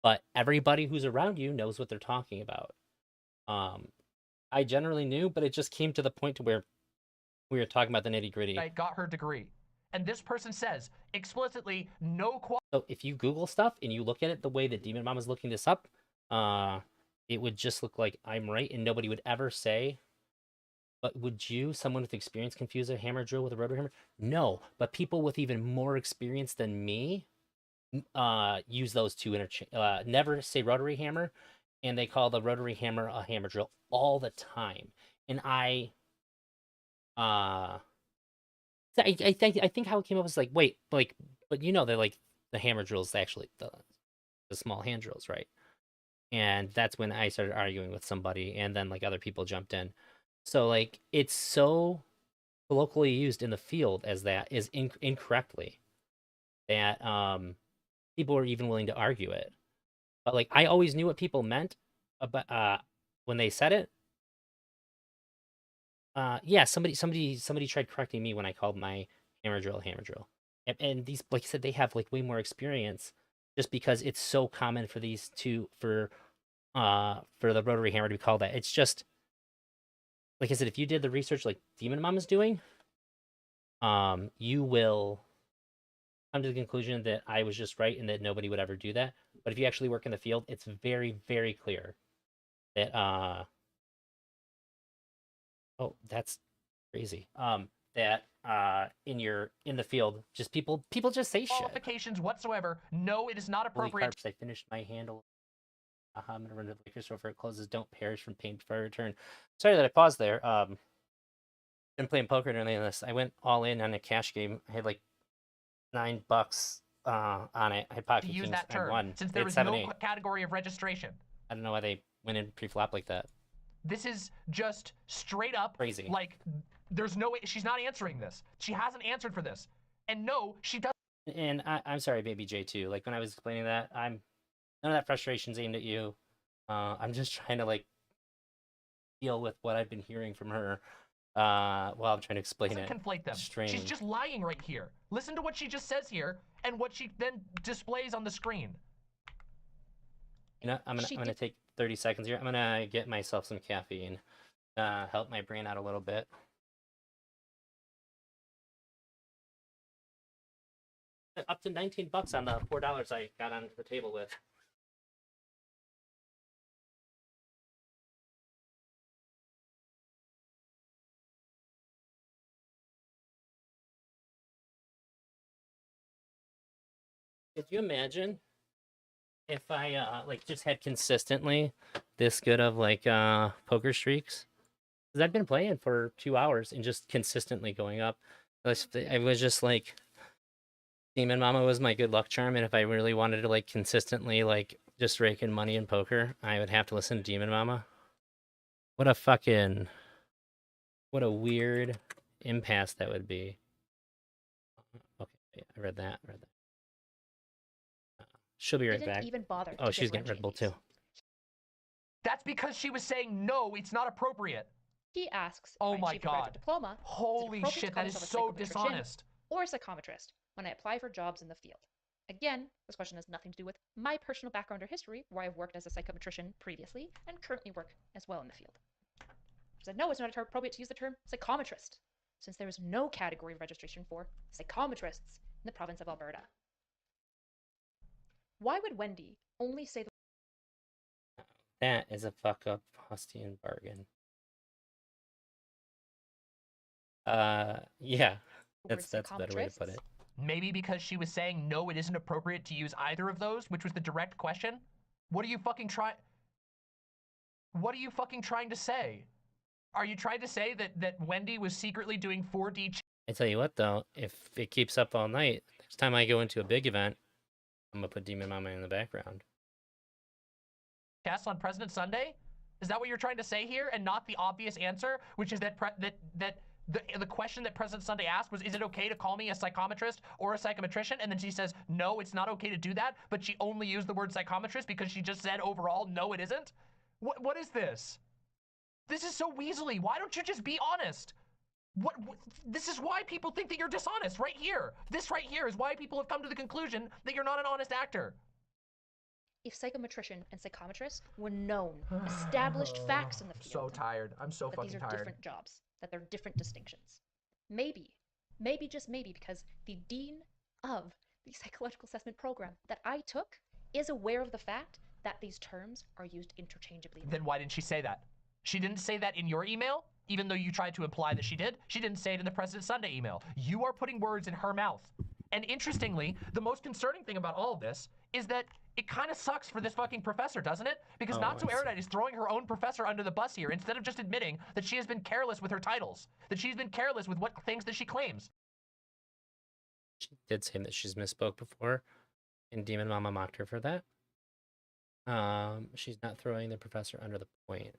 But everybody who's around you knows what they're talking about. I generally knew, but it just came to the point to where we were talking about the nitty-gritty. I got her degree. And this person says explicitly no So if you Google stuff and you look at it the way that Demon Mom is looking this up, it would just look like I'm right, and nobody would ever say, but would you, someone with experience, confuse a hammer drill with a rotary hammer? No, but people with even more experience than me use those two never say rotary hammer, and they call the rotary hammer a hammer drill all the time. And I think how it came up was like, wait, like, but you know, they're like the hammer drills actually the small hand drills, right? And that's when I started arguing with somebody, and then like other people jumped in. So like it's so colloquially used in the field as that is incorrectly that people are even willing to argue it. But like I always knew what people meant about when they said it. Yeah, somebody tried correcting me when I called my hammer drill a hammer drill. And these, like I said, they have like way more experience just because it's so common for these two for the rotary hammer to be called that. It's just like I said, if you did the research like Demon Mom is doing, you will come to the conclusion that I was just right and that nobody would ever do that. But if you actually work in the field, it's very, very clear that oh, that's crazy. That in the field, just people just say shit. Qualifications whatsoever. No, it is not appropriate. I finished my handle. I'm gonna run to the liquor store before it closes. Don't perish from pain before I return. Sorry that I paused there. Been playing poker during this. I went all in on a cash game. I had like $9 on it. I had pocket to use kings. that term, I won. Since there was no category of registration. I don't know why they went in pre-flop like that. This is just straight up crazy. Like, there's no way she's not answering this. She hasn't answered for this. And no, she doesn't. And I'm sorry, Baby J too. Like when I was explaining that, none of that frustration's aimed at you. I'm just trying to like deal with what I've been hearing from her while I'm trying to explain it. Conflate them. Strange. She's just lying right here. Listen to what she just says here and what she then displays on the screen. You know, I'm gonna take 30 seconds here. I'm gonna get myself some caffeine. Help my brain out a little bit. Up to $19 on the $4 I got onto the table with. Could you imagine if I like just had consistently this good of like poker streaks? Because I've been playing for 2 hours and just consistently going up. I was just like, Demon Mama was my good luck charm, and if I really wanted to like consistently like just rake in money in poker, I would have to listen to Demon Mama. What a weird impasse that would be. Okay, I read that. She'll be right back. Even bother oh, she's getting Red Bull too. That's because she was saying no, it's not appropriate. He asks, oh my God. Diploma, holy shit, that is so dishonest. Or a psychometrist when I apply for jobs in the field. Again, this question has nothing to do with my personal background or history, where I've worked as a psychometrician previously and currently work as well in the field. She said, no, it's not appropriate to use the term psychometrist, since there is no category of registration for psychometrists in the province of Alberta. Why would Wendy only say the That is a fuck up Faustian bargain. Yeah, that's a better way to put it. Maybe because she was saying no, it isn't appropriate to use either of those, which was the direct question. What are you fucking trying to say? Are you trying to say that Wendy was secretly doing 4D? I tell you what though, if it keeps up all night, next time I go into a big event, I'm gonna put Demon Mama in the background. Chess on President Sunday? Is that what you're trying to say here, and not the obvious answer, which is that the question that President Sunday asked was, is it okay to call me a psychometrist or a psychometrician? And then she says, no, it's not okay to do that, but she only used the word psychometrist because she just said overall, no, it isn't? What is this? This is so weaselly. Why don't you just be honest? This is why people think that you're dishonest right here. This right here is why people have come to the conclusion that you're not an honest actor. If psychometrician and psychometrist were known, established facts in the field. So tired. I'm so fucking tired. These are different jobs, that they're different distinctions. Maybe, just maybe, because the dean of the psychological assessment program that I took is aware of the fact that these terms are used interchangeably. Then why didn't she say that? She didn't say that in your email, even though you tried to imply that she did. She didn't say it in the President Sunday email. You are putting words in her mouth. And interestingly, the most concerning thing about all of this is that it kind of sucks for this fucking professor, doesn't it? Because Not So Erudite is throwing her own professor under the bus here instead of just admitting that she has been careless with her titles, that she's been careless with what things that she claims. She did say that she's misspoke before, and Demon Mama mocked her for that. She's not throwing the professor under the point,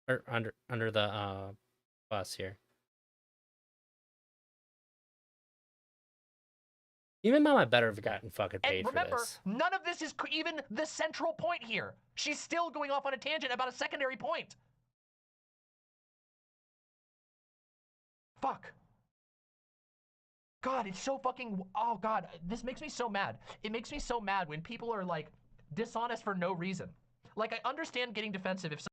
or under the bus here. Demon Mama better have gotten fucking paid for this. And remember, none of this is even the central point here. She's still going off on a tangent about a secondary point. Fuck. God, it's so fucking... Oh, God, this makes me so mad. It makes me so mad when people are, like, dishonest for no reason. Like, I understand getting defensive if...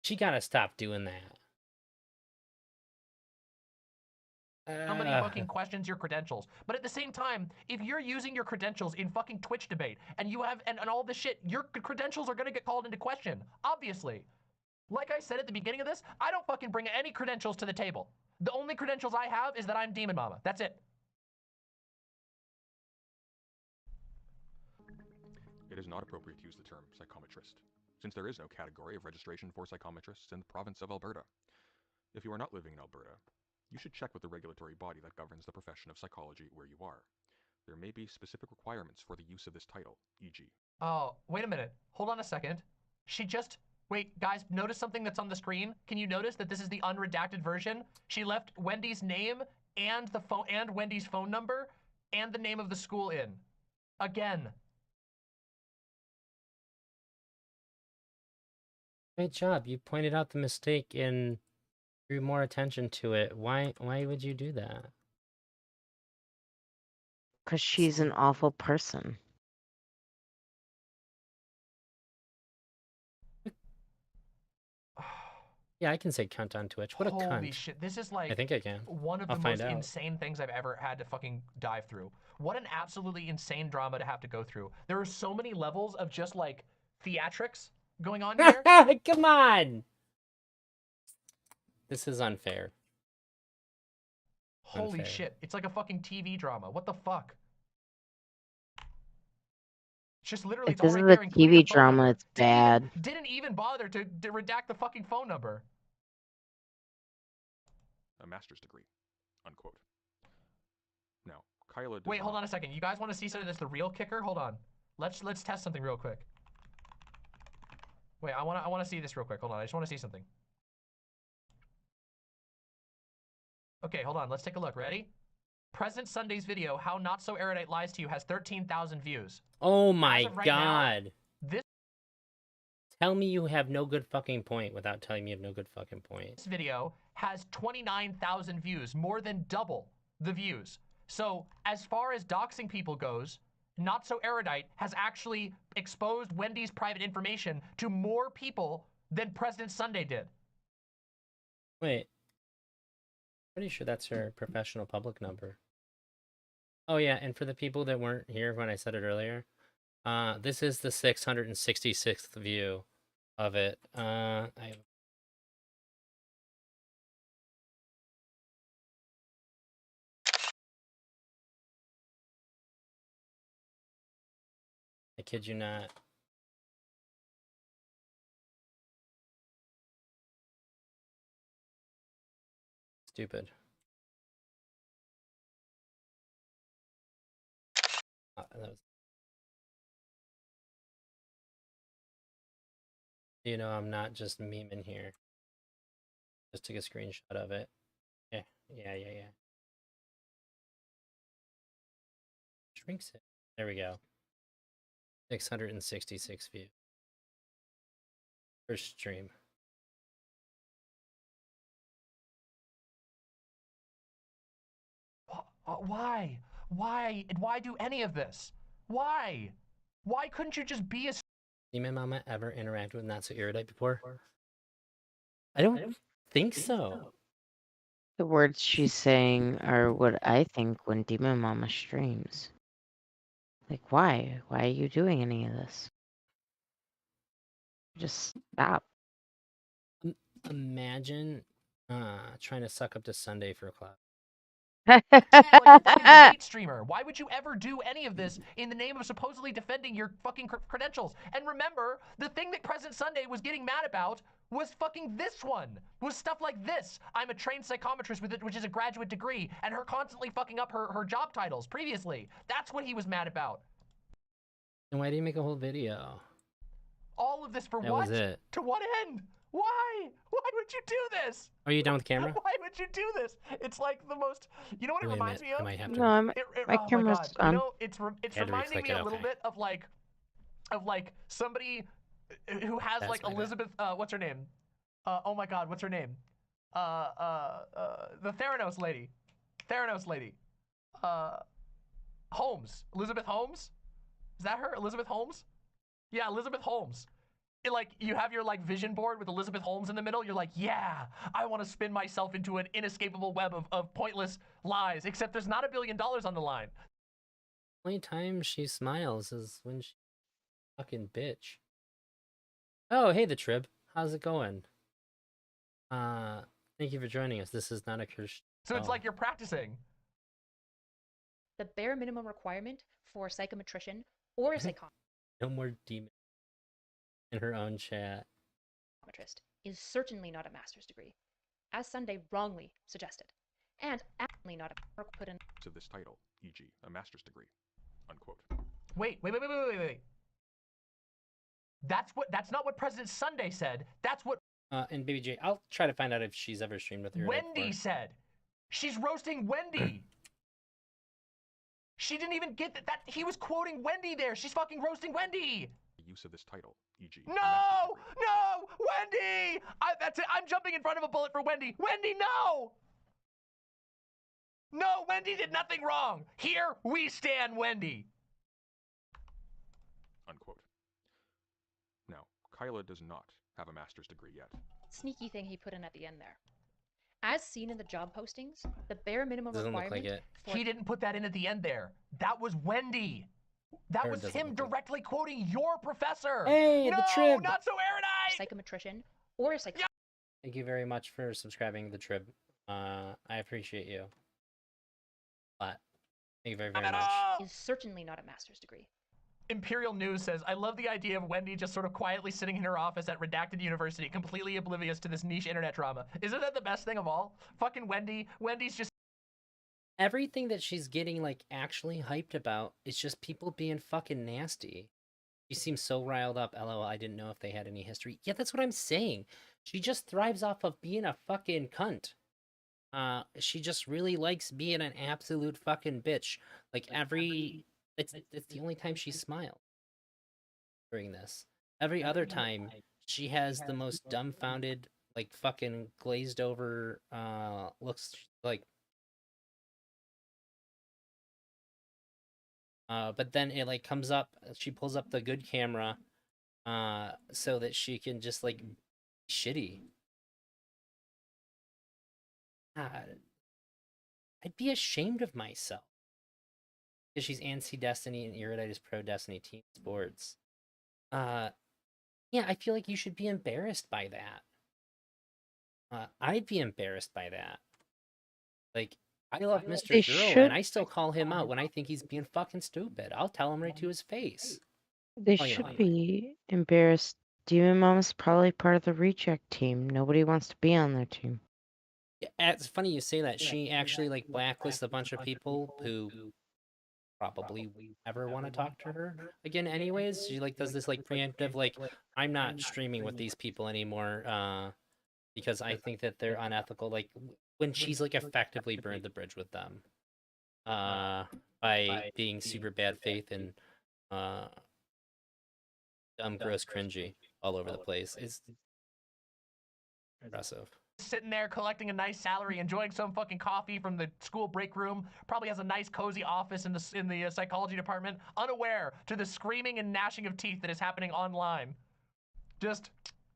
She gotta stop doing that. How many fucking questions your credentials? But at the same time, if you're using your credentials in fucking Twitch debate and you have and all this shit, your credentials are gonna get called into question, obviously. Like I said at the beginning of this, I don't fucking bring any credentials to the table. The only credentials I have is that I'm Demon Mama. That's it. It is not appropriate to use the term psychometrist, since there is no category of registration for psychometrists in the province of Alberta. If you are not living in Alberta, you should check with the regulatory body that governs the profession of psychology where you are. There may be specific requirements for the use of this title, e.g. Oh, wait a minute. Hold on a second. She just Wait, guys, notice something that's on the screen? Can you notice that this is the unredacted version? She left Wendy's name and the phone and Wendy's phone number and the name of the school in. Again. Great job. You pointed out the mistake and drew more attention to it. Why would you do that? Because she's an awful person. Yeah, I can say cunt on Twitch. What a cunt. Holy shit, this is like I think I can. one of the most insane things I've ever had to fucking dive through. What an absolutely insane drama to have to go through. There are so many levels of just like theatrics going on here. Come on! This is unfair. Holy shit, it's like a fucking TV drama. What the fuck? It's just literally, if this is a TV drama, it's bad. Didn't even bother to redact the fucking phone number. A master's degree, unquote. Now, Kyla. Wait, hold on a second. You guys want to see something that's the real kicker? Hold on. Let's test something real quick. Wait, I want to see this real quick. Hold on. I just want to see something. Okay, hold on. Let's take a look. Ready? President Sunday's video, How Not So Erudite Lies to You, has 13,000 views. Oh my right god. Now, this Tell me you have no good fucking point without telling me you have no good fucking point. This video has 29,000 views, more than double the views. So as far as doxing people goes, Not So Erudite has actually exposed Wendy's private information to more people than President Sunday did. Wait. Pretty sure that's her professional public number. Oh yeah, and for the people that weren't here when I said it earlier, this is the 666th view of it. I kid you not. Stupid. That was... You know, I'm not just memeing here. Just took a screenshot of it. Yeah. Shrinks it. There we go. 666 views. First stream. Why? Why? And why do any of this? Why? Why couldn't you just be a... Demon Mama ever interacted with Not So Erudite before? I don't think so. The words she's saying are what I think when Demon Mama streams. Like, why? Why are you doing any of this? Just stop. Imagine trying to suck up to Sunday for a clap. Like a fucking debate streamer. Why would you ever do any of this in the name of supposedly defending your fucking credentials? And remember, the thing that President Sunday was getting mad about was fucking this one. Was stuff like this. I'm a trained psychometrist with it, which is a graduate degree, and her constantly fucking up her job titles previously. That's what he was mad about. And why did you make a whole video? All of this for that what? Was it. To what end? Why? Why would you do this? Are you done with the camera? Why would you do this? It's like the most... You know what it reminds me of? I might have to... No, my camera's on. You know, it's reminding me a little bit of like somebody who has That's like Elizabeth... what's her name? Oh my god, what's her name? The Theranos lady. Holmes. Elizabeth Holmes? Is that her? Elizabeth Holmes? Yeah, Elizabeth Holmes. Like, you have your like vision board with Elizabeth Holmes in the middle. You're like, yeah, I want to spin myself into an inescapable web of pointless lies, except there's not $1 billion on the line. The only time she smiles is when she's fucking bitch. Oh, hey, the Trib. How's it going? Thank you for joining us. This is not a curse. So it's like you're practicing. The bare minimum requirement for a psychometrician or a psychometrist No more demon in her own chat. Is certainly not a master's degree, as Sunday wrongly suggested, and absolutely not a put in to this title, e.g., a master's degree, unquote. Wait. That's not what President Sunday said. That's what and Baby J, I'll try to find out if she's ever streamed with her. Wendy said. She's roasting Wendy. She didn't even get that. He was quoting Wendy there. She's fucking roasting Wendy. Use of this title, e.g. No, Wendy. That's it. I'm jumping in front of a bullet for Wendy. Wendy, no. No, Wendy did nothing wrong. Here we stand, Wendy. Unquote. Now, Kyla does not have a master's degree yet. Sneaky thing he put in at the end there. As seen in the job postings, the bare minimum Doesn't look requirement. like it. He didn't put that in at the end there. That was Wendy. That was him directly quoting your professor. Hey, no, the Trib. not so erudite. Psychometrician or a psych. Thank you very much for subscribing, the Trib. I appreciate you. But thank you very, very much. Is certainly not a master's degree. Imperial News says, I love the idea of Wendy just sort of quietly sitting in her office at Redacted University, completely oblivious to this niche internet drama. Isn't that the best thing of all? Fucking Wendy. Wendy's just... Everything that she's getting, like, actually hyped about is just people being fucking nasty. She seems so riled up. LOL, I didn't know if they had any history. Yeah, that's what I'm saying. She just thrives off of being a fucking cunt. She just really likes being an absolute fucking bitch. Like, it's the only time she smiled during this. Every other time, she has the most dumbfounded, like, fucking glazed over, looks like... but then it, like, comes up, she pulls up the good camera, so that she can just, like, be shitty. God. I'd be ashamed of myself. Because she's anti-Destiny and Erudite is pro-Destiny team sports. Yeah, I feel like you should be embarrassed by that. I'd be embarrassed by that. Like, I love Mr. Girl, and I still call him out when I think he's being fucking stupid. I'll tell him right to his face. They should be embarrassed. Demon Mom's probably part of the reject team. Nobody wants to be on their team. Yeah, it's funny you say that. She actually, like, blacklists a bunch of people who probably ever want to talk to her again anyways. She, like, does this, like, preemptive, like, I'm not streaming with these people anymore, because I think that they're unethical. Like, when she's, like, effectively burned the bridge with them, by being super bad faith and, dumb, gross, cringy all over the place. It's impressive. Sitting there collecting a nice salary, enjoying some fucking coffee from the school break room, probably has a nice cozy office in the psychology department, unaware to the screaming and gnashing of teeth that is happening online. Just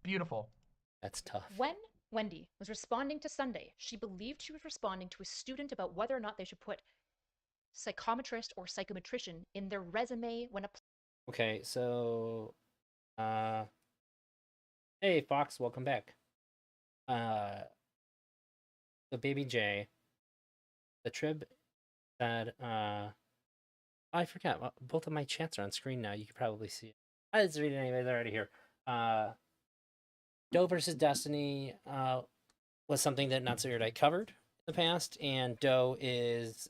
beautiful. That's tough. When Wendy was responding to Sunday, she believed she was responding to a student about whether or not they should put psychometrist or psychometrician in their resume when Okay, so hey Fox, welcome back. So Baby J, the Trib said, I forgot, both of my chats are on screen now. You can probably see it. I just read it anyway, they're already here. Doe versus Destiny was something that Not So Erudite covered in the past, and Doe is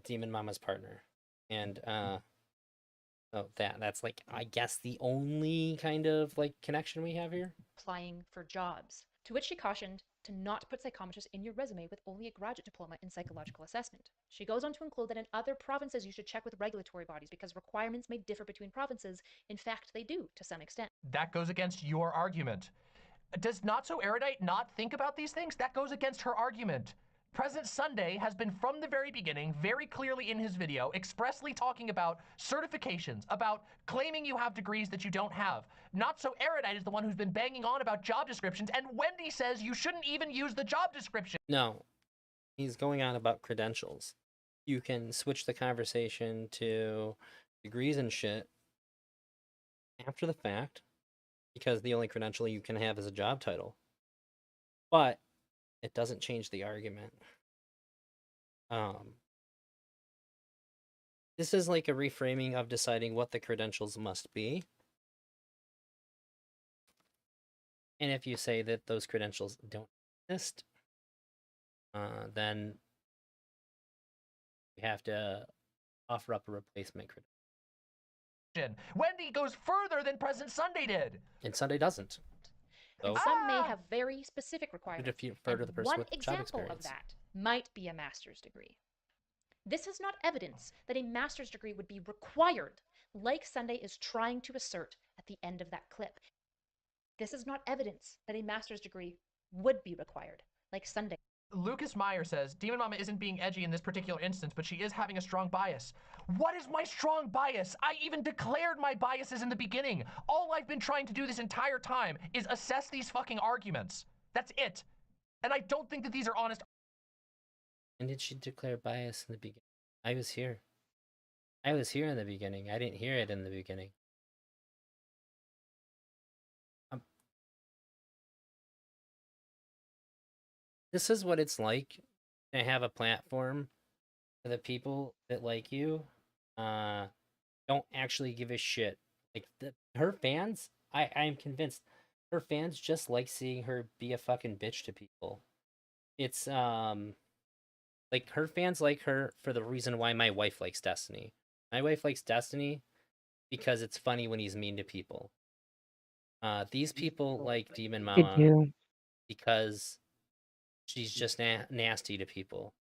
Demon Mama's partner. And so that's, like, I guess the only kind of, like, connection we have here. applying for jobs, to which she cautioned to not put psychometrist in your resume with only a graduate diploma in psychological assessment. She goes on to include that in other provinces you should check with regulatory bodies because requirements may differ between provinces. In fact, they do to some extent. That goes against your argument. Does Not So Erudite not think about these things? That goes against her argument. President Sunday has been from the very beginning, very clearly in his video, expressly talking about certifications, about claiming you have degrees that you don't have. Not So Erudite is the one who's been banging on about job descriptions, and Wendy says you shouldn't even use the job description. No, he's going on about credentials. You can switch the conversation to degrees and shit after the fact, because the only credential you can have is a job title. But it doesn't change the argument. This is like a reframing of deciding what the credentials must be. And if you say that those credentials don't exist, then you have to offer up a replacement credential. question. Wendy goes further than President Sunday did. And Sunday doesn't. And So some may have very specific requirements. further the person one with job example of experience. that might be a master's degree. This is not evidence that a master's degree would be required, like Sunday is trying to assert at the end of that clip. This is not evidence that a master's degree would be required, like Sunday. Lucas Meyer says, Demon Mama isn't being edgy in this particular instance, but she is having a strong bias. What is my strong bias? I even declared my biases in the beginning. All I've been trying to do this entire time is assess these fucking arguments. That's it. And I don't think that these are honest. When did she declare bias in the beginning? I was here. I was here in the beginning. I didn't hear it in the beginning. This is what it's like to have a platform for the people that like you. Don't actually give a shit. Like her fans, I'm convinced her fans just like seeing her be a fucking bitch to people. It's like her fans like her for the reason why my wife likes Destiny. My wife likes Destiny because it's funny when he's mean to people. These people like Demon Mama because she's just nasty to people.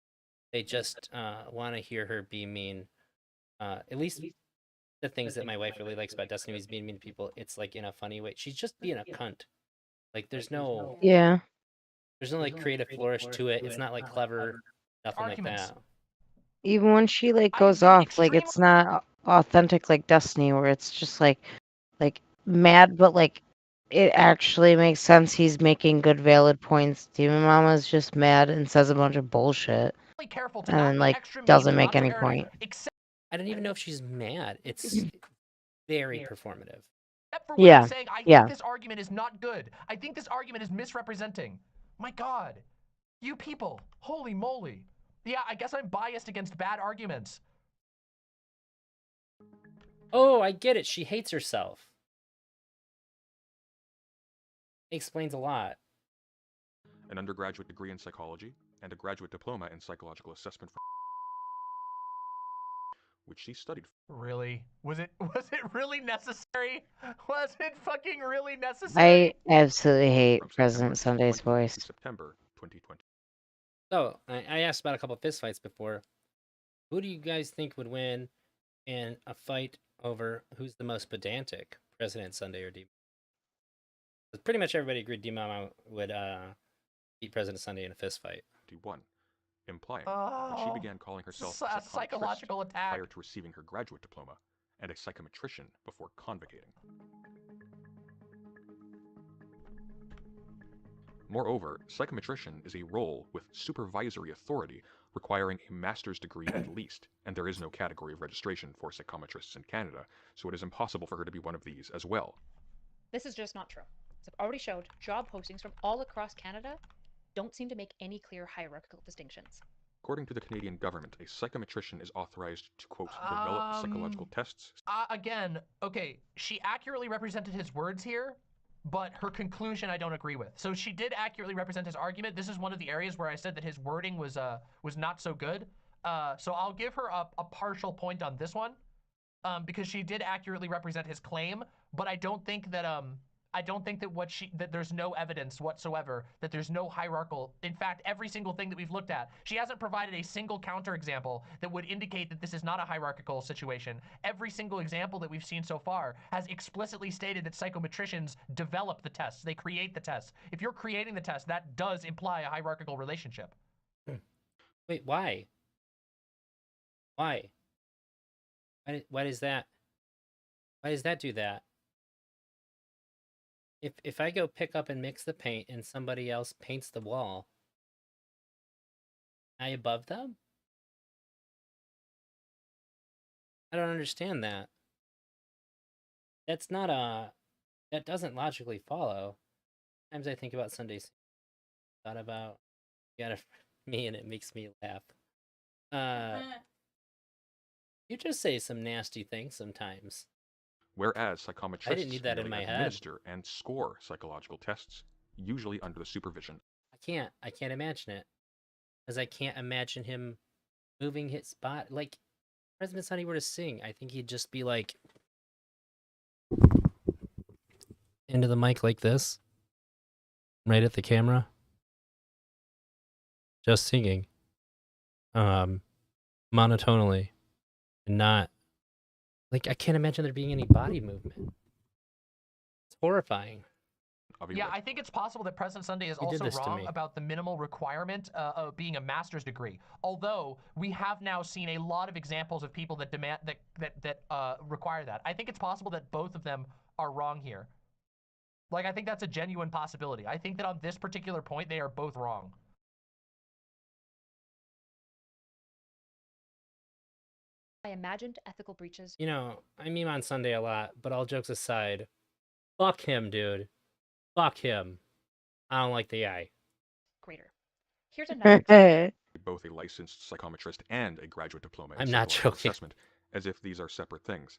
They just want to hear her be mean. At least the things that my wife really likes about Destiny is being mean to people. It's like in a funny way. She's just being a cunt. Like there's no like creative flourish to it. It's not like clever, nothing like that. Even when she like goes off, like it's not authentic like Destiny, where it's just like mad, but like it actually makes sense. He's making good, valid points. Demon Mama's just mad and says a bunch of bullshit, and then like doesn't make any point. I don't even know if she's mad. It's very performative. Except for when saying, I think this argument is not good. I think this argument is misrepresenting. My God, you people, holy moly. Yeah, I guess I'm biased against bad arguments. Oh, I get it. She hates herself. It explains a lot. An undergraduate degree in psychology and a graduate diploma in psychological assessment from which she studied. Really? Was it really necessary? Was it fucking really necessary? I absolutely hate President Sunday's voice. September 2020. So, I asked about a couple of fistfights before. Who do you guys think would win in a fight over who's the most pedantic, President Sunday or Demon? Pretty much everybody agreed Demon Mama would beat President Sunday in a fistfight. 1. Implying that she began calling herself a psychological attack prior to receiving her graduate diploma and a psychometrician before convocating. Moreover, psychometrician is a role with supervisory authority requiring a master's degree at least, and there is no category of registration for psychometrists in Canada, so it is impossible for her to be one of these as well. This is just not true. As I've already showed, job postings from all across Canada don't seem to make any clear hierarchical distinctions. According to the Canadian government, a psychometrician is authorized to, quote, develop psychological tests. Again, okay, she accurately represented his words here, but her conclusion I don't agree with. So she did accurately represent his argument. This is one of the areas where I said that his wording was not so good. So I'll give her a partial point on this one, because she did accurately represent his claim, but I don't think that that there's no evidence whatsoever that there's no hierarchical. In fact, every single thing that we've looked at, she hasn't provided a single counterexample that would indicate that this is not a hierarchical situation. Every single example that we've seen so far has explicitly stated that psychometricians develop the tests. They create the tests. If you're creating the test, that does imply a hierarchical relationship. Wait, why? Why? Why does that? Why does that do that? If I go pick up and mix the paint and somebody else paints the wall, am I above them? I don't understand that. That's not that doesn't logically follow. Sometimes I think about Sunday's thought about me and it makes me laugh. You just say some nasty things sometimes. Whereas psychometrists I didn't need that in my head. Administer and score psychological tests, usually under the supervision. I can't imagine it. Because I can't imagine him moving his spot. Like, President Sunday were to sing, I think he'd just be like, into the mic like this, right at the camera, just singing, monotonally, and not like I can't imagine there being any body movement. It's horrifying. Yeah, I think it's possible that President Sunday is He did also this to wrong me. about the minimal requirement of being a master's degree. Although we have now seen a lot of examples of people that demand that require that. I think it's possible that both of them are wrong here. Like, I think that's a genuine possibility. I think that on this particular point, they are both wrong. I imagined ethical breaches. You know, I meme on Sunday a lot, but all jokes aside, fuck him, dude. Fuck him. I don't like the guy. Greater. Here's another. Both a licensed psychometrist and a graduate diploma in I'm not psychological joking. assessment, as if these are separate things.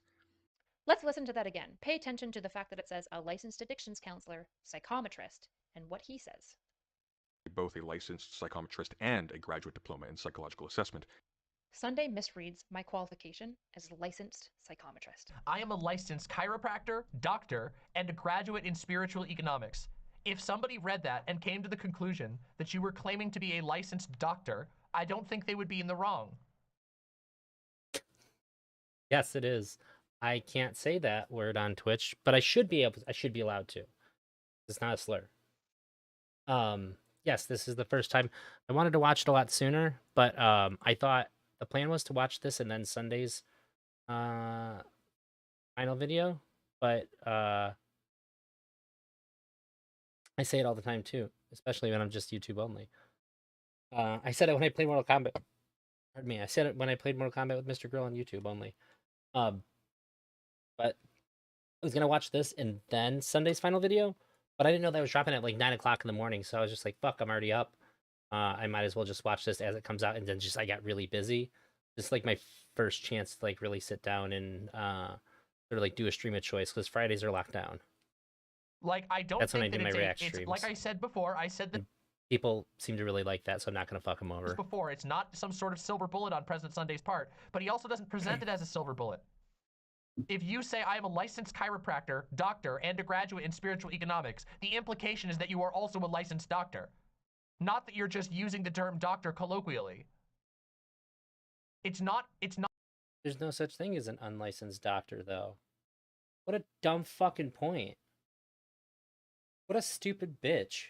Let's listen to that again. Pay attention to the fact that it says a licensed addictions counselor, psychometrist, and what he says. Both a licensed psychometrist and a graduate diploma in psychological assessment. Sunday misreads my qualification as licensed psychometrist. I am a licensed chiropractor, doctor, and a graduate in spiritual economics. If somebody read that and came to the conclusion that you were claiming to be a licensed doctor, I don't think they would be in the wrong. Yes, it is. I can't say that word on Twitch, but I should be allowed to. It's not a slur. Yes, this is the first time. I wanted to watch it a lot sooner, but I thought the plan was to watch this and then Sunday's final video, but I say it all the time too, especially when I'm just YouTube only. I said it when I played Mortal Kombat. Pardon me. I said it when I played Mortal Kombat with Mr. Grill on YouTube only. But I was gonna watch this and then Sunday's final video, but I didn't know that was dropping at like 9 o'clock in the morning, so I was just like, "Fuck, I'm already up. I might as well just watch this as it comes out." And then I got really busy. Just like my first chance to like really sit down and sort of like do a stream of choice because Fridays are locked down. Like, I don't That's when think I do that my react it's streams. like I said before, I said that people seem to really like that, so I'm not gonna fuck them over. before, it's not some sort of silver bullet on President Sunday's part, but he also doesn't present it as a silver bullet. If you say I am a licensed chiropractor, doctor, and a graduate in spiritual economics, the implication is that you are also a licensed doctor. Not that you're just using the term doctor colloquially. It's not. There's no such thing as an unlicensed doctor, though. What a dumb fucking point. What a stupid bitch.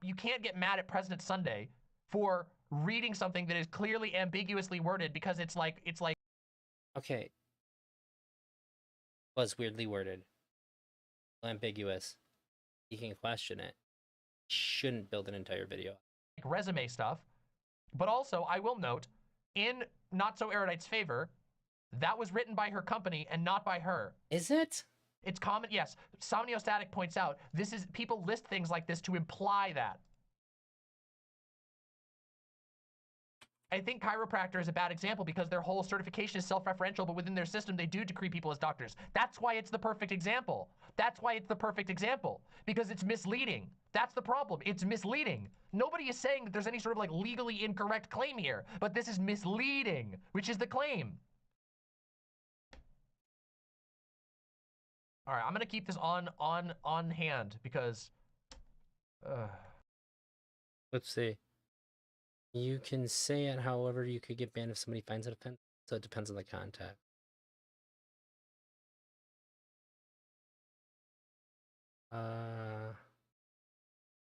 You can't get mad at President Sunday for reading something that is clearly ambiguously worded because it's like. Okay. Was weirdly worded. Ambiguous. You can question it. Shouldn't build an entire video. Resume stuff. But also, I will note, in Not So Erudite's favor, that was written by her company and not by her. Is it? It's common, yes. Somniostatic points out, people list things like this to imply that. I think chiropractor is a bad example because their whole certification is self-referential, but within their system, they do decree people as doctors. That's why it's the perfect example. That's why it's the perfect example, because it's misleading. That's the problem. It's misleading. Nobody is saying that there's any sort of like legally incorrect claim here, but this is misleading, which is the claim. All right, I'm gonna keep this on hand because. Let's see. You can say it however you could get banned if somebody finds it offensive, so it depends on the context.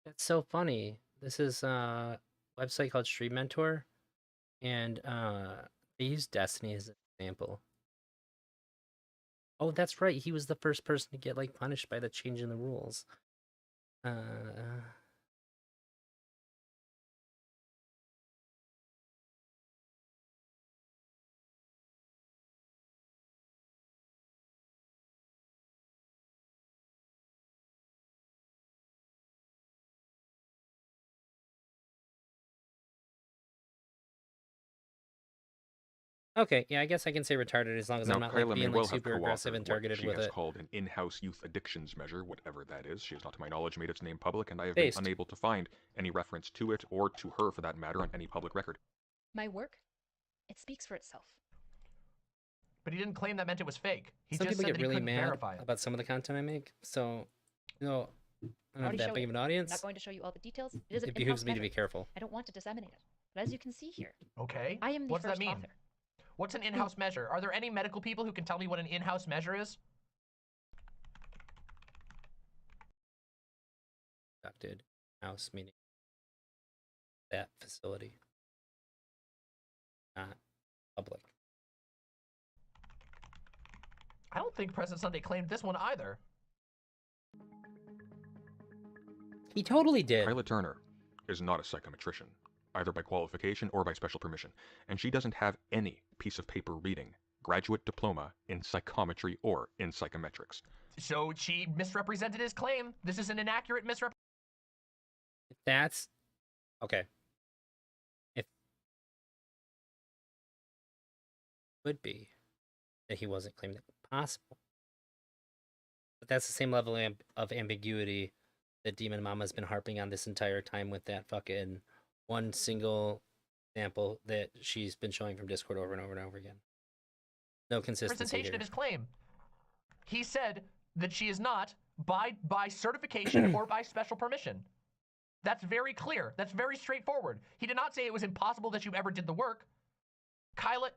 That's so funny. This is a website called Stream Mentor, and they use Destiny as an example. Oh, that's right. He was the first person to get like punished by the change in the rules. Okay, yeah, I guess I can say retarded as long as I'm not like being like super aggressive and targeted with it. She has called an in-house youth addictions measure, whatever that is. She has not, to my knowledge, made its name public, and I have been unable to find any reference to it or to her, for that matter, on any public record. My work, it speaks for itself. But he didn't claim that meant it was fake. He Some just people said get that he really couldn't mad verify it. about some of the content I make, so you know, I don't have Already that showed big it. of an I'm audience. not going to show you all the details. It is an It behooves in-house me to be matter. careful. I don't want to disseminate it. But as you can see here, Okay. I am the What does first that mean? author. What's an in-house measure? Are there any medical people who can tell me what an in-house measure is? Conducted house meaning that facility, not public. I don't think President Sunday claimed this one either. He totally did. Kyla Turner is not a psychometrician, either by qualification or by special permission, and she doesn't have any piece of paper reading graduate diploma in psychometry or in psychometrics. So she misrepresented his claim. This is an inaccurate misrepresentation. That's okay. If would be that he wasn't claiming it possible, but that's the same level of ambiguity that Demon Mama's been harping on this entire time with that fucking one single example that she's been showing from Discord over and over and over again. No consistency Presentation here. of his claim. He said that she is not by certification or by special permission. That's very clear. That's very straightforward. He did not say it was impossible that you ever did the work. Kyla,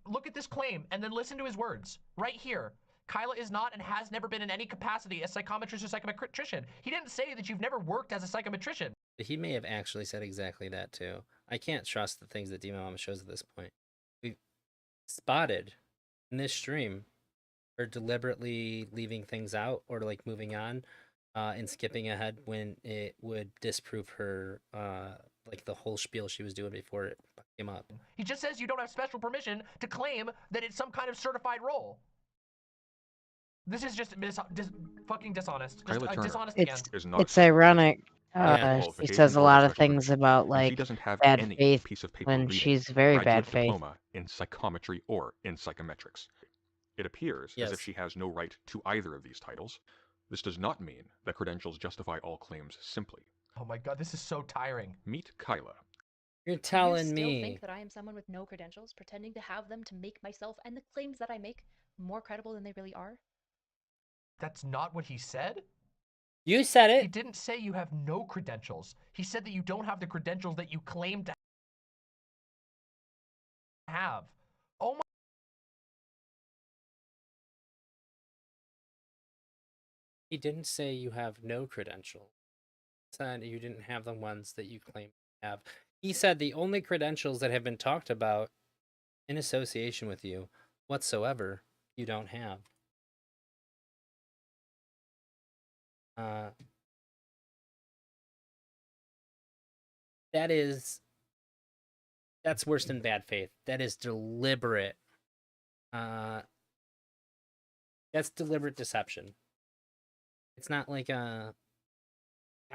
look at this claim and then listen to his words. Right here. Kyla is not and has never been in any capacity a psychometrist or psychometrician. He didn't say that you've never worked as a psychometrician. He may have actually said exactly that too. I can't trust the things that Demon Mama shows at this point. We've spotted in this stream her deliberately leaving things out or like moving on and skipping ahead when it would disprove her like the whole spiel she was doing before it came up. He just says you don't have special permission to claim that it's some kind of certified role. This is just fucking dishonest. Just dishonest again. It's ironic. Yeah. She says a lot of things about like she doesn't have bad any faith piece of paper when reading she's very graduate bad faith. diploma in psychometry or in psychometrics. It appears as Yes. if she has no right to either of these titles. This does not mean that credentials justify all claims simply. Oh my god, this is so tiring. Meet Kyla. You're Do telling you still me. think that I am someone with no credentials, pretending to have them to make myself and the claims that I make more credible than they really are? That's not what he said? You said He it. didn't say you have no credentials. He said that you don't have the credentials that you claim to have. Oh my... He didn't say you have no credential. He said you didn't have the ones that you claim to have. He said the only credentials that have been talked about in association with you whatsoever, you don't have. That's worse than bad faith. That is deliberate. That's deliberate deception. It's not like I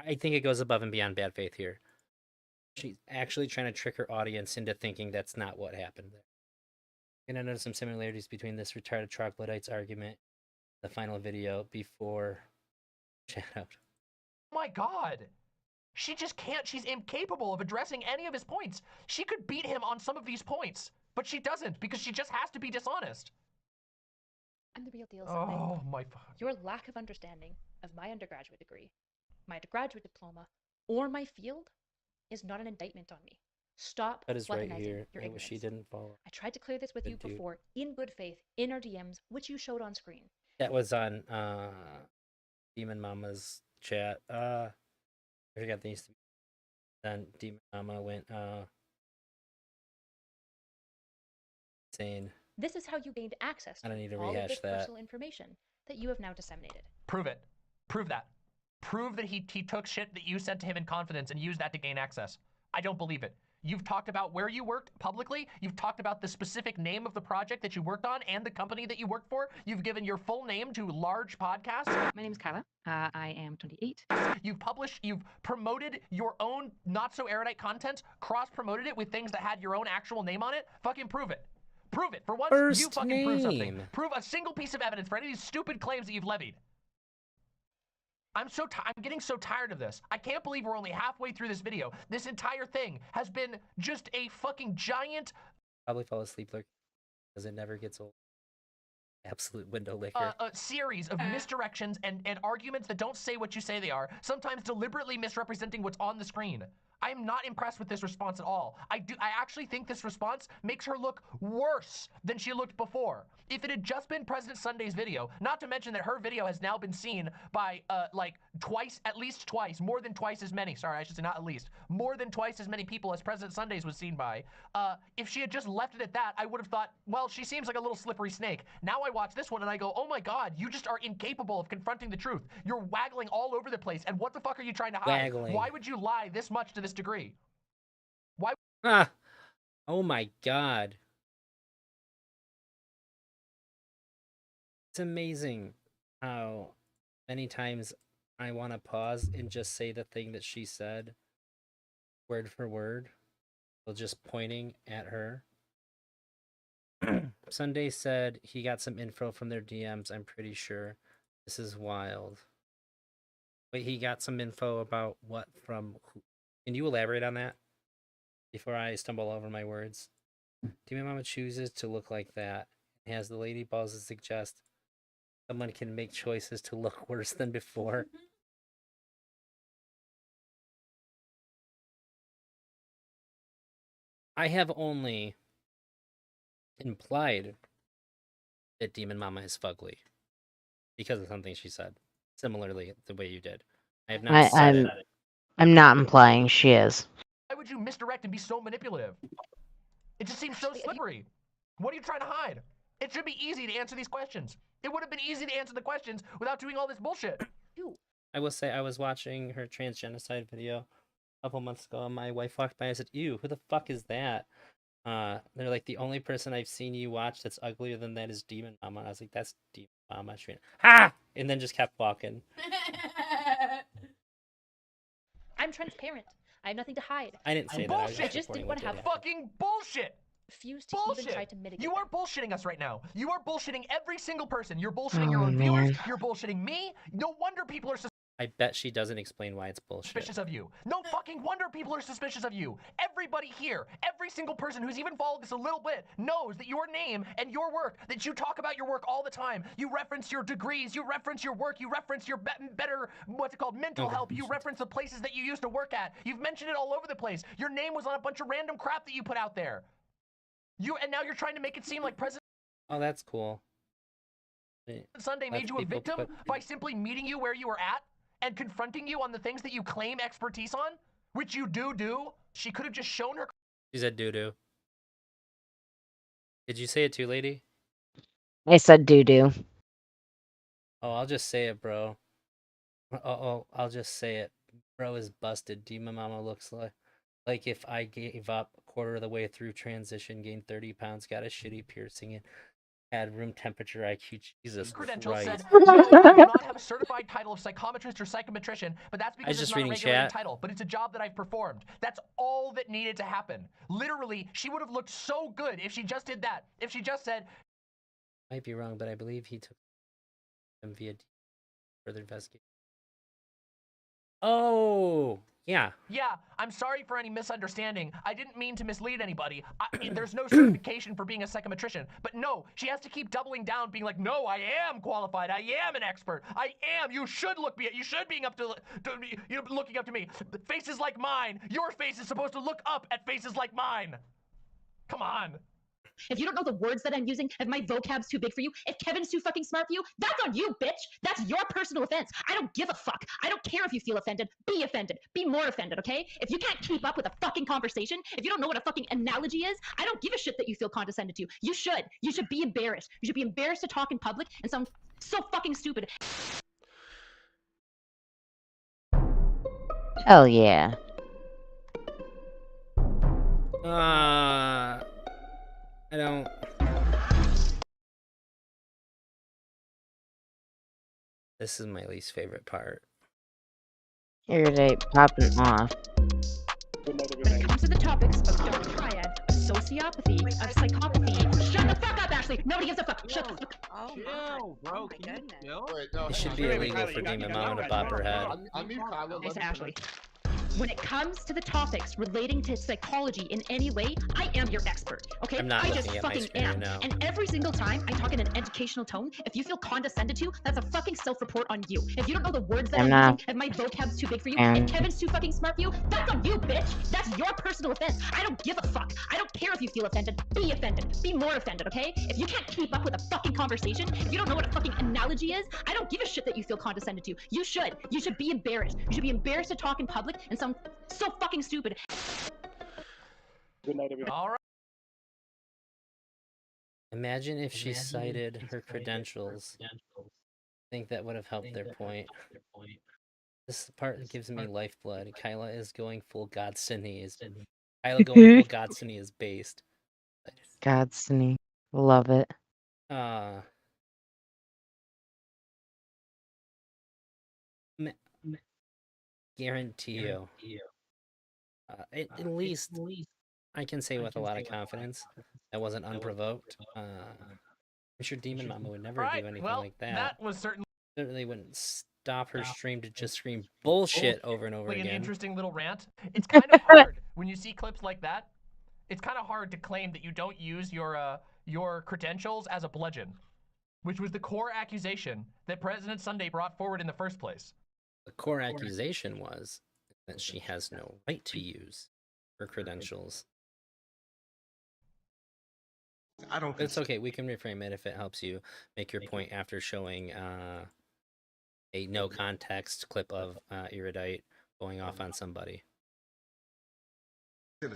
think it goes above and beyond bad faith here. She's actually trying to trick her audience into thinking that's not what happened there. You're gonna notice some similarities between this retarded troglodytes argument, the final video before chat out. Oh my god. She just can't. She's incapable of addressing any of his points. She could beat him on some of these points, but she doesn't because she just has to be dishonest. I'm the real deal, Sunday. Oh my... Your lack of understanding of my undergraduate degree, my graduate diploma, or my field is not an indictment on me. Stop That is right weaponizing here. your I wish she ignorance. didn't follow. I tried to clear this with Good you dude. before, in good faith, in our DMs, which you showed on screen. That was on Demon Mama's chat. I forgot these. Then Demon Mama went insane. This is how you gained access I to don't need to all of rehash this that. personal information that you have now disseminated. Prove it. Prove that. Prove that he took shit that you said to him in confidence and used that to gain access. I don't believe it. You've talked about where you worked publicly. You've talked about the specific name of the project that you worked on and the company that you worked for. You've given your full name to large podcasts. My name is Kyla. I am 28. You've promoted your own not so erudite content, cross-promoted it with things that had your own actual name on it. Fucking prove it. Prove it. For once, you First fucking prove something. name. Prove a single piece of evidence for any of these stupid claims that you've levied. I'm getting so tired of this. I can't believe we're only halfway through this video. This entire thing has been just a fucking giant... Probably fall asleep because it never gets old. Absolute window licker. A series of misdirections and arguments that don't say what you say they are, sometimes deliberately misrepresenting what's on the screen. I am not impressed with this response at all. I actually think this response makes her look worse than she looked before. If it had just been President Sunday's video, not to mention that her video has now been seen by like at least twice, more than twice as many, sorry, I should say not at least, more than twice as many people as President Sunday's was seen by. If she had just left it at that, I would have thought, well, she seems like a little slippery snake. Now I watch this one and I go, oh my God, you just are incapable of confronting the truth. You're waggling all over the place. And what the fuck are you trying to hide? Waggling. Why would you lie this much to this degree? Why? Ah! Oh my God. It's amazing how many times I want to pause and just say the thing that she said, word for word, while just pointing at her. Sunday said he got some info from their DMs, I'm pretty sure. This is wild. Wait, he got some info about what from who? Can you elaborate on that before I stumble over my words? Demon Mama chooses to look like that and has the lady balls to suggest someone can make choices to look worse than before. I have only implied that Demon Mama is fugly because of something she said. Similarly, the way you did. I have not said it. I'm not implying she is. Why would you misdirect and be so manipulative? It just seems so slippery. What are you trying to hide? It should be easy to answer these questions. It would have been easy to answer the questions without doing all this bullshit. I will say I was watching her transgenocide video a couple months ago and my wife walked by and I said, ew, who the fuck is that? They're like, the only person I've seen you watch that's uglier than that is Demon Mama. And I was like, that's Demon Mama. She went, ha! And then just kept walking. I'm transparent. I have nothing to hide. I didn't say Bullshit. that. I just didn't want to have fucking bullshit. Refuse to even try to mitigate. You are bullshitting us right now. You are bullshitting every single person. You're bullshitting your own viewers. You're bullshitting me. No wonder people are I bet she doesn't explain why it's bullshit. Suspicious of you. No fucking wonder people are suspicious of you. Everybody here, every single person who's even followed this a little bit knows that your name and your work, that you talk about your work all the time. You reference your degrees, you reference your work, you reference your better, what's it called, mental health. You reference the places that you used to work at. You've mentioned it all over the place. Your name was on a bunch of random crap that you put out there. And now you're trying to make it seem like President Oh, that's cool. Sunday made you a victim by simply meeting you where you were at and confronting you on the things that you claim expertise on, which you do. She could have just shown her. She said doo-doo. Did you say it too, lady? I said doo-doo. Oh, I'll just say it, bro. Oh, I'll just say it. Bro is busted. Demon Mama looks like if I gave up a quarter of the way through transition, gained 30 pounds, got a shitty piercing, and had room temperature IQ. Jesus Credentials Christ. said, no, I do not have a certified title of psychometrist or psychometrician, but that's because it's not a regulated title, but it's a job that I've performed. That's all that needed to happen. Literally, she would have looked so good if she just did that. If she just said... Might be wrong, but I believe he took them via further investigation. Oh, yeah. Yeah, I'm sorry for any misunderstanding. I didn't mean to mislead anybody. There's no certification for being a psychometrician. But no, she has to keep doubling down, being like, no, I am qualified. I am an expert. I am. You should you should be looking up to me. Faces like mine. Your face is supposed to look up at faces like mine. Come on. If you don't know the words that I'm using, if my vocab's too big for you, if Kevin's too fucking smart for you, that's on you, bitch. That's your personal offense. I don't give a fuck. I don't care if you feel offended. Be offended. Be more offended, okay? If you can't keep up with a fucking conversation, if you don't know what a fucking analogy is, I don't give a shit that you feel condescended to. You should. You should be embarrassed. You should be embarrassed to talk in public and sound so fucking stupid. Hell yeah. I don't... This is my least favorite part. Irritate popping off. When it comes to the topics of dark triad, of sociopathy, of psychopathy, shut the fuck up, Ashley! Nobody gives a fuck! Shut the fuck up! Oh, chill, bro. Can you chill? It should be illegal for Demon Mama to bop her head. Nice, Ashley. When it comes to the topics relating to psychology in any way, I am your expert, okay? I'm not I looking just at my fucking screen am. right now. And every single time I talk in an educational tone, if you feel condescended to, that's a fucking self-report on you. If you don't know the words that I'm I'm not. using, if my vocab's too big for you, And- if Kevin's too fucking smart for you, that's on you, bitch. That's your personal offense. I don't give a fuck. I don't care if you feel offended. Be offended. Be more offended, okay? If you can't keep up with a fucking conversation, if you don't know what a fucking analogy is, I don't give a shit that you feel condescended to. You should. You should be embarrassed. You should be embarrassed to talk in public and sound so fucking stupid. Good night, everyone. All right. Imagine if she cited her credentials. I think that would have helped their point. This part gives me lifeblood. Kyla is going full Godsony. Kyla going full Godsony is based. Godsony. Love it. Guarantee you. At least I can say with a lot of confidence that wasn't unprovoked. I'm sure Demon Mama would never do anything like that. That was certainly wouldn't stop her stream to just scream bullshit over and over an again. interesting little rant. It's kind of hard when you see clips like that. It's kind of hard to claim that you don't use your credentials as a bludgeon, which was the core accusation that President Sunday brought forward in the first place. The core accusation was that she has no right to use her credentials. But it's okay. We can reframe it if it helps you make your point after showing a no context clip of Erudite going off on somebody.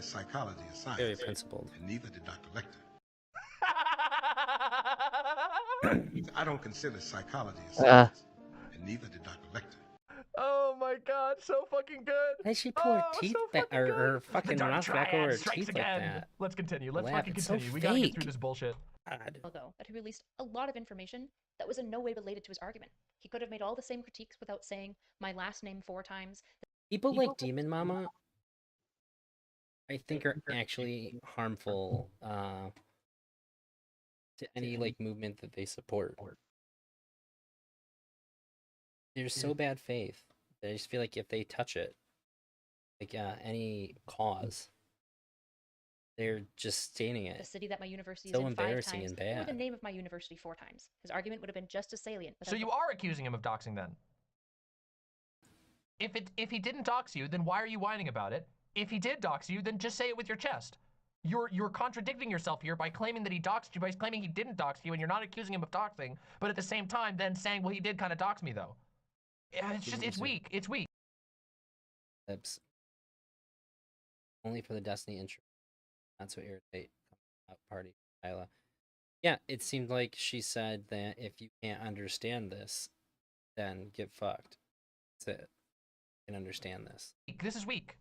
Psychology is science. Very principled. And neither did Dr. Lecter. I don't consider psychology a science. And neither did Dr. Lecter. Oh my god, so fucking good. Hey, she pull her teeth back, or her fucking mouth back over her teeth like that. Let's continue. Let's Laugh. fucking It's continue. so We gotta get fake. through this bullshit. Though, that he released a lot of information that was in no way related to his argument. He could have made all the same critiques without saying my last name 4 times. People like Demon Mama, I think, are actually harmful to any like movement that they support. They're so bad faith that I just feel like if they touch it, like any cause, they're just staining The it. city that my university So is in 5 embarrassing times, and or the bad. name of my university 4 times. His argument would have been just as salient. So you are accusing him of doxing then? If he didn't dox you, then why are you whining about it? If he did dox you, then just say it with your chest. You're contradicting yourself here by claiming that he doxed you, by claiming he didn't dox you, and you're not accusing him of doxing, but at the same time then saying, well, he did kind of dox me though. Yeah, it's weak. It's weak. Lips. Only for the Destiny intro. That's what irritate party, Kyla. Yeah, it seemed like she said that if you can't understand this, then get fucked. That's it. You can understand this. This is weak.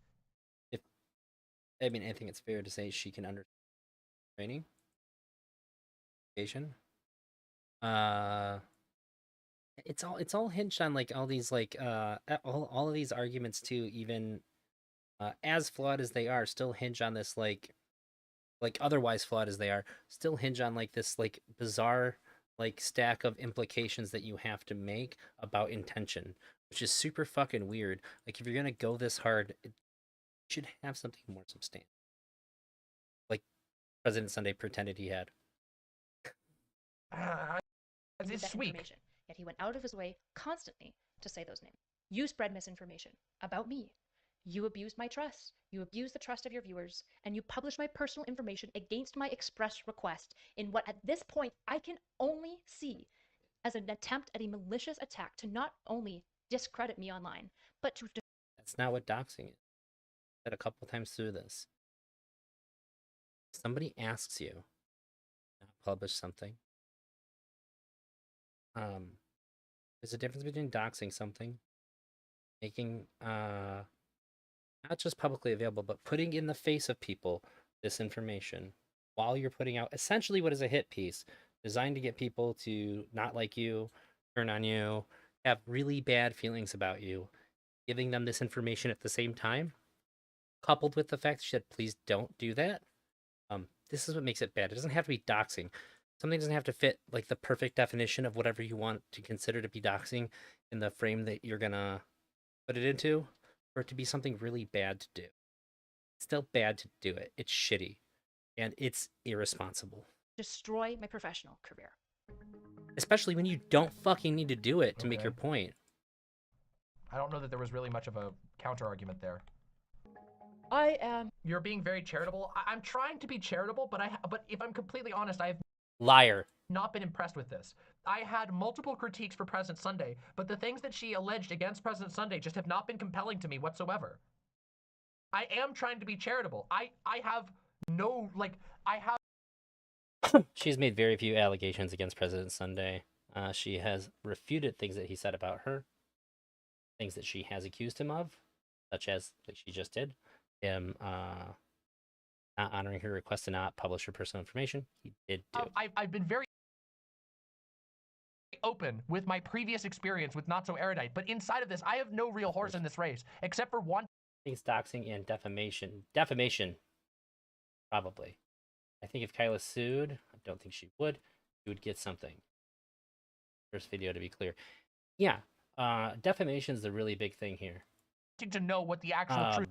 I mean, I think it's fair to say she can understand training. Education. It's all hinged on like all these like all of these arguments too, even as flawed as they are, still hinge on this like otherwise flawed as they are, still hinge on like this like bizarre like stack of implications that you have to make about intention, which is super fucking weird. Like if you're gonna go this hard, you should have something more substantial. Like President Sunday pretended he had. It's weak. Yet he went out of his way constantly to say those names. You spread misinformation about me. You abused my trust. You abused the trust of your viewers, and you published my personal information against my express request in what at this point I can only see as an attempt at a malicious attack to not only discredit me online, but to... That's not what doxing is. I said a couple times through this. If somebody asks you to publish something, there's a difference between doxing something, making not just publicly available, but putting in the face of people this information while you're putting out essentially what is a hit piece designed to get people to not like you, turn on you, have really bad feelings about you, giving them this information at the same time, coupled with the fact that she said, please don't do that. This is what makes it bad. It doesn't have to be doxing. Something doesn't have to fit like the perfect definition of whatever you want to consider to be doxing in the frame that you're gonna put it into. for it to be something really bad to do. It's still bad to do it. It's shitty. And it's irresponsible. Destroy my professional career. Especially when you don't fucking need to do it to make your point. I don't know that there was really much of a counter argument there. I am. You're being very charitable. I'm trying to be charitable, but if I'm completely honest, I have Liar. not been impressed with this. I had multiple critiques for President Sunday, but the things that she alleged against President Sunday just have not been compelling to me whatsoever. I am trying to be charitable. I have no, like, I have... She's made very few allegations against President Sunday. She has refuted things that he said about her, things that she has accused him of, such as, like she just did, him not honoring her request to not publish her personal information. He did do. I've been very open with my previous experience with Not So Erudite, but inside of this, I have no real horse in this race, except for one. Things doxing and defamation. Defamation, probably. I think if Kyla sued, I don't think she would get something. First video, to be clear. Yeah, defamation is a really big thing here. To know what the actual truth.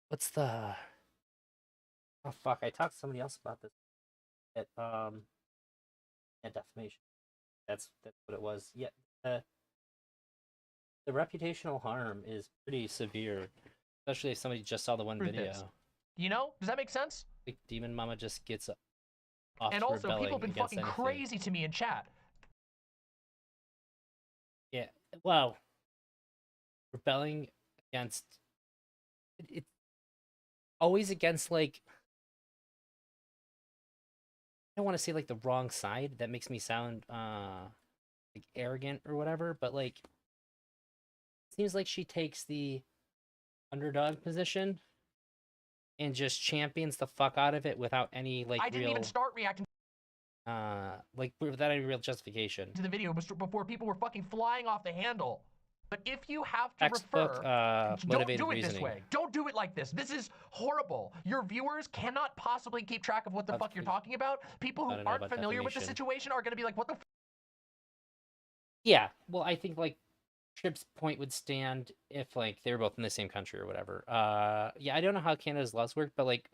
What's the... Oh, fuck, I talked to somebody else about this. Yeah, defamation. That's what it was. Yeah, the reputational harm is pretty severe, especially if somebody just saw the one video. You know, does that make sense? Like Demon Mama just gets off. And also, people have been fucking crazy to me in chat. Yeah, well, rebelling against it's always against, like, I don't want to say like the wrong side. That makes me sound like arrogant or whatever, but like it seems like she takes the underdog position and just champions the fuck out of it without any like I didn't even start reacting like without any real justification to the video before people were fucking flying off the handle. But if you have to refer, don't do it this way. Don't do it like this. This is horrible. Your viewers cannot possibly keep track of what the fuck you're talking about. People who aren't familiar with the situation are going to be like, what the f? Yeah, well, I think, like, Trip's point would stand if, like, they were both in the same country or whatever. Yeah, I don't know how Canada's laws work, but, like...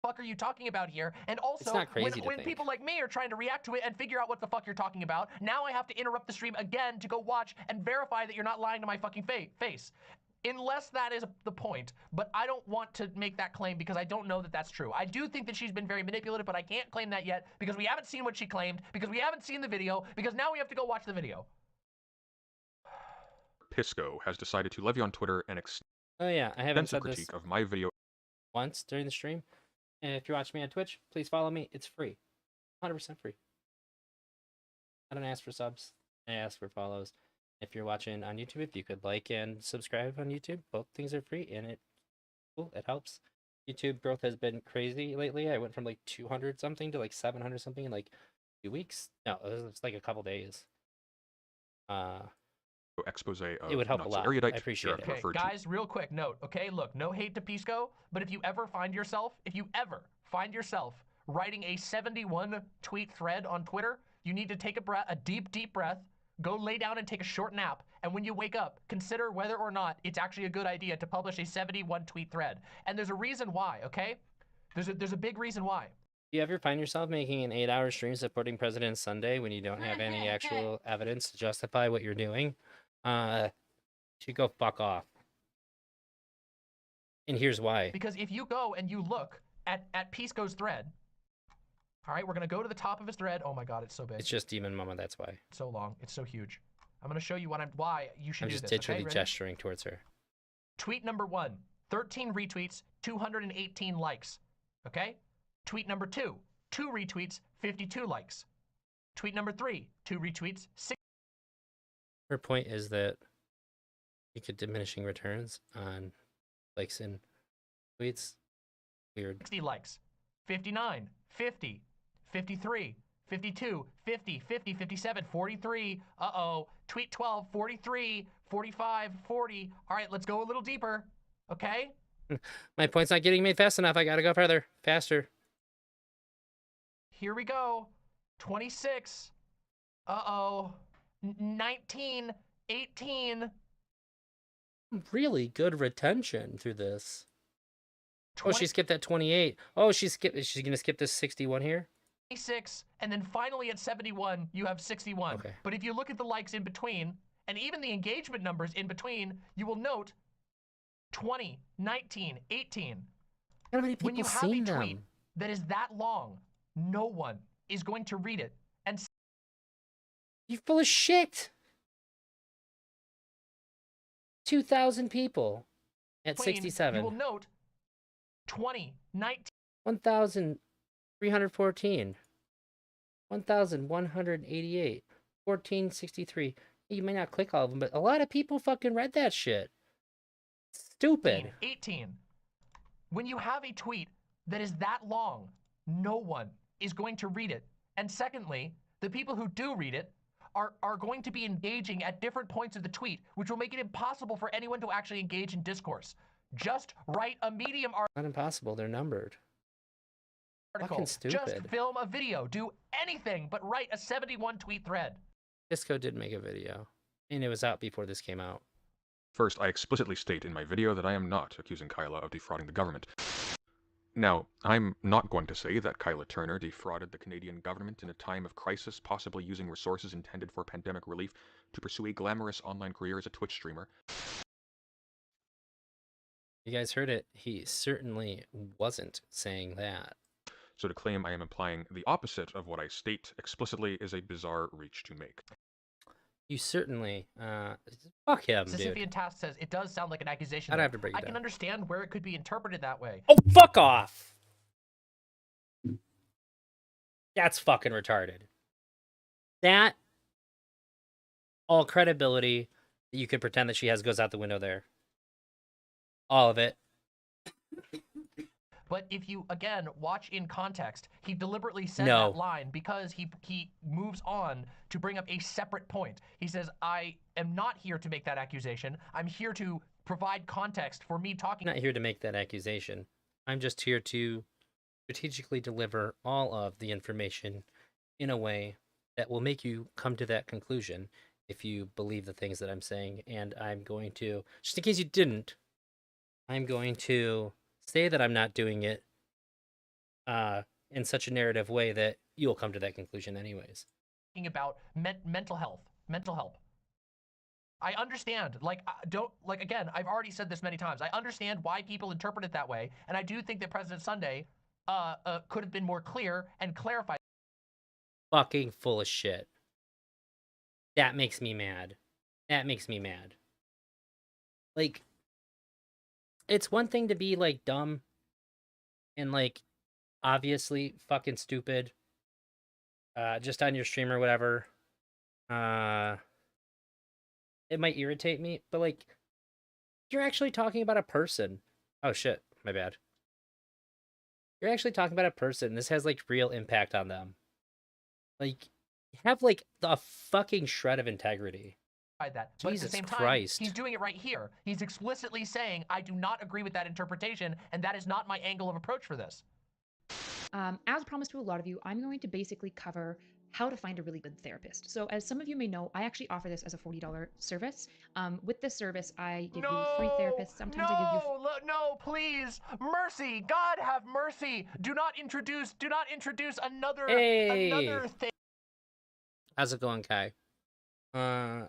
fuck are you talking about here? And also, it's not crazy when people like me are trying to react to it and figure out what the fuck you're talking about, now I have to interrupt the stream again to go watch and verify that you're not lying to my fucking face. Unless that is the point, but I don't want to make that claim because I don't know that that's true. I do think that she's been very manipulative, but I can't claim that yet because we haven't seen what she claimed, because we haven't seen the video, because now we have to go watch the video. Pisco has decided to levy on Twitter an oh yeah, I haven't said critique this of my video once during the stream. And if you're watching me on Twitch, please follow me. It's free. 100% free. I don't ask for subs. I ask for follows. If you're watching on YouTube, if you could like and subscribe on YouTube, both things are free, and it helps. YouTube growth has been crazy lately. I went from like 200 something to like 700 something in like 2 weeks. No, it was like a couple days. expose of it would help a lot. Erudite. I appreciate it. Okay, guys, real quick note. Okay, look, no hate to Pisco, but if you ever find yourself writing a 71 tweet thread on Twitter, you need to take a deep breath, go lay down and take a short nap, and when you wake up, consider whether or not it's actually a good idea to publish a 71 tweet thread. And there's a reason why, okay? There's a big reason why. Do you ever find yourself making an 8-hour stream supporting President Sunday when you don't have any actual evidence to justify what you're doing? To go fuck off. And here's why. Because if you go and you look at Pisco's thread, all right, we're going to go to the top of his thread. Oh my God, it's so big. It's just Demon Mama, that's why. It's so long. It's so huge. I'm going to show you why you should do this. I'm just digitally gesturing towards her. Tweet number 1, 13 retweets, 218 likes. Okay? Tweet number 2, 2 retweets, 52 likes. Tweet number 3, 2 retweets, 6. Her point is that you could diminishing returns on likes and tweets. Weird. 60 likes. 59, 50, 53, 52, 50, 50, 57, 43. Uh-oh. Tweet 12, 43, 45, 40. All right, let's go a little deeper. Okay? My point's not getting made fast enough. I gotta go further. Faster. Here we go. 26. Uh-oh. 19. 18. Really good retention through this. 20, oh, she skipped that 28. Oh, she's gonna skip this 61 here. 26, and then finally at 71, you have 61. Okay. But if you look at the likes in between, and even the engagement numbers in between, you will note 20, 19, 18. How many people when you have a tweet that is that long, no one is going to read it. And you're full of shit. 2,000 people at 67. You will note 20, 19, 1,314, 1,188, 1,463. You may not click all of them, but a lot of people fucking read that shit. Stupid. 18. When you have a tweet that is that long, no one is going to read it. And secondly, the people who do read it are going to be engaging at different points of the tweet, which will make it impossible for anyone to actually engage in discourse. Just write a Medium article. Not impossible, they're numbered. Fucking stupid. Just film a video. Do anything but write a 71 tweet thread. Disco did make a video, and it was out before this came out. First, I explicitly state in my video that I am not accusing Kyla of defrauding the government. Now, I'm not going to say that Kyla Turner defrauded the Canadian government in a time of crisis, possibly using resources intended for pandemic relief to pursue a glamorous online career as a Twitch streamer. You guys heard it. He certainly wasn't saying that. So to claim I am implying the opposite of what I state explicitly is a bizarre reach to make. You certainly, fuck him, dude. Sisyphean Task says, it does sound like an accusation. I don't have to break it down. I can understand where it could be interpreted that way. Oh, fuck off! That's fucking retarded. That, all credibility that you could pretend that she has goes out the window there. All of it. But if you, again, watch in context, he deliberately said that line because he moves on to bring up a separate point. He says, I am not here to make that accusation. I'm here to provide context for me talking. I'm not here to make that accusation. I'm just here to strategically deliver all of the information in a way that will make you come to that conclusion if you believe the things that I'm saying. And I'm going to, just in case you didn't, I'm going to say that I'm not doing it in such a narrative way that you'll come to that conclusion anyways. About mental health. I understand, again, I've already said this many times. I understand why people interpret it that way, and I do think that President Sunday could have been more clear and clarified. Fucking full of shit. That makes me mad. That makes me mad. Like, it's one thing to be, like, dumb and, like, obviously fucking stupid just on your stream or whatever. It might irritate me, but, like, you're actually talking about a person. Oh, shit. My bad. You're actually talking about a person. This has, like, real impact on them. Like, have, like, a fucking shred of integrity. That. But Jesus at the same time, Christ. He's doing it right here. He's explicitly saying, I do not agree with that interpretation, and that is not my angle of approach for this. As promised to a lot of you, I'm going to basically cover how to find a really good therapist. So as some of you may know, I actually offer this as a $40 service. With this service, I give you free therapists. Sometimes I give you... No, please. Mercy. God have mercy. Do not introduce another thing. How's it going, Kai? I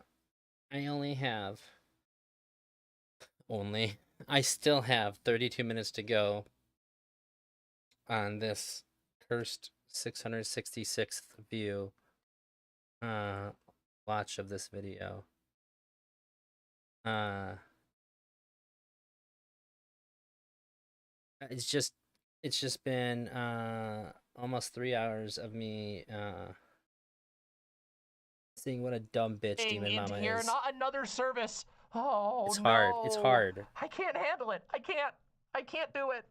still have 32 minutes to go on this cursed 666th view watch of this video. It's just been almost 3 hours of me seeing what a dumb bitch Demon Mama is. Not another service. Oh, it's hard. It's hard. I can't handle it. I can't do it.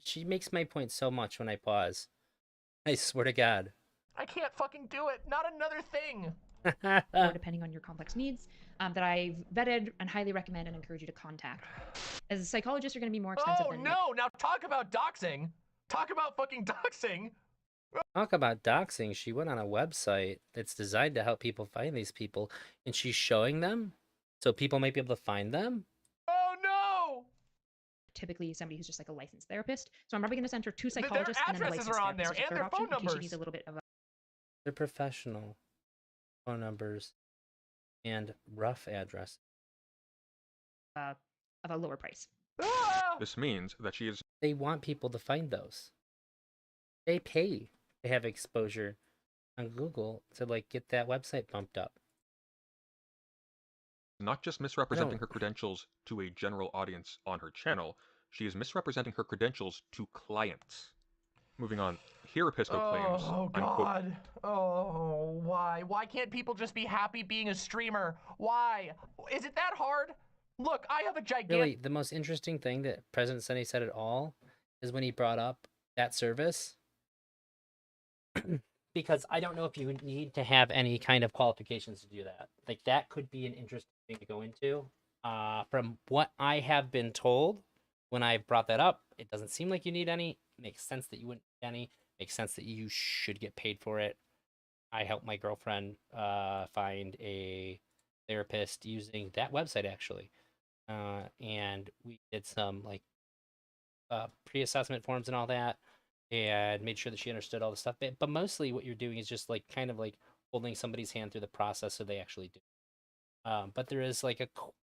She makes my point so much when I pause. I swear to God. I can't fucking do it. Not another thing. Or depending on your complex needs, that I've vetted and highly recommend and encourage you to contact. As a psychologist, you're going to be more expensive than... Oh, no! Now talk about doxing. Talk about fucking doxing. Talk about doxing. She went on a website that's designed to help people find these people, and she's showing them so people might be able to find them. Oh no! Typically somebody who's just like a licensed therapist. So I'm probably going to send her 2 psychologists Their and then a addresses licensed are on there, therapist as a and third their phone option, in case she numbers. needs a little bit of a They're professional phone numbers and rough address. Of a lower price. This means that she is. They want people to find those. They pay to have exposure on Google to like get that website bumped up. Not just misrepresenting her credentials to a general audience on her channel, she is misrepresenting her credentials to clients. Moving on, here Episco claims, Oh God! Oh, why? Why can't people just be happy being a streamer? Why? Is it that hard? Look, I have a gigantic. Really, the most interesting thing that President Sunny said at all is when he brought up that service. Because I don't know if you need to have any kind of qualifications to do that. Like, that could be an interesting thing to go into. From what I have been told, when I brought that up, it doesn't seem like you need any. It makes sense that you wouldn't need any. It makes sense that you should get paid for it. I helped my girlfriend find a therapist using that website, actually. And we did some, like, pre-assessment forms and all that, and made sure that she understood all the stuff. But mostly what you're doing is just like kind of like holding somebody's hand through the process so they actually do. But there is like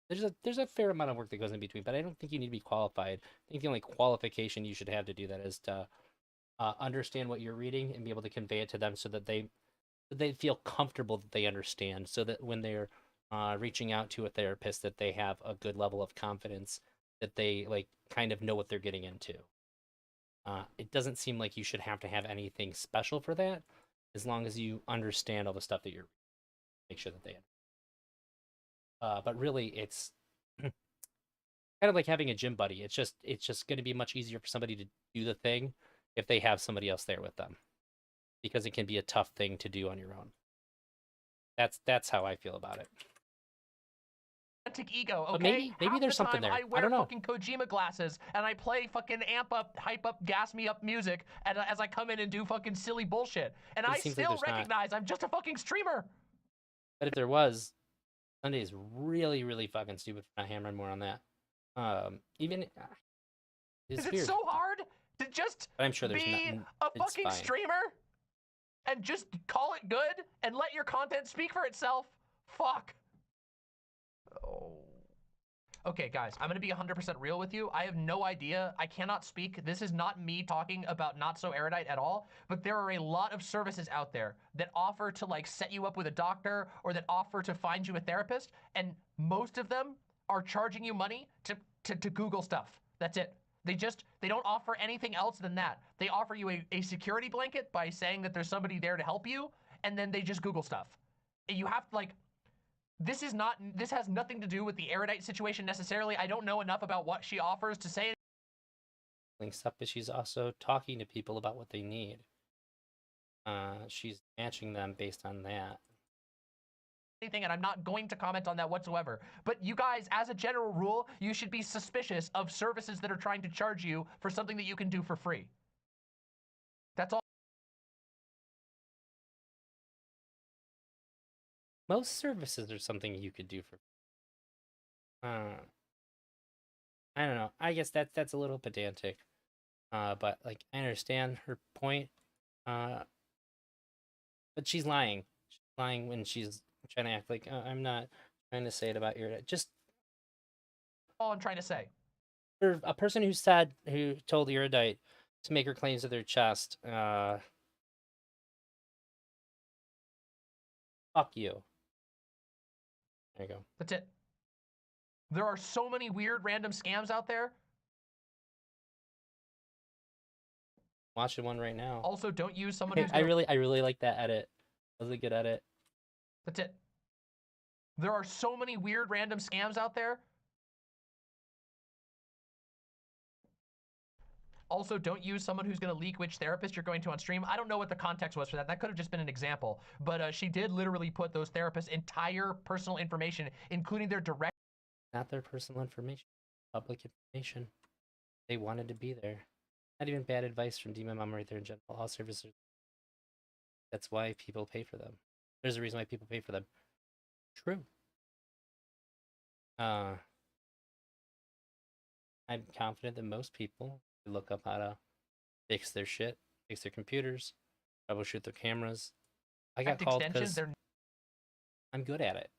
there's a fair amount of work that goes in between, but I don't think you need to be qualified. I think the only qualification you should have to do that is to understand what you're reading and be able to convey it to them so that they feel comfortable that they understand, so that when they're reaching out to a therapist that they have a good level of confidence that they like kind of know what they're getting into. It doesn't seem like you should have to have anything special for that, as long as you understand all the stuff that you're make sure that they but really it's kind of like having a gym buddy. It's just going to be much easier for somebody to do the thing if they have somebody else there with them, because it can be a tough thing to do on your own. That's how I feel about it. Ego, okay? But maybe there's something there. I wear don't know. fucking Kojima glasses and I play fucking amp up, hype up, gas me up music as I come in and do fucking silly bullshit. And I still recognize I'm just a fucking streamer. But if there was, Sunday is really, really fucking stupid for not hammering more on that. Even is it so hard to just but I'm sure there's be a fucking streamer and just call it good and let your content speak for itself? Fuck. Oh. Okay, guys, I'm going to be 100% real with you. I have no idea. I cannot speak. This is not me talking about Not So Erudite at all, but there are a lot of services out there that offer to like set you up with a doctor or that offer to find you a therapist, and most of them are charging you money to Google stuff. That's it. They don't offer anything else than that. They offer you a security blanket by saying that there's somebody there to help you, and then they just Google stuff. And you have to like... This has nothing to do with the Erudite situation necessarily. I don't know enough about what she offers to say. Stuff, but she's also talking to people about what they need. She's matching them based on that. Anything, and I'm not going to comment on that whatsoever. But you guys, as a general rule, you should be suspicious of services that are trying to charge you for something that you can do for free. That's all. Most services are something you could do for. I don't know. I guess that's a little pedantic. But like I understand her point. But she's lying. She's lying when she's trying to act like I'm not trying to say it about your. Just all I'm trying to say. For a person who told Erudite to make her claims to their chest. Fuck you. There you go. That's it. There are so many weird random scams out there. Watching one right now. Also, don't use someone who's I really like that edit. That was a good edit. That's it. There are so many weird random scams out there. Also, don't use someone who's going to leak which therapist you're going to on stream. I don't know what the context was for that. That could have just been an example. But she did literally put those therapists' entire personal information, including their direct... Not their personal information. Public information. They wanted to be there. Not even bad advice from Demon Mom right there in general. All services That's why people pay for them. There's a reason why people pay for them. True. I'm confident that most people look up how to fix their shit, fix their computers, troubleshoot their cameras. I got called because I'm good at it.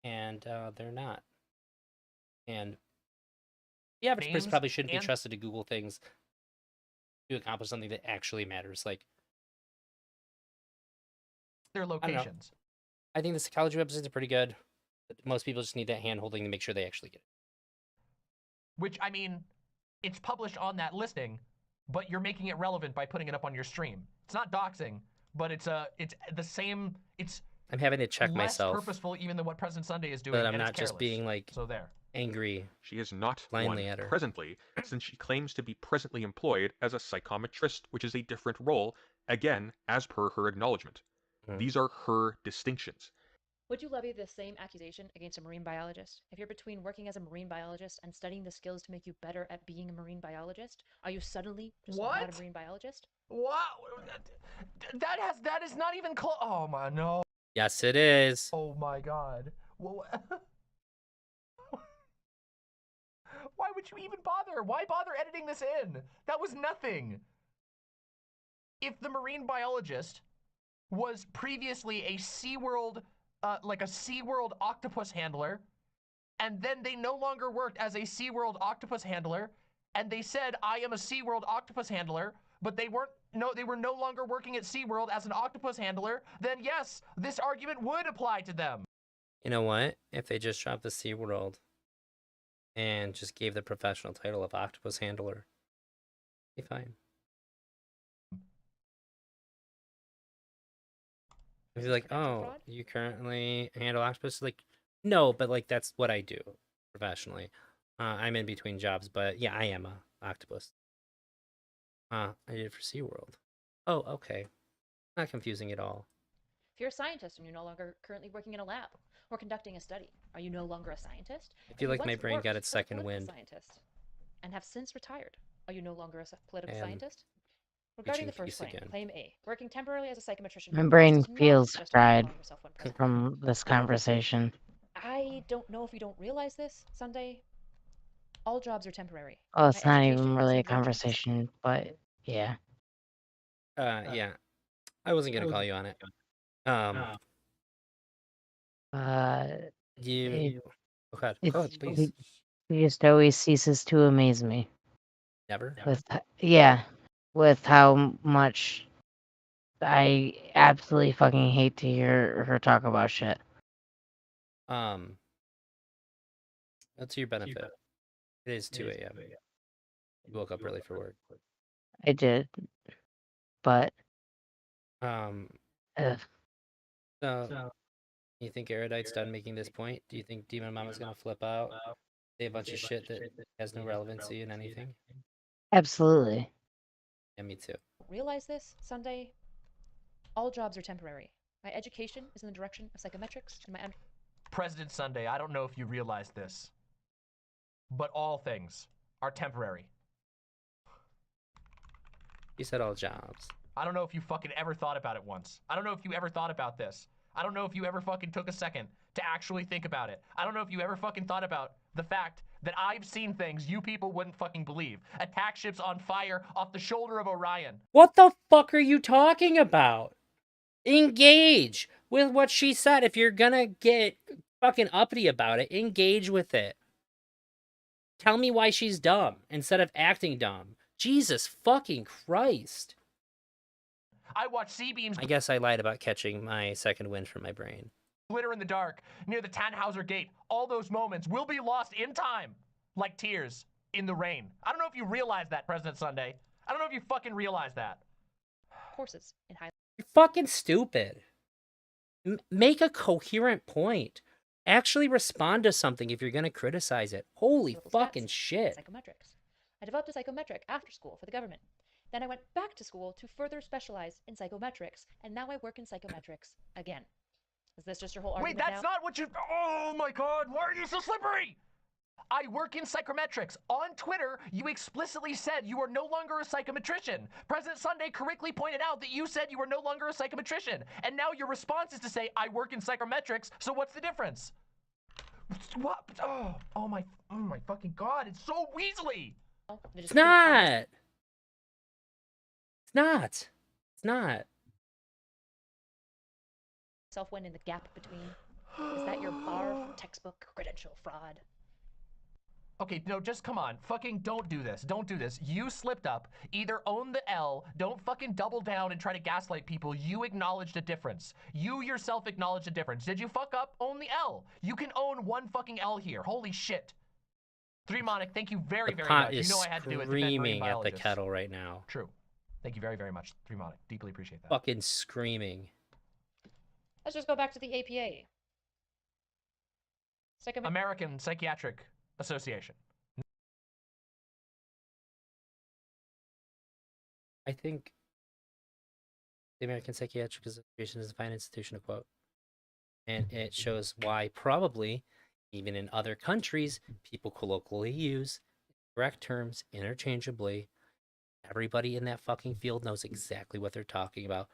And they're not. And the average person probably shouldn't be trusted to Google things to accomplish something that actually matters. Like their locations. I think the psychology websites are pretty good. But most people just need that hand holding to make sure they actually get it. Which, I mean, it's published on that listing, but you're making it relevant by putting it up on your stream. It's not doxing, but it's the same. I'm having to check less myself. Purposeful even than what President Sunday is doing. But I'm not just being like angry. She is not blindly one at her. Presently, since she claims to be presently employed as a psychometrist, which is a different role, again, as per her acknowledgement. These are her distinctions. Would you levy the same accusation against a marine biologist? If you're between working as a marine biologist and studying the skills to make you better at being a marine biologist, are you suddenly just not a marine biologist? What? That is not even close. Oh my no. Yes, it is. Oh my god. Well, why would you even bother? Why bother editing this in? That was nothing. If the marine biologist was previously a SeaWorld like a SeaWorld octopus handler, and then they no longer worked as a SeaWorld octopus handler, and they said, I am a SeaWorld octopus handler, but they were no longer working at SeaWorld as an octopus handler, then yes, this argument would apply to them. You know what? If they just dropped the SeaWorld and just gave the professional title of octopus handler, be fine. If you're like, oh, you currently handle octopus? Like, no, but like that's what I do professionally. I'm in between jobs, but yeah, I am a octopus. I did it for SeaWorld. Oh, okay. Not confusing at all. If you're a scientist and you're no longer currently working in a lab or conducting a study, are you no longer a scientist? I feel like my brain got its second wind. Scientist and have since retired, are you no longer a political scientist? Regarding the first claim A, working temporarily as a psychometrician. My brain feels fried from this conversation. I don't know if you don't realize this, Sunday. All jobs are temporary. Oh, it's not even really a conversation, but yeah. Yeah. I wasn't gonna call you on it. Please. He just always ceases to amaze me. Never? With how much I absolutely fucking hate to hear her talk about shit. That's to your benefit. It is 2 a.m. You woke up early for work. I did. But so you think Erudite's done making this point? Do you think Demon Mama's gonna flip out? Say a bunch of shit that has no relevancy in anything? Absolutely. Yeah, me too. Realize this, Sunday? All jobs are temporary. My education is in the direction of psychometrics, and my President Sunday, I don't know if you realize this, but all things are temporary. You said all jobs. I don't know if you fucking ever thought about it once. I don't know if you ever thought about this. I don't know if you ever fucking took a second to actually think about it. I don't know if you ever fucking thought about the fact that I've seen things you people wouldn't fucking believe. Attack ships on fire off the shoulder of Orion. What the fuck are you talking about? Engage with what she said. If you're gonna get fucking uppity about it, engage with it. Tell me why she's dumb instead of acting dumb. Jesus fucking Christ. I watched C-beams. I guess I lied about catching my second wind from my brain. Glitter in the dark near the Tannhauser Gate. All those moments will be lost in time, like tears in the rain. I don't know if you realize that, President Sunday. I don't know if you fucking realize that. Courses in high. You're fucking stupid. Make a coherent point. Actually respond to something if you're gonna criticize it. Holy fucking shit. Psychometrics. I developed a psychometric after school for the government. Then I went back to school to further specialize in psychometrics, and now I work in psychometrics again. Is this just your whole argument now? Wait, that's not what you... Oh my god, why are you so slippery? I work in psychometrics. On Twitter, you explicitly said you are no longer a psychometrician. President Sunday correctly pointed out that you said you were no longer a psychometrician. And now your response is to say, I work in psychometrics, so what's the difference? What? Oh my fucking God, it's so weaselly. It's not. It's not. It's not. Self-win in the gap between. Is that your bar for textbook credential fraud? Okay, no, just come on. Fucking don't do this. Don't do this. You slipped up. Either own the L, don't fucking double down and try to gaslight people. You acknowledged a difference. You yourself acknowledged a difference. Did you fuck up? Own the L. You can own one fucking L here. Holy shit. 3Monic, thank you very, very much. You know I had to do it. Screaming at the kettle right now. True. Thank you very, very much, 3Monic. Deeply appreciate that. Fucking screaming. Let's just go back to the APA. American Psychiatric Association. I think the American Psychiatric Association is a fine institution to quote. And it shows why probably, even in other countries, people colloquially use correct terms interchangeably. Everybody in that fucking field knows exactly what they're talking about.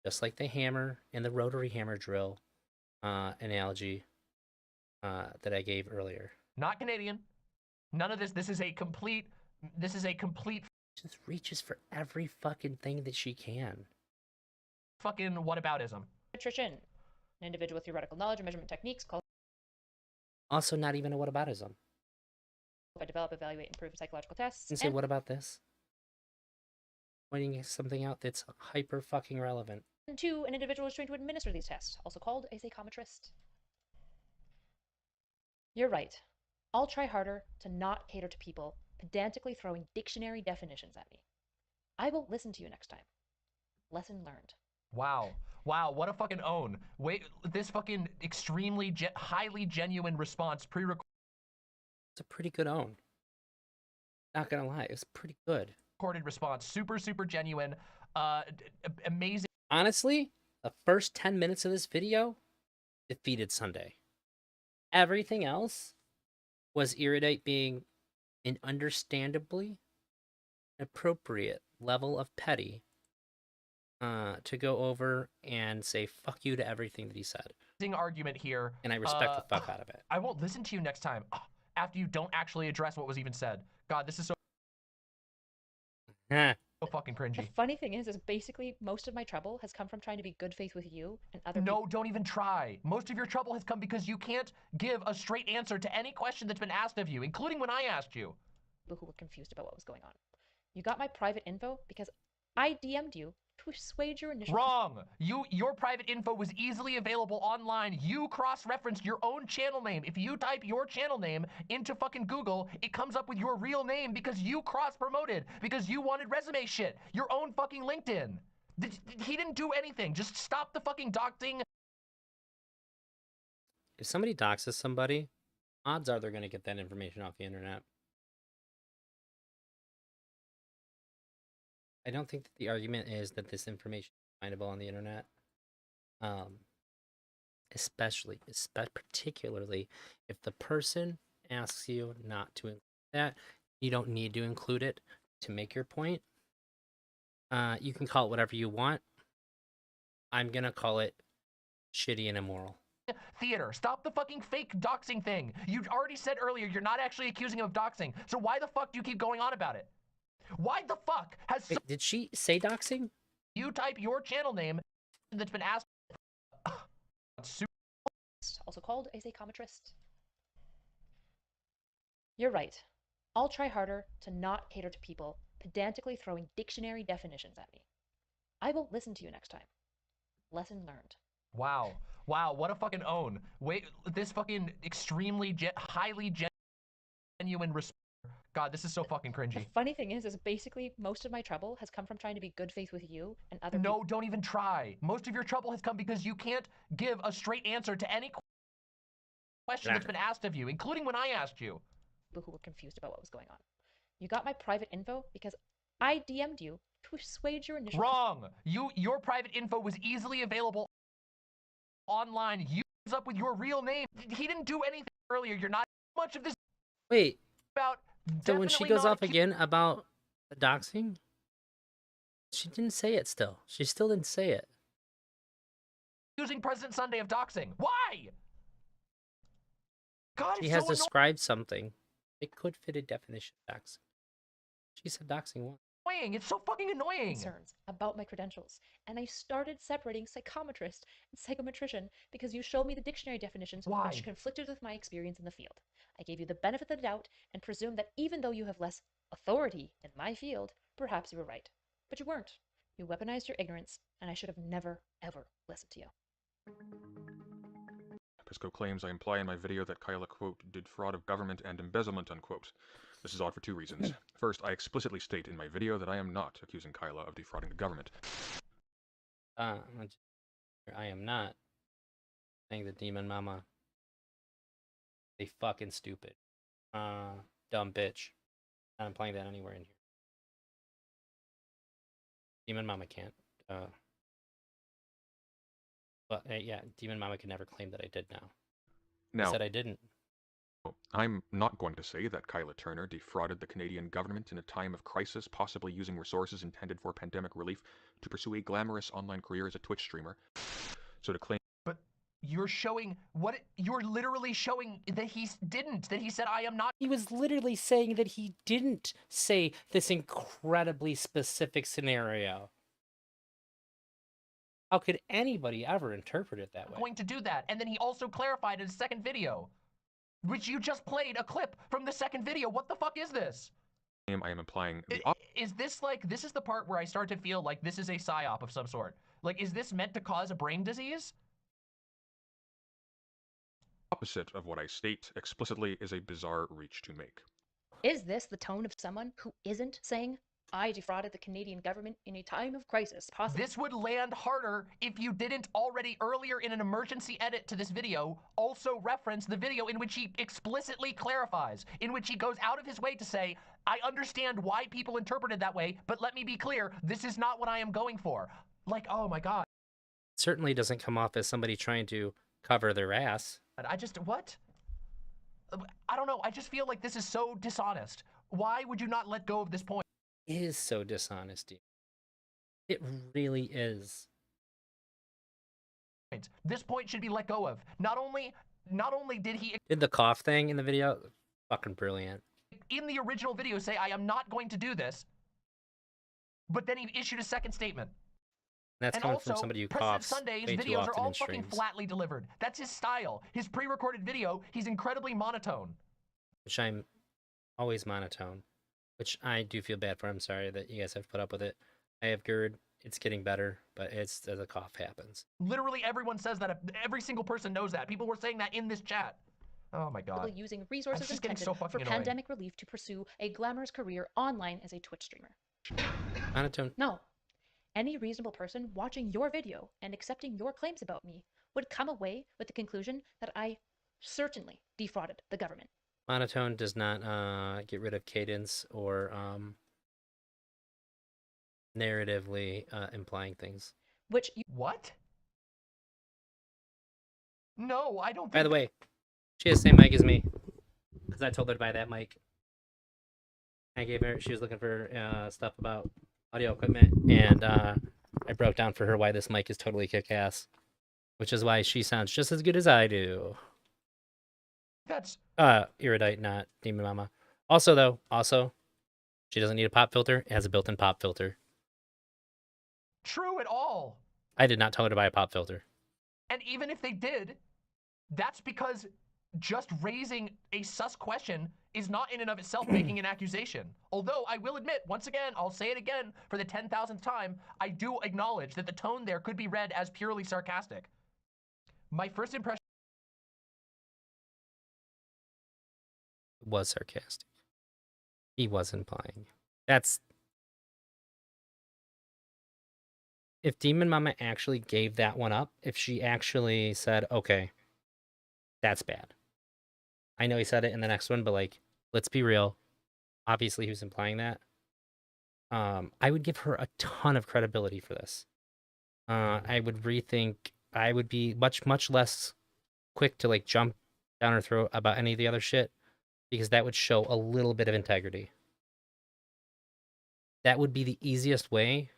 Just like the hammer and the rotary hammer drill analogy that I gave earlier. Not Canadian. None of this. This is a complete. Just reaches for every fucking thing that she can. Fucking whataboutism. Nutrition. An individual with theoretical knowledge and measurement techniques called. Also, not even a whataboutism. I develop, evaluate, and improve psychological tests. And say, what about this? Pointing something out that's hyper fucking relevant. And 2, an individual is trained to administer these tests, also called a psychometrist. You're right. I'll try harder to not cater to people pedantically throwing dictionary definitions at me. I will listen to you next time. Lesson learned. Wow. Wow, what a fucking own. Wait, this fucking extremely, highly genuine response pre-recorded. It's a pretty good own. Not gonna lie, it's pretty good. Recorded response. Super, super genuine. Amazing. Honestly, the first 10 minutes of this video defeated Sunday. Everything else was Erudite being an understandably appropriate level of petty to go over and say fuck you to everything that he said. Argument here. And I respect the fuck out of it. I won't listen to you next time after you don't actually address what was even said. God, this is so so fucking cringy. The funny thing is basically most of my trouble has come from trying to be good faith with you and other people. No, don't even try. Most of your trouble has come because you can't give a straight answer to any question that's been asked of you, including when I asked you. People who were confused about what was going on. You got my private info because I DM'd you to assuage your initial... Wrong! Your private info was easily available online. You cross-referenced your own channel name. If you type your channel name into fucking Google, it comes up with your real name because you cross-promoted, because you wanted resume shit. Your own fucking LinkedIn. He didn't do anything. Just stop the fucking doxing. If somebody doxes somebody, odds are they're going to get that information off the internet. I don't think that the argument is that this information is findable on the internet. Particularly if the person asks you not to include that, you don't need to include it to make your point. You can call it whatever you want. I'm going to call it shitty and immoral. Theater. Stop the fucking fake doxing thing. You already said earlier you're not actually accusing him of doxing. So why the fuck do you keep going on about it? Why the fuck has... Wait, did she say doxing? You type your channel name that's been asked... Also called a psychometrist. You're right. I'll try harder to not cater to people pedantically throwing dictionary definitions at me. I will listen to you next time. Lesson learned. Wow. Wow, what a fucking own. Wait, this fucking extremely, highly genuine response. God, this is so fucking cringy. The funny thing is basically most of my trouble has come from trying to be good faith with you and other people. No, don't even try. Most of your trouble has come because you can't give a straight answer to any question that's been asked of you, including when I asked you. People who were confused about what was going on. You got my private info because I DM'd you to assuage your initial... Wrong! Your private info was easily available online. You up with your real name. He didn't do anything earlier. You're not much of this... Wait. About so when she goes off again about the doxing, she didn't say it still. She still didn't say it. Using President Sunday of doxing. Why? God, she has described something. It could fit a definition of doxing. She said doxing once. Annoying. It's so fucking annoying. Concerns about my credentials, and I started separating psychometrist and psychometrician because you showed me the dictionary definitions which conflicted with my experience in the field. I gave you the benefit of the doubt and presumed that even though you have less authority in my field, perhaps you were right. But you weren't. You weaponized your ignorance, and I should have never, ever listened to you. Pisco claims I imply in my video that Kyla, quote, did fraud of government and embezzlement, unquote. This is odd for two reasons. First, I explicitly state in my video that I am not accusing Kyla of defrauding the government. I am not saying the Demon Mama a fucking stupid, dumb bitch. Not implying that anywhere in here. Demon Mama can't. But yeah, Demon Mama can never claim that I did now. I said I didn't. I'm not going to say that Kyla Turner defrauded the Canadian government in a time of crisis, possibly using resources intended for pandemic relief to pursue a glamorous online career as a Twitch streamer. So to claim... But you're showing what... You're literally showing that he didn't. That he said, I am not... He was literally saying that he didn't say this incredibly specific scenario. How could anybody ever interpret it that way? Going to do that. And then he also clarified in his second video, which you just played a clip from the second video. What the fuck is this? I am implying is this like, this is the part where I start to feel like this is a psyop of some sort. Like, is this meant to cause a brain disease? Opposite of what I state explicitly is a bizarre reach to make. Is this the tone of someone who isn't saying, I defrauded the Canadian government in a time of crisis? This would land harder if you didn't already earlier in an emergency edit to this video also reference the video in which he explicitly clarifies, in which he goes out of his way to say, I understand why people interpreted that way, but let me be clear, this is not what I am going for. Like, oh my God. It certainly doesn't come off as somebody trying to cover their ass. What? I don't know. I just feel like this is so dishonest. Why would you not let go of this point? Is so dishonest. It really is. This point should be let go of. Not only did he did the cough thing in the video, fucking brilliant. In the original video say I am not going to do this, but then he issued a second statement. That's coming from somebody who coughs Sunday's way too videos are often all in fucking streams. flatly delivered. That's his style. His pre-recorded video, he's incredibly monotone. Which I'm always monotone. Which I do feel bad for. I'm sorry that you guys have to put up with it. I have GERD. It's getting better, but it's the cough happens. Literally everyone says that. Every single person knows that. People were saying that in this chat. Oh my God. Using resources intended so for annoying. pandemic relief to pursue a glamorous career online as a Twitch streamer. Monotone. No. Any reasonable person watching your video and accepting your claims about me would come away with the conclusion that I certainly defrauded the government. Monotone does not get rid of cadence or narratively implying things. Which you... What? No, I don't think... By the way, she has the same mic as me. Because I told her to buy that mic. I gave her... She was looking for stuff about audio equipment. And I broke down for her why this mic is totally kick-ass. Which is why she sounds just as good as I do. That's... Erudite, not Demon Mama. Also, she doesn't need a pop filter. It has a built-in pop filter. True at all. I did not tell her to buy a pop filter. And even if they did, that's because just raising a sus question is not in and of itself making an accusation. Although I will admit, once again, I'll say it again for the 10,000th time, I do acknowledge that the tone there could be read as purely sarcastic. My first impression was sarcastic. He was implying. That's... If Demon Mama actually gave that one up, if she actually said, okay, that's bad. I know he said it in the next one, but like, let's be real. Obviously, he was implying that. I would give her a ton of credibility for this. I would rethink. I would be much less quick to like jump down her throat about any of the other shit. because that would show a little bit of integrity. That would be the easiest way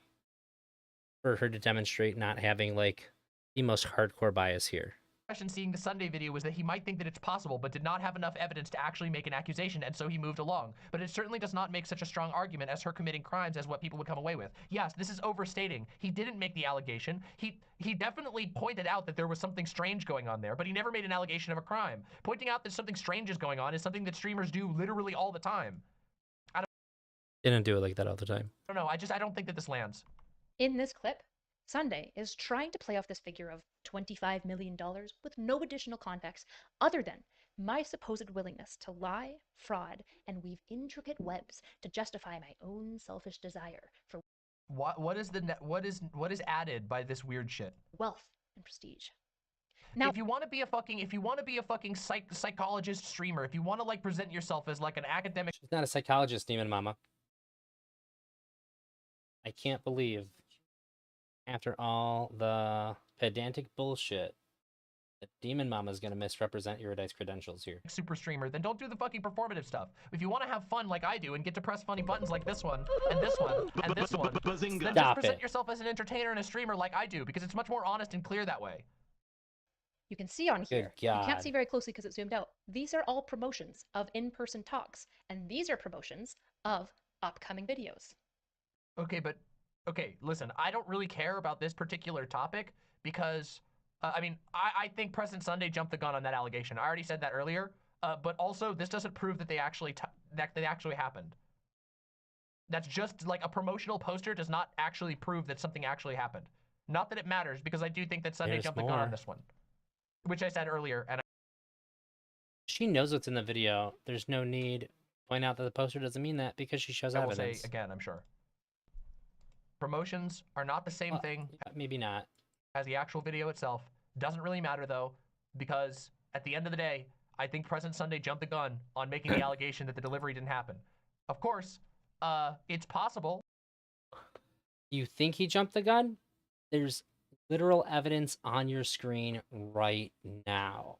for her to demonstrate not having, like, the most hardcore bias here. Seeing the Sunday video was that he might think that it's possible, but did not have enough evidence to actually make an accusation, and so he moved along. But it certainly does not make such a strong argument as her committing crimes as what people would come away with. Yes, this is overstating. He didn't make the allegation. He definitely pointed out that there was something strange going on there, but he never made an allegation of a crime. Pointing out that something strange is going on is something that streamers do literally all the time. Didn't do it like that all the time. I don't know. I don't think that this lands. In this clip, Sunday is trying to play off this figure of $25 million with no additional context other than my supposed willingness to lie, fraud, and weave intricate webs to justify my own selfish desire for what is added by this weird shit? Wealth and prestige. Now, if you want to be a fucking psychologist streamer, if you want to like present yourself as like an academic, she's not a psychologist, Demon Mama. I can't believe, after all the pedantic bullshit, that Demon Mama is going to misrepresent Erudite's credentials here. Super streamer, then don't do the fucking performative stuff. If you want to have fun like I do and get to press funny buttons like this one, and this one, and this one, then just present yourself as an entertainer and a streamer like I do, because it's much more honest and clear that way. You can see on here, you can't see very closely because it's zoomed out. These are all promotions of in-person talks, and these are promotions of upcoming videos. Okay, listen, I don't really care about this particular topic because, I mean, I think President Sunday jumped the gun on that allegation. I already said that earlier, but also this doesn't prove that they actually happened. That's just like a promotional poster does not actually prove that something actually happened. Not that it matters, because I do think that Sunday jumped the gun on this one, which I said earlier. And she knows what's in the video. There's no need to point out that the poster doesn't mean that because she shows evidence. I will say again, I'm sure. Promotions are not the same thing. Maybe not. As the actual video itself. Doesn't really matter though, because at the end of the day, I think President Sunday jumped the gun on making the allegation that the delivery didn't happen. Of course, it's possible. You think he jumped the gun? There's literal evidence on your screen right now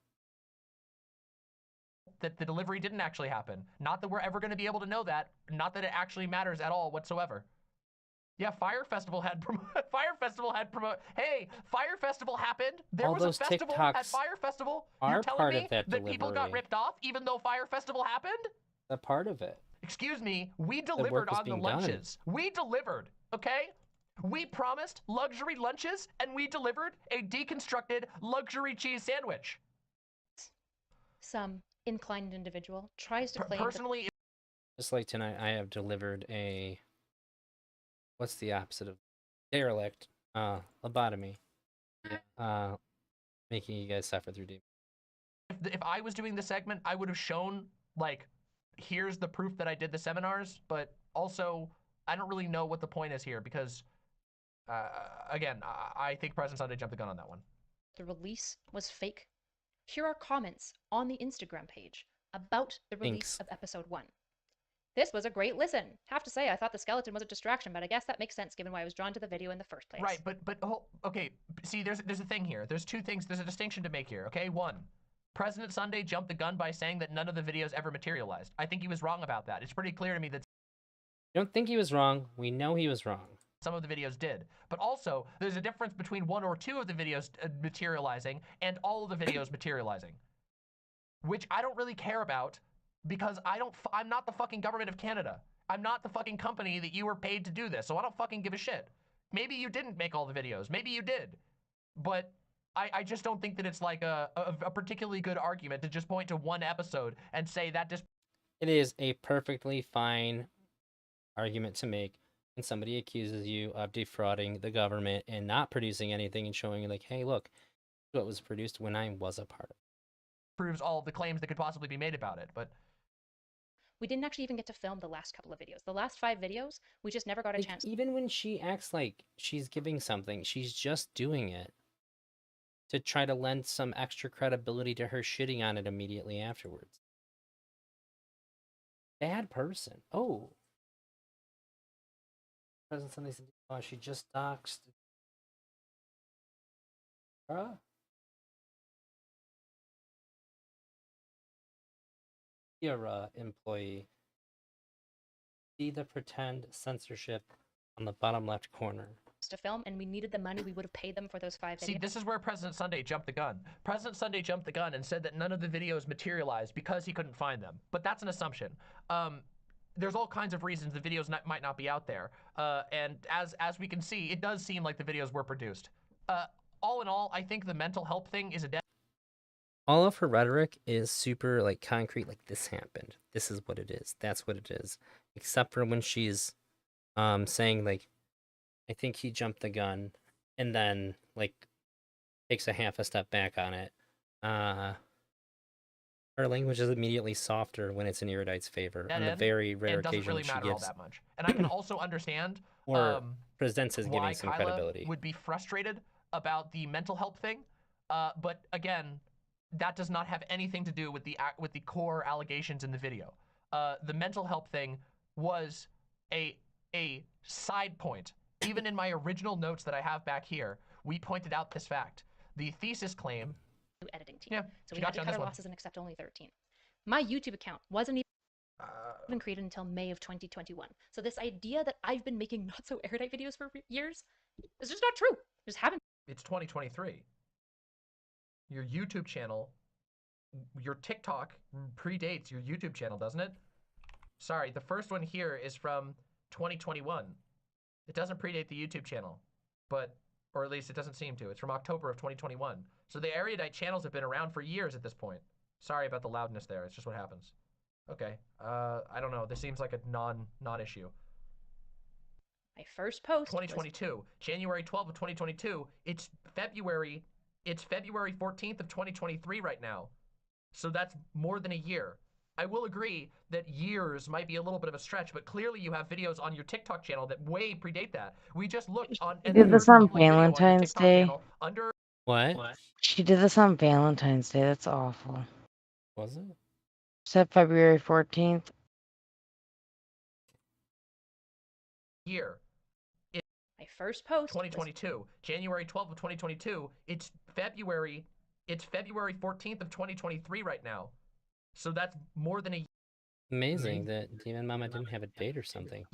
that the delivery didn't actually happen. Not that we're ever going to be able to know that. Not that it actually matters at all whatsoever. Yeah, Fire Festival had Hey, Fire Festival happened. There was a festival at Fire Festival. You're telling me that people got ripped off even though Fire Festival happened? A part of it. Excuse me, we delivered on the lunches. We delivered, okay? We promised luxury lunches and we delivered a deconstructed luxury cheese sandwich. Some inclined individual tries to claim personally. Just like tonight, I have delivered a. What's the opposite of derelict? Lobotomy. Making you guys suffer through demons. If I was doing the segment, I would have shown, like, here's the proof that I did the seminars, but also, I don't really know what the point is here because, again, I think President Sunday jumped the gun on that one. The release was fake. Here are comments on the Instagram page about the release of episode 1. This was a great listen. Have to say, I thought the skeleton was a distraction, but I guess that makes sense given why I was drawn to the video in the first place. Right, but okay. See, there's a thing here. There's two things. There's a distinction to make here. Okay, one, President Sunday jumped the gun by saying that none of the videos ever materialized. I think he was wrong about that. It's pretty clear to me that. I don't think he was wrong. We know he was wrong. Some of the videos did, but also there's a difference between 1 or 2 of the videos materializing and all of the videos materializing, which I don't really care about. Because I'm not the fucking government of Canada. I'm not the fucking company that you were paid to do this, so I don't fucking give a shit. Maybe you didn't make all the videos. Maybe you did. But I just don't think that it's like a particularly good argument to just point to one episode and say that just... It is a perfectly fine argument to make when somebody accuses you of defrauding the government and not producing anything and showing you like, hey, look, what was produced when I was a part of it. Proves all of the claims that could possibly be made about it, but... We didn't actually even get to film the last couple of videos. The last 5 videos, we just never got a chance. Even when she acts like she's giving something, she's just doing it to try to lend some extra credibility to her shitting on it immediately afterwards. Bad person. Oh. President Sunday said, oh, she just doxed. Bruh. Sierra employee. See the pretend censorship on the bottom left corner. To film, and we needed the money, we would have paid them for those 5 videos. See, this is where President Sunday jumped the gun. President Sunday jumped the gun and said that none of the videos materialized because he couldn't find them. But that's an assumption. There's all kinds of reasons the videos might not be out there. And as we can see, it does seem like the videos were produced. All in all, I think the mental health thing is a dead. All of her rhetoric is super like concrete, like this happened. This is what it is. That's what it is. Except for when she's saying like, I think he jumped the gun, and then like takes a half a step back on it. Her language is immediately softer when it's in Erudite's favor. On the very rare occasion doesn't really she matter gives, all that much. And I can also understand or presents as why giving some Kyla credibility. would be frustrated about the mental health thing. But again, that does not have anything to do with the core allegations in the video. The mental health thing was a side point. Even in my original notes that I have back here, we pointed out this fact. The thesis claim. Editing team. Yeah, so we had to cut our losses and accept only 13. My YouTube account wasn't even created until May of 2021. So this idea that I've been making not so erudite videos for years is just not true. Just haven't. It's 2023. Your YouTube channel, your TikTok predates your YouTube channel, doesn't it? Sorry, the first one here is from 2021. It doesn't predate the YouTube channel, or at least it doesn't seem to. It's from October of 2021. So the Erudite channels have been around for years at this point. Sorry about the loudness there. It's just what happens. Okay. I don't know. This seems like a non-issue. My first post 2022. January 12th of 2022. It's February 14th of 2023 right now. So that's more than a year. I will agree that years might be a little bit of a stretch, but clearly you have videos on your TikTok channel that way predate that. We just looked on. She did this on Valentine's Day. Under What? She did this on Valentine's Day. That's awful. Was it? Said February 14th. Year. My first post 2022. January 12th of 2022. It's February 14th of 2023 right now. So that's more than a year. Amazing that Demon Mama didn't have a date or something.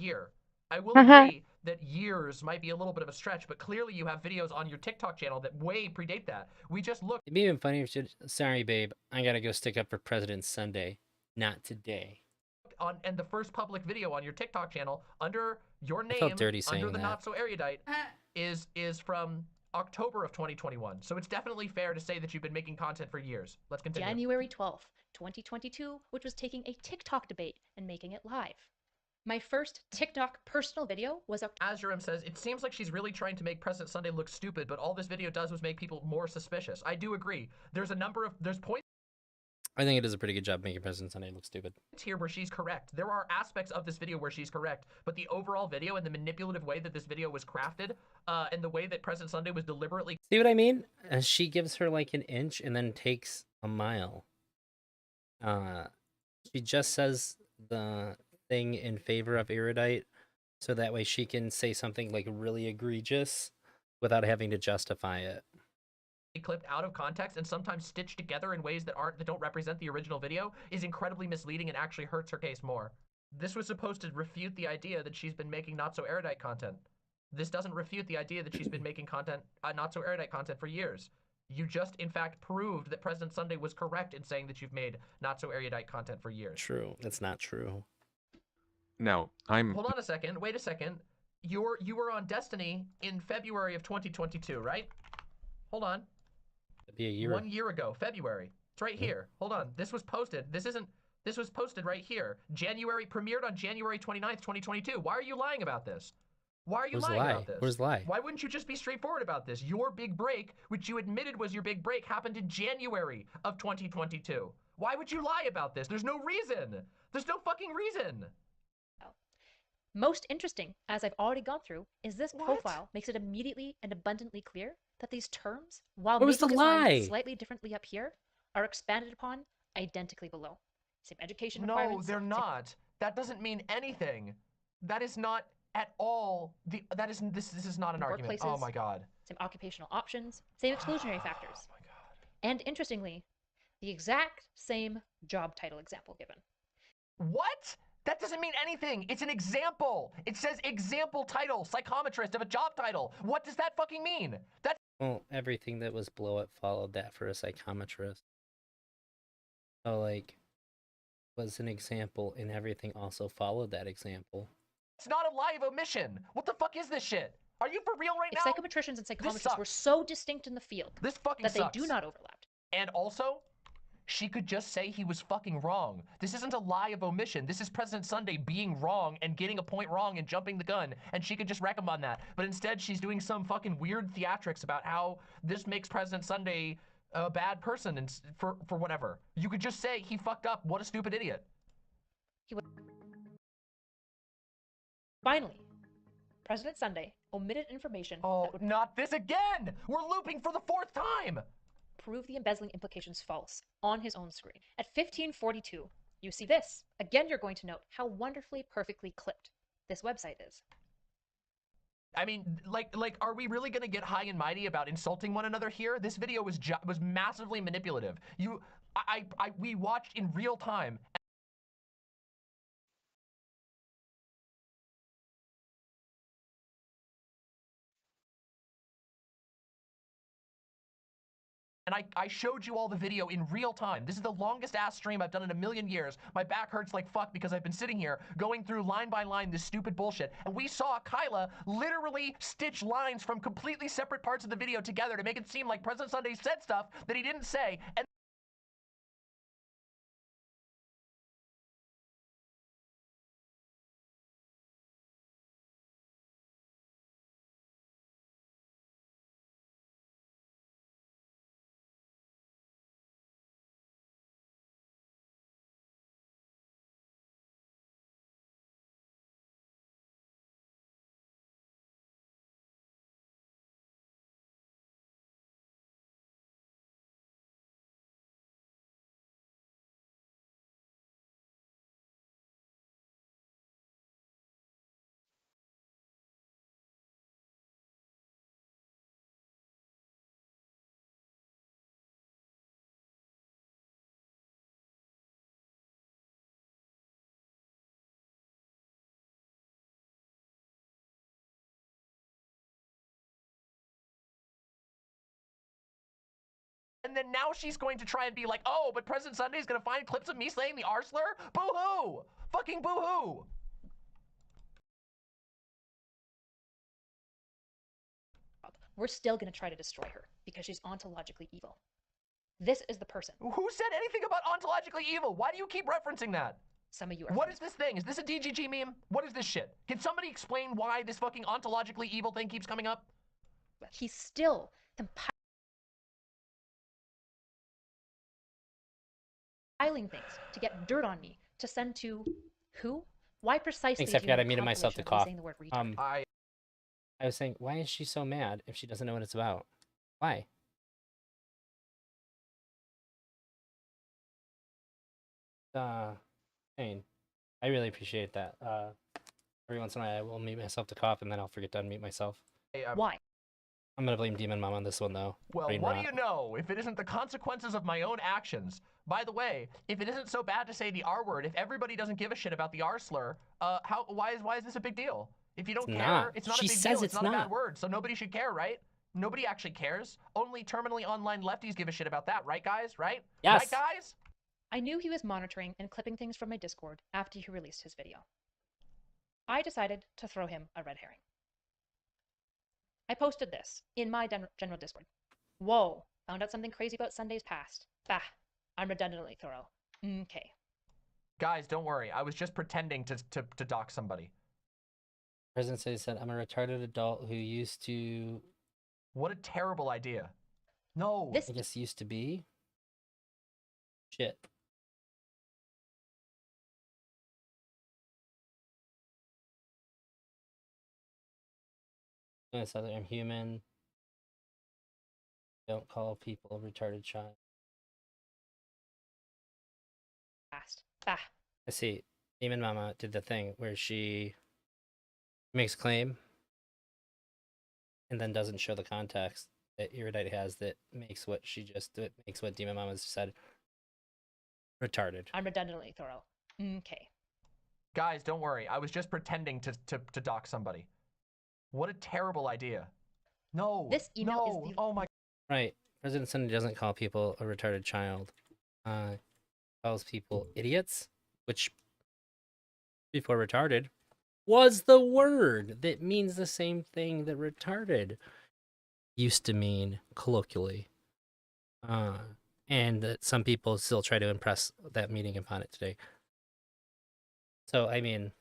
I will agree that years might be a little bit of a stretch, but clearly you have videos on your TikTok channel that way predate that. We just looked. It'd be even funny if she, sorry babe, I gotta go stick up for President Sunday. Not today. And the first public video on your TikTok channel under your name, I felt dirty saying under the that. Not So Erudite, is from October of 2021. So it's definitely fair to say that you've been making content for years. Let's continue. January 12th, 2022, which was taking a TikTok debate and making it live. My first TikTok personal video was Azurim says, it seems like she's really trying to make President Sunday look stupid, but all this video does was make people more suspicious. I do agree. There's points I think it does a pretty good job making President Sunday look stupid. here where she's correct. There are aspects of this video where she's correct, but the overall video and the manipulative way that this video was crafted, and the way that President Sunday was deliberately... See what I mean? She gives her like an inch and then takes a mile. She just says the thing in favor of Erudite, so that way she can say something like really egregious without having to justify it. Clipped out of context and sometimes stitched together in ways that don't represent the original video is incredibly misleading and actually hurts her case more. This was supposed to refute the idea that she's been making Not So Erudite content. This doesn't refute the idea that she's been making content, Not So Erudite content for years. You just, in fact, proved that President Sunday was correct in saying that you've made Not So Erudite content for years. True. That's not true. Now, Hold on a second. Wait a second. You were on Destiny in February of 2022, right? Hold on. It'd be a year. 1 year ago, February. It's right here. Hold on. This was posted. This was posted right here. Premiered on January 29th, 2022. Why are you lying about this? Why are you lying about this? Where's the lie? Why wouldn't you just be straightforward about this? Your big break, which you admitted was your big break, happened in January of 2022. Why would you lie about this? There's no reason. There's no fucking reason. Most interesting, as I've already gone through, is this profile makes it immediately and abundantly clear that these terms, while making designs slightly differently up here, are expanded upon identically below. Same education requirements. No, they're not. That doesn't mean anything. That is not at all this is not an argument. Oh my god. Same occupational options, same exclusionary factors. Oh my god. And interestingly, the exact same job title example given. What? That doesn't mean anything. It's an example. It says example title, psychometrist of a job title. What does that fucking mean? That's Well, everything that was blow up followed that for a psychometrist. So, like, was an example, and everything also followed that example. it's not a lie of omission. What the fuck is this shit? Are you for real right If now? psychometricians and psychometrists were so distinct in the field This fucking that sucks. they do not overlap. And also, she could just say he was fucking wrong. This isn't a lie of omission. This is President Sunday being wrong and getting a point wrong and jumping the gun, and she could just wreck him on that. But instead, she's doing some fucking weird theatrics about how this makes President Sunday a bad person and for whatever. You could just say he fucked up. What a stupid idiot. Finally, President Sunday omitted information that would not this again! We're looping for the 4th time! Prove the embezzling implications false on his own screen. At 1542, you see this. Again, you're going to note how wonderfully, perfectly clipped this website is. I mean, like, are we really gonna get high and mighty about insulting one another here? This video was massively manipulative. We watched in real time. And I showed you all the video in real time. This is the longest ass stream I've done in a million years. My back hurts like fuck because I've been sitting here going through line by line this stupid bullshit. And we saw Kyla literally stitch lines from completely separate parts of the video together to make it seem like President Sunday said stuff that he didn't say. And then now she's going to try and be like, oh, but President Sunday's going to find clips of me saying the R slur? Boo-hoo! Fucking boo-hoo! We're still going to try to destroy her because she's ontologically evil. This is the person. Who said anything about ontologically evil? Why do you keep referencing that? Some of you are. What is this thing? Is this a DGG meme? What is this shit? Can somebody explain why this fucking ontologically evil thing keeps coming up? He's still compiling things to get dirt on me to send to who? Why precisely? Except I muted myself to cough. I was saying, why is she so mad if she doesn't know what it's about? Why? I mean, I really appreciate that. Every once in a while I will mute myself to cough and then I'll forget to unmute myself. Why? I'm gonna blame Demon Mom on this one though. Well, what do you know if it isn't the consequences of my own actions? By the way, if it isn't so bad to say the R word, if everybody doesn't give a shit about the R slur, why is this a big deal? If you don't care, it's not a big deal. It's not a bad word, so nobody should care, right? Nobody actually cares. Only terminally online lefties give a shit about that, right, guys? Right? Yes. Right, guys? I knew he was monitoring and clipping things from my Discord after he released his video. I decided to throw him a red herring. I posted this in my general Discord. Whoa, found out something crazy about Sunday's past. Bah, I'm redundantly thorough. Okay. Guys, don't worry. I was just pretending to dox somebody. President Sunday said, I'm a retarded adult who used to... What a terrible idea. No. I guess used to be? Shit. I'm human. Don't call people a retarded child. Bah. I see. Demon Mama did the thing where she makes a claim and then doesn't show the context that Erudite has that makes what Demon Mama said retarded. I'm redundantly thorough. Okay. Guys, don't worry. I was just pretending to dox somebody. What a terrible idea. No. This email is the... Oh my... Right. President Sunday doesn't call people a retarded child. Calls people idiots, which, before retarded, was the word that means the same thing that retarded used to mean colloquially. And that some people still try to impress that meaning upon it today. So, I mean,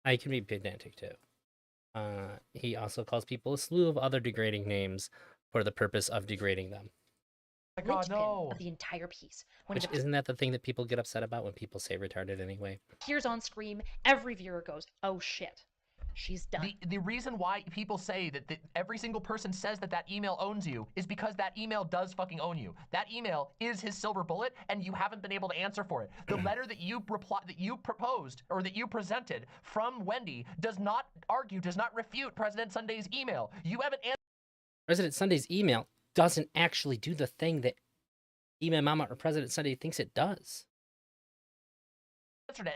I can be pedantic too. He also calls people a slew of other degrading names for the purpose of degrading them. Oh my God, no. Of the entire piece. Which, isn't that the thing that people get upset about when people say retarded anyway? Here's on screen, every viewer goes, oh shit, she's done. The reason why people say that every single person says that email owns you is because that email does fucking own you. That email is his silver bullet, and you haven't been able to answer for it. The letter that you proposed, or that you presented from Wendy does not argue, does not refute President Sunday's email. You haven't answered. President Sunday's email doesn't actually do the thing that Email Mama or President Sunday thinks it does.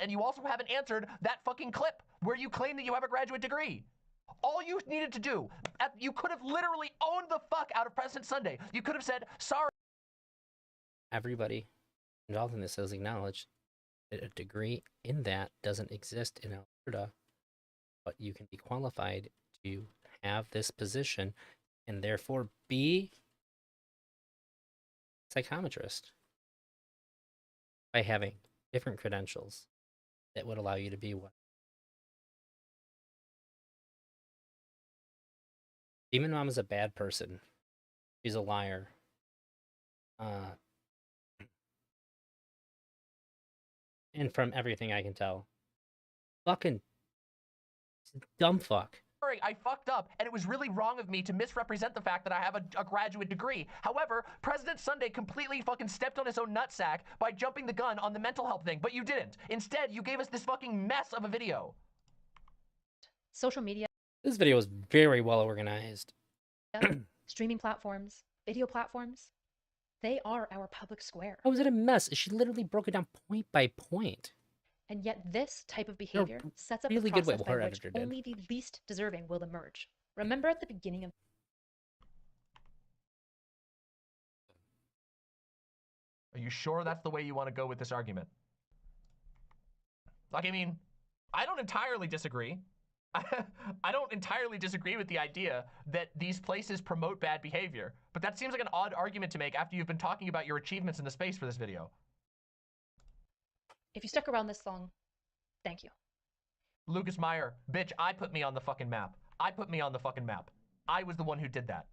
And you also haven't answered that fucking clip where you claim that you have a graduate degree. All you needed to do, you could have literally owned the fuck out of President Sunday. You could have said, sorry. Everybody involved in this has acknowledged that a degree in that doesn't exist in Alberta, but you can be qualified to have this position and therefore be a psychometrist by having different credentials that would allow you to be one. Demon Mom is a bad person. She's a liar. And from everything I can tell, fucking dumb fuck. Sorry, I fucked up, and it was really wrong of me to misrepresent the fact that I have a graduate degree. However, President Sunday completely fucking stepped on his own nutsack by jumping the gun on the mental health thing, but you didn't. Instead, you gave us this fucking mess of a video. Social media. This video was very well organized. Streaming platforms, video platforms, they are our public square. How was it a mess? She literally broke it down point by point. And yet this type of behavior sets up really a process good by which only the least deserving will emerge. Remember at the beginning of... Are you sure that's the way you want to go with this argument? Like, I mean, I don't entirely disagree. I don't entirely disagree with the idea that these places promote bad behavior, but that seems like an odd argument to make after you've been talking about your achievements in the space for this video. If you stuck around this long, thank you. Lucas Meyer, bitch, I put me on the fucking map. I put me on the fucking map. I was the one who did that.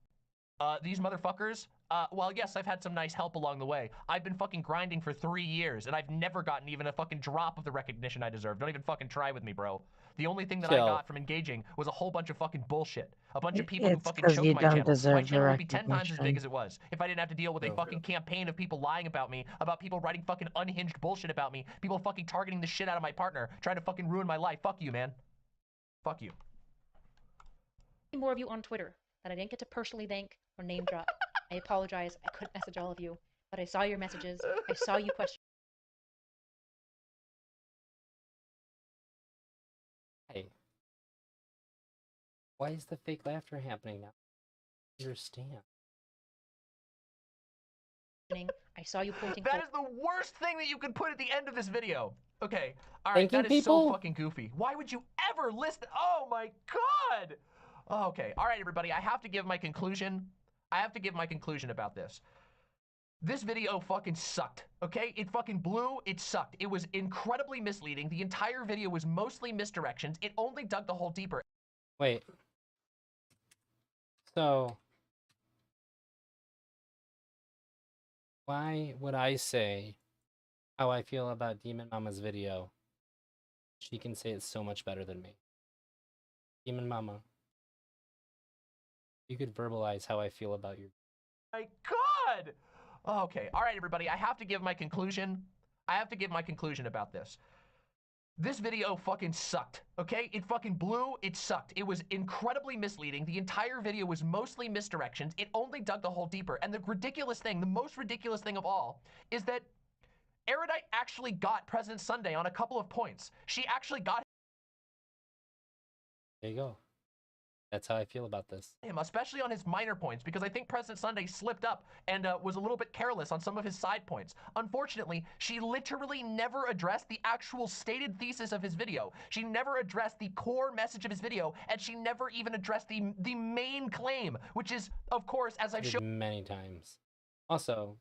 These motherfuckers, well, yes, I've had some nice help along the way. I've been fucking grinding for 3 years, and I've never gotten even a fucking drop of the recognition I deserve. Don't even fucking try with me, bro. The only thing that I got from engaging was a whole bunch of fucking bullshit. A bunch of people who fucking choked my channel. My channel would be 10 times as big as it was if I didn't have to deal with a fucking campaign of people lying about me, about people writing fucking unhinged bullshit about me, people fucking targeting the shit out of my partner, trying to fucking ruin my life. Fuck you, man. Fuck you. More of you on Twitter that I didn't get to personally thank or name drop. I apologize. I couldn't message all of you, but I saw your messages. I saw you question. Hey. Why is the fake laughter happening now? I don't understand. I saw you pointing. That is the worst thing that you could put at the end of this video. Okay, all right, Thanking that is people? so fucking goofy. Why would you ever list? Oh my god. Okay, all right, everybody. I have to give my conclusion. I have to give my conclusion about this. This video fucking sucked, okay? It fucking blew, it sucked. It was incredibly misleading. The entire video was mostly misdirections. It only dug the hole deeper. Wait. So, why would I say how I feel about Demon Mama's video? She can say it so much better than me. Demon Mama, you could verbalize how I feel about your... My god! Okay, all right, everybody. I have to give my conclusion. I have to give my conclusion about this. This video fucking sucked, okay? It fucking blew, it sucked. It was incredibly misleading. The entire video was mostly misdirections. It only dug the hole deeper. And the ridiculous thing, the most ridiculous thing of all, is that Erudite actually got President Sunday on a couple of points. She actually got There you go. That's how I feel about this. him, especially on his minor points, because I think President Sunday slipped up and was a little bit careless on some of his side points. Unfortunately, she literally never addressed the actual stated thesis of his video. She never addressed the core message of his video, and she never even addressed the main claim, which is, of course, as I've shown many times. Also,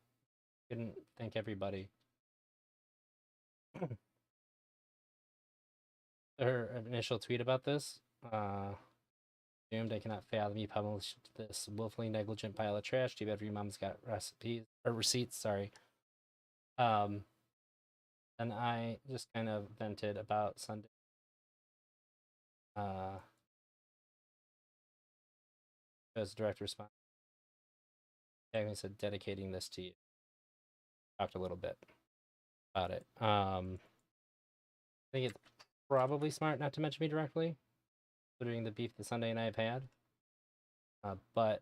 couldn't thank everybody. Her initial tweet about this, assumed I cannot fathom you published this willfully negligent pile of trash. Too bad your mom's got receipts, sorry. And I just kind of vented about Sunday. As a direct response. I said dedicating this to you. Talked a little bit about it. I think it's probably smart not to mention me directly, considering the beef that Sunday and I have had. But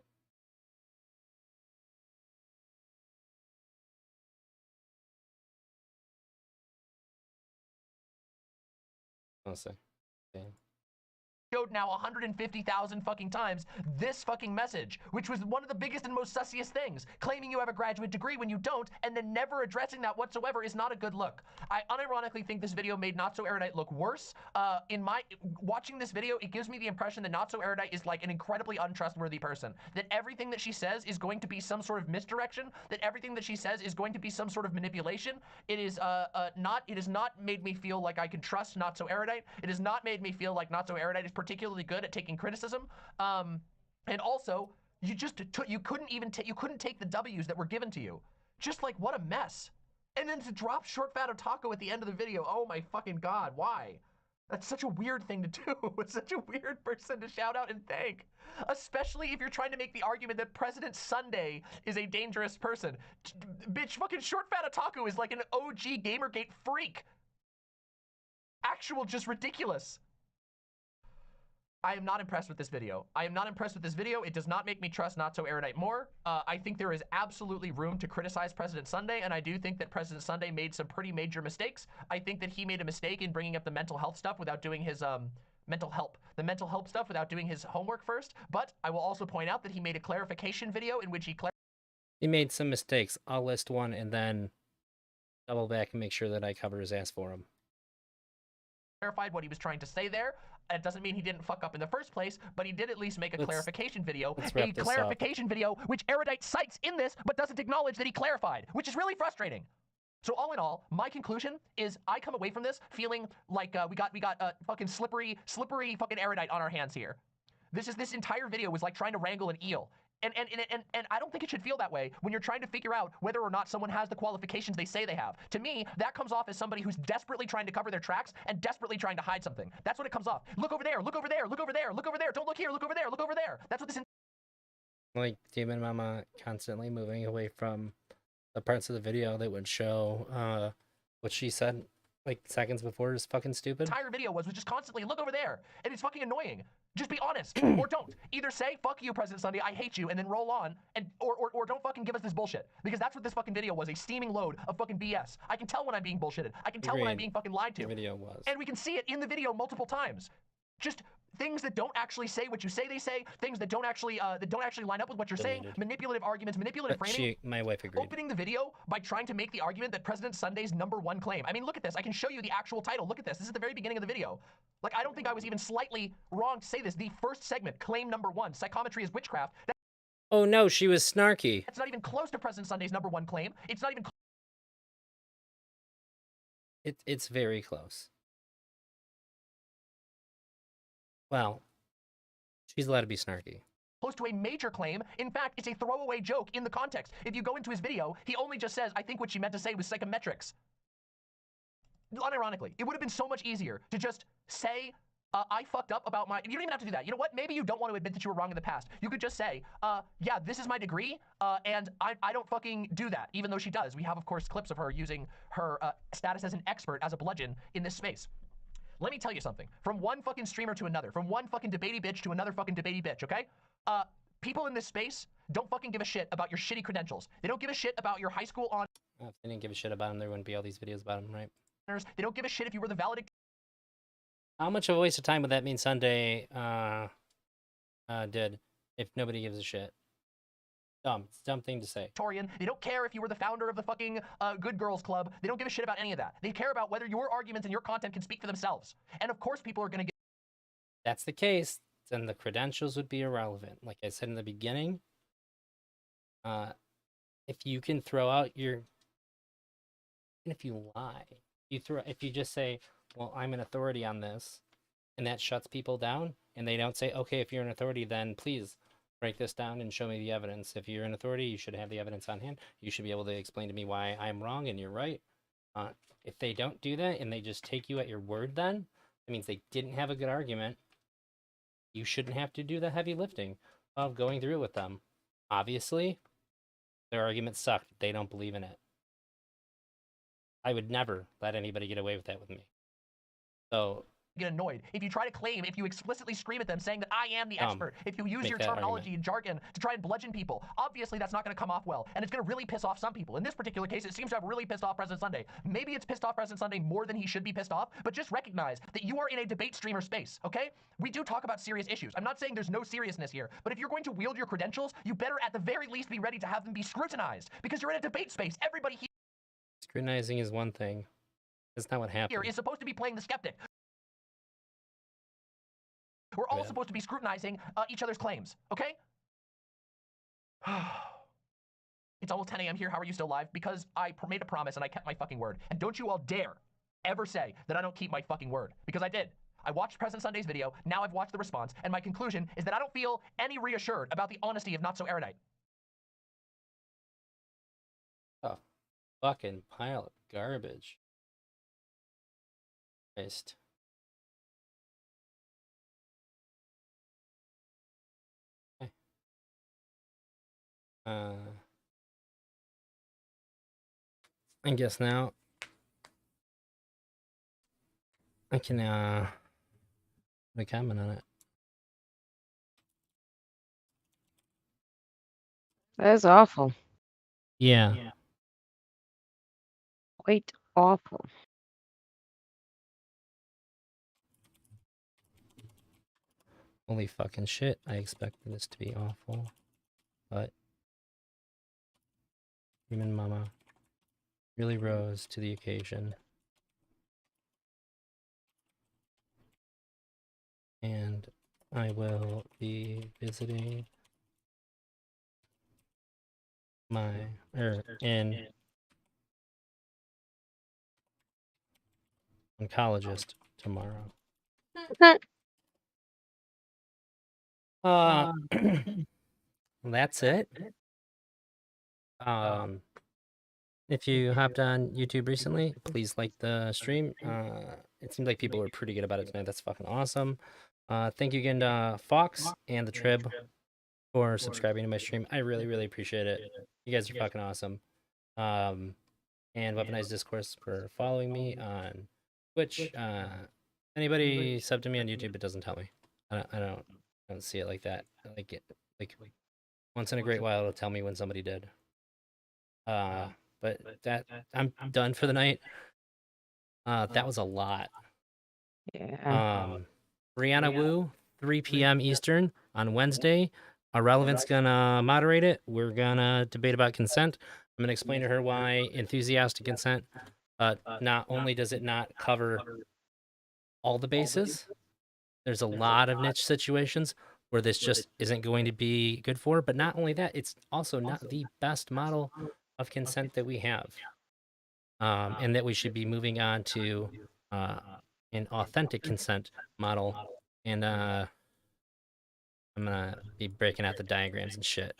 I'll say. Okay. Showed now 150,000 fucking times this fucking message, which was one of the biggest and most sussiest things. Claiming you have a graduate degree when you don't, and then never addressing that whatsoever is not a good look. I unironically think this video made Not So Erudite look worse. Watching this video, it gives me the impression that Not So Erudite is like an incredibly untrustworthy person. That everything that she says is going to be some sort of misdirection. That everything that she says is going to be some sort of manipulation. It is it has not made me feel like I can trust Not So Erudite. It has not made me feel like Not So Erudite is particularly good at taking criticism, and also you couldn't take the W's that were given to you. Just like, what a mess. And then to drop Short Fat Otaku at the end of the video, oh my fucking god, why? That's such a weird thing to do. It's such a weird person to shout out and thank, especially if you're trying to make the argument that President Sunday is a dangerous person. Bitch, fucking Short Fat Otaku is like an OG Gamergate freak. Actual just ridiculous. I am not impressed with this video. I am not impressed with this video. It does not make me trust Not So Erudite more. I think there is absolutely room to criticize President Sunday, and I do think that President Sunday made some pretty major mistakes. I think that he made a mistake in bringing up the mental health stuff without doing his the mental health stuff without doing his homework first. But I will also point out that he made a clarification video in which he made some mistakes. I'll list one and then double back and make sure that I cover his ass for him. Clarified what he was trying to say there. It doesn't mean he didn't fuck up in the first place, but he did at least make a clarification video. A clarification video which Erudite cites in this, but doesn't acknowledge that he clarified, which is really frustrating. So all in all, my conclusion is I come away from this feeling like we got fucking slippery fucking Erudite on our hands here. This entire video was like trying to wrangle an eel. And I don't think it should feel that way when you're trying to figure out whether or not someone has the qualifications they say they have. To me, that comes off as somebody who's desperately trying to cover their tracks and desperately trying to hide something. That's what it comes off. Look over there, look over there, look over there, look over there, don't look here, look over there, look over there. That's what this like Demon Mama constantly moving away from the parts of the video that would show what she said like seconds before is fucking stupid. Entire video was just constantly look over there, and it's fucking annoying. Just be honest, or don't. Either say, fuck you, President Sunday, I hate you, and then roll on, and or don't fucking give us this bullshit. Because that's what this fucking video was, a steaming load of fucking BS. I can tell when I'm being bullshitted. I can tell when I'm being fucking lied to. The video was. And we can see it in the video multiple times. Just things that don't actually say what you say they say, things that don't actually line up with what you're saying, manipulative arguments, manipulative framing. My wife agreed. Opening the video by trying to make the argument that President Sunday's #1 claim. I mean, look at this. I can show you the actual title. Look at this. This is the very beginning of the video. Like, I don't think I was even slightly wrong to say this. The first segment, claim #1, psychometry is witchcraft. Oh no, she was snarky. That's not even close to President Sunday's #1 claim. It's not even It's very close. Well, she's allowed to be snarky. Close to a major claim. In fact, it's a throwaway joke in the context. If you go into his video, he only just says, I think what she meant to say was psychometrics. Unironically, it would have been so much easier to just say, I fucked up about my... You don't even have to do that. You know what? Maybe you don't want to admit that you were wrong in the past. You could just say, yeah, this is my degree, and I don't fucking do that, even though she does. We have, of course, clips of her using her status as an expert, as a bludgeon, in this space. Let me tell you something. From one fucking streamer to another, from one fucking debatey bitch to another fucking debatey bitch, okay? People in this space don't fucking give a shit about your shitty credentials. They don't give a shit about your high school honors. If they didn't give a shit about him, there wouldn't be all these videos about him, right? They don't give a shit if you were the valedictorian. How much of a waste of time would that mean Sunday did if nobody gives a shit? Dumb. It's a dumb thing to say. They don't care if you were the founder of the fucking Good Girls Club. They don't give a shit about any of that. They care about whether your arguments and your content can speak for themselves. And of course, people are going to get. That's the case, then the credentials would be irrelevant. Like I said in the beginning, if you can throw out your, if you lie, if you just say, well, I'm an authority on this, and that shuts people down, and they don't say, okay, if you're an authority, then please break this down and show me the evidence. If you're an authority, you should have the evidence on hand. You should be able to explain to me why I'm wrong and you're right. If they don't do that and they just take you at your word, then it means they didn't have a good argument. You shouldn't have to do the heavy lifting of going through with them. Obviously, their argument sucked. They don't believe in it. I would never let anybody get away with that with me. So get annoyed if you try to claim, if you explicitly scream at them saying that I am the expert, if you use your terminology and jargon to try and bludgeon people. Obviously that's not going to come off well, and it's going to really piss off some people. In this particular case, it seems to have really pissed off President Sunday. Maybe it's pissed off President Sunday more than he should be pissed off, but just recognize that you are in a debate streamer space, okay? We do talk about serious issues. I'm not saying there's no seriousness here, but if you're going to wield your credentials, you better at the very least be ready to have them be scrutinized, because you're in a debate space. Everybody here scrutinizing is one thing. That's not what happened. Here is supposed to be playing the skeptic. We're all supposed to be scrutinizing each other's claims, okay? It's almost 10 a.m. here. How are you still alive? Because I made a promise and I kept my fucking word. And don't you all dare ever say that I don't keep my fucking word, because I did. I watched President Sunday's video. Now I've watched the response, and my conclusion is that I don't feel any reassured about the honesty of Not So Erudite. A fucking pile of garbage. Christ. I guess now I can make a comment on it. That is awful. Yeah. Quite awful. Holy fucking shit, I expected this to be awful. But Demon Mama really rose to the occasion. And I will be visiting my in oncologist tomorrow. That's it. If you hopped on YouTube recently, please like the stream. It seems like people were pretty good about it tonight. That's fucking awesome. Thank you again to Fox and the Trib for subscribing to my stream. I really, really appreciate it. You guys are fucking awesome. And Weaponized Discourse for following me on Twitch. Anybody sub to me on YouTube, it doesn't tell me. I don't see it like that. Like once in a great while, it'll tell me when somebody did. But that I'm done for the night. That was a lot. Yeah. Brianna Wu, 3 p.m. Eastern on Wednesday. Irrelevant's gonna moderate it. We're gonna debate about consent. I'm gonna explain to her why enthusiastic consent, not only does it not cover all the bases, there's a lot of niche situations where this just isn't going to be good for, but not only that, it's also not the best model of consent that we have. And that we should be moving on to an authentic consent model. And I'm gonna be breaking out the diagrams and shit.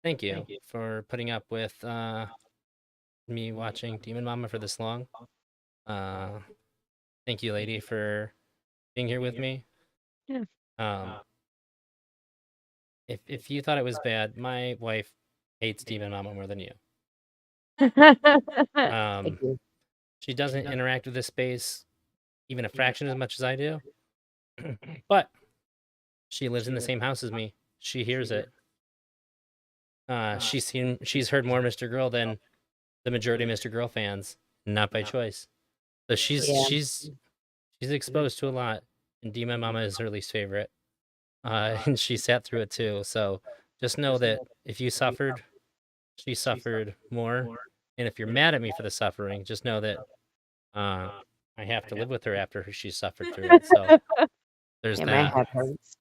Thank you for putting up with me watching Demon Mama for this long. Thank you, lady, for being here with me. Yeah. If you thought it was bad, my wife hates Demon Mama more than you. She doesn't interact with this space even a fraction as much as I do. But she lives in the same house as me. She hears it. She's heard more Mr. Girl than the majority of Mr. Girl fans, not by choice. So she's exposed to a lot, and Demon Mama is her least favorite. And she sat through it too. So just know that if you suffered, she suffered more. And if you're mad at me for the suffering, just know that I have to live with her after she suffered through it. So there's Yeah, my that. head hurts.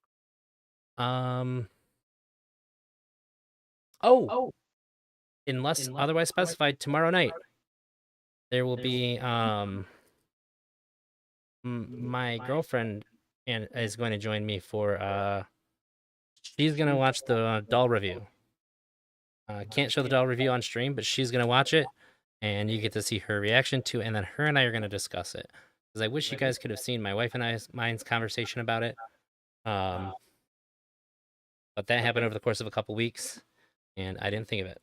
Unless otherwise specified, tomorrow night there will be my girlfriend and is going to join me for she's gonna watch the doll review. Can't show the doll review on stream, but she's gonna watch it, and you get to see her reaction to it, and then her and I are gonna discuss it. Because I wish you guys could have seen my wife and mine's conversation about it. But that happened over the course of a couple weeks, and I didn't think of it.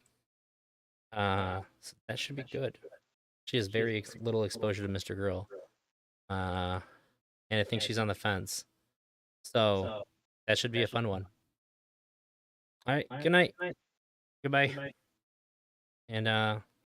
So that should be good. She has very little exposure to Mr. Girl. And I think she's on the fence. So that should be a fun one. All right, good night. Goodbye. And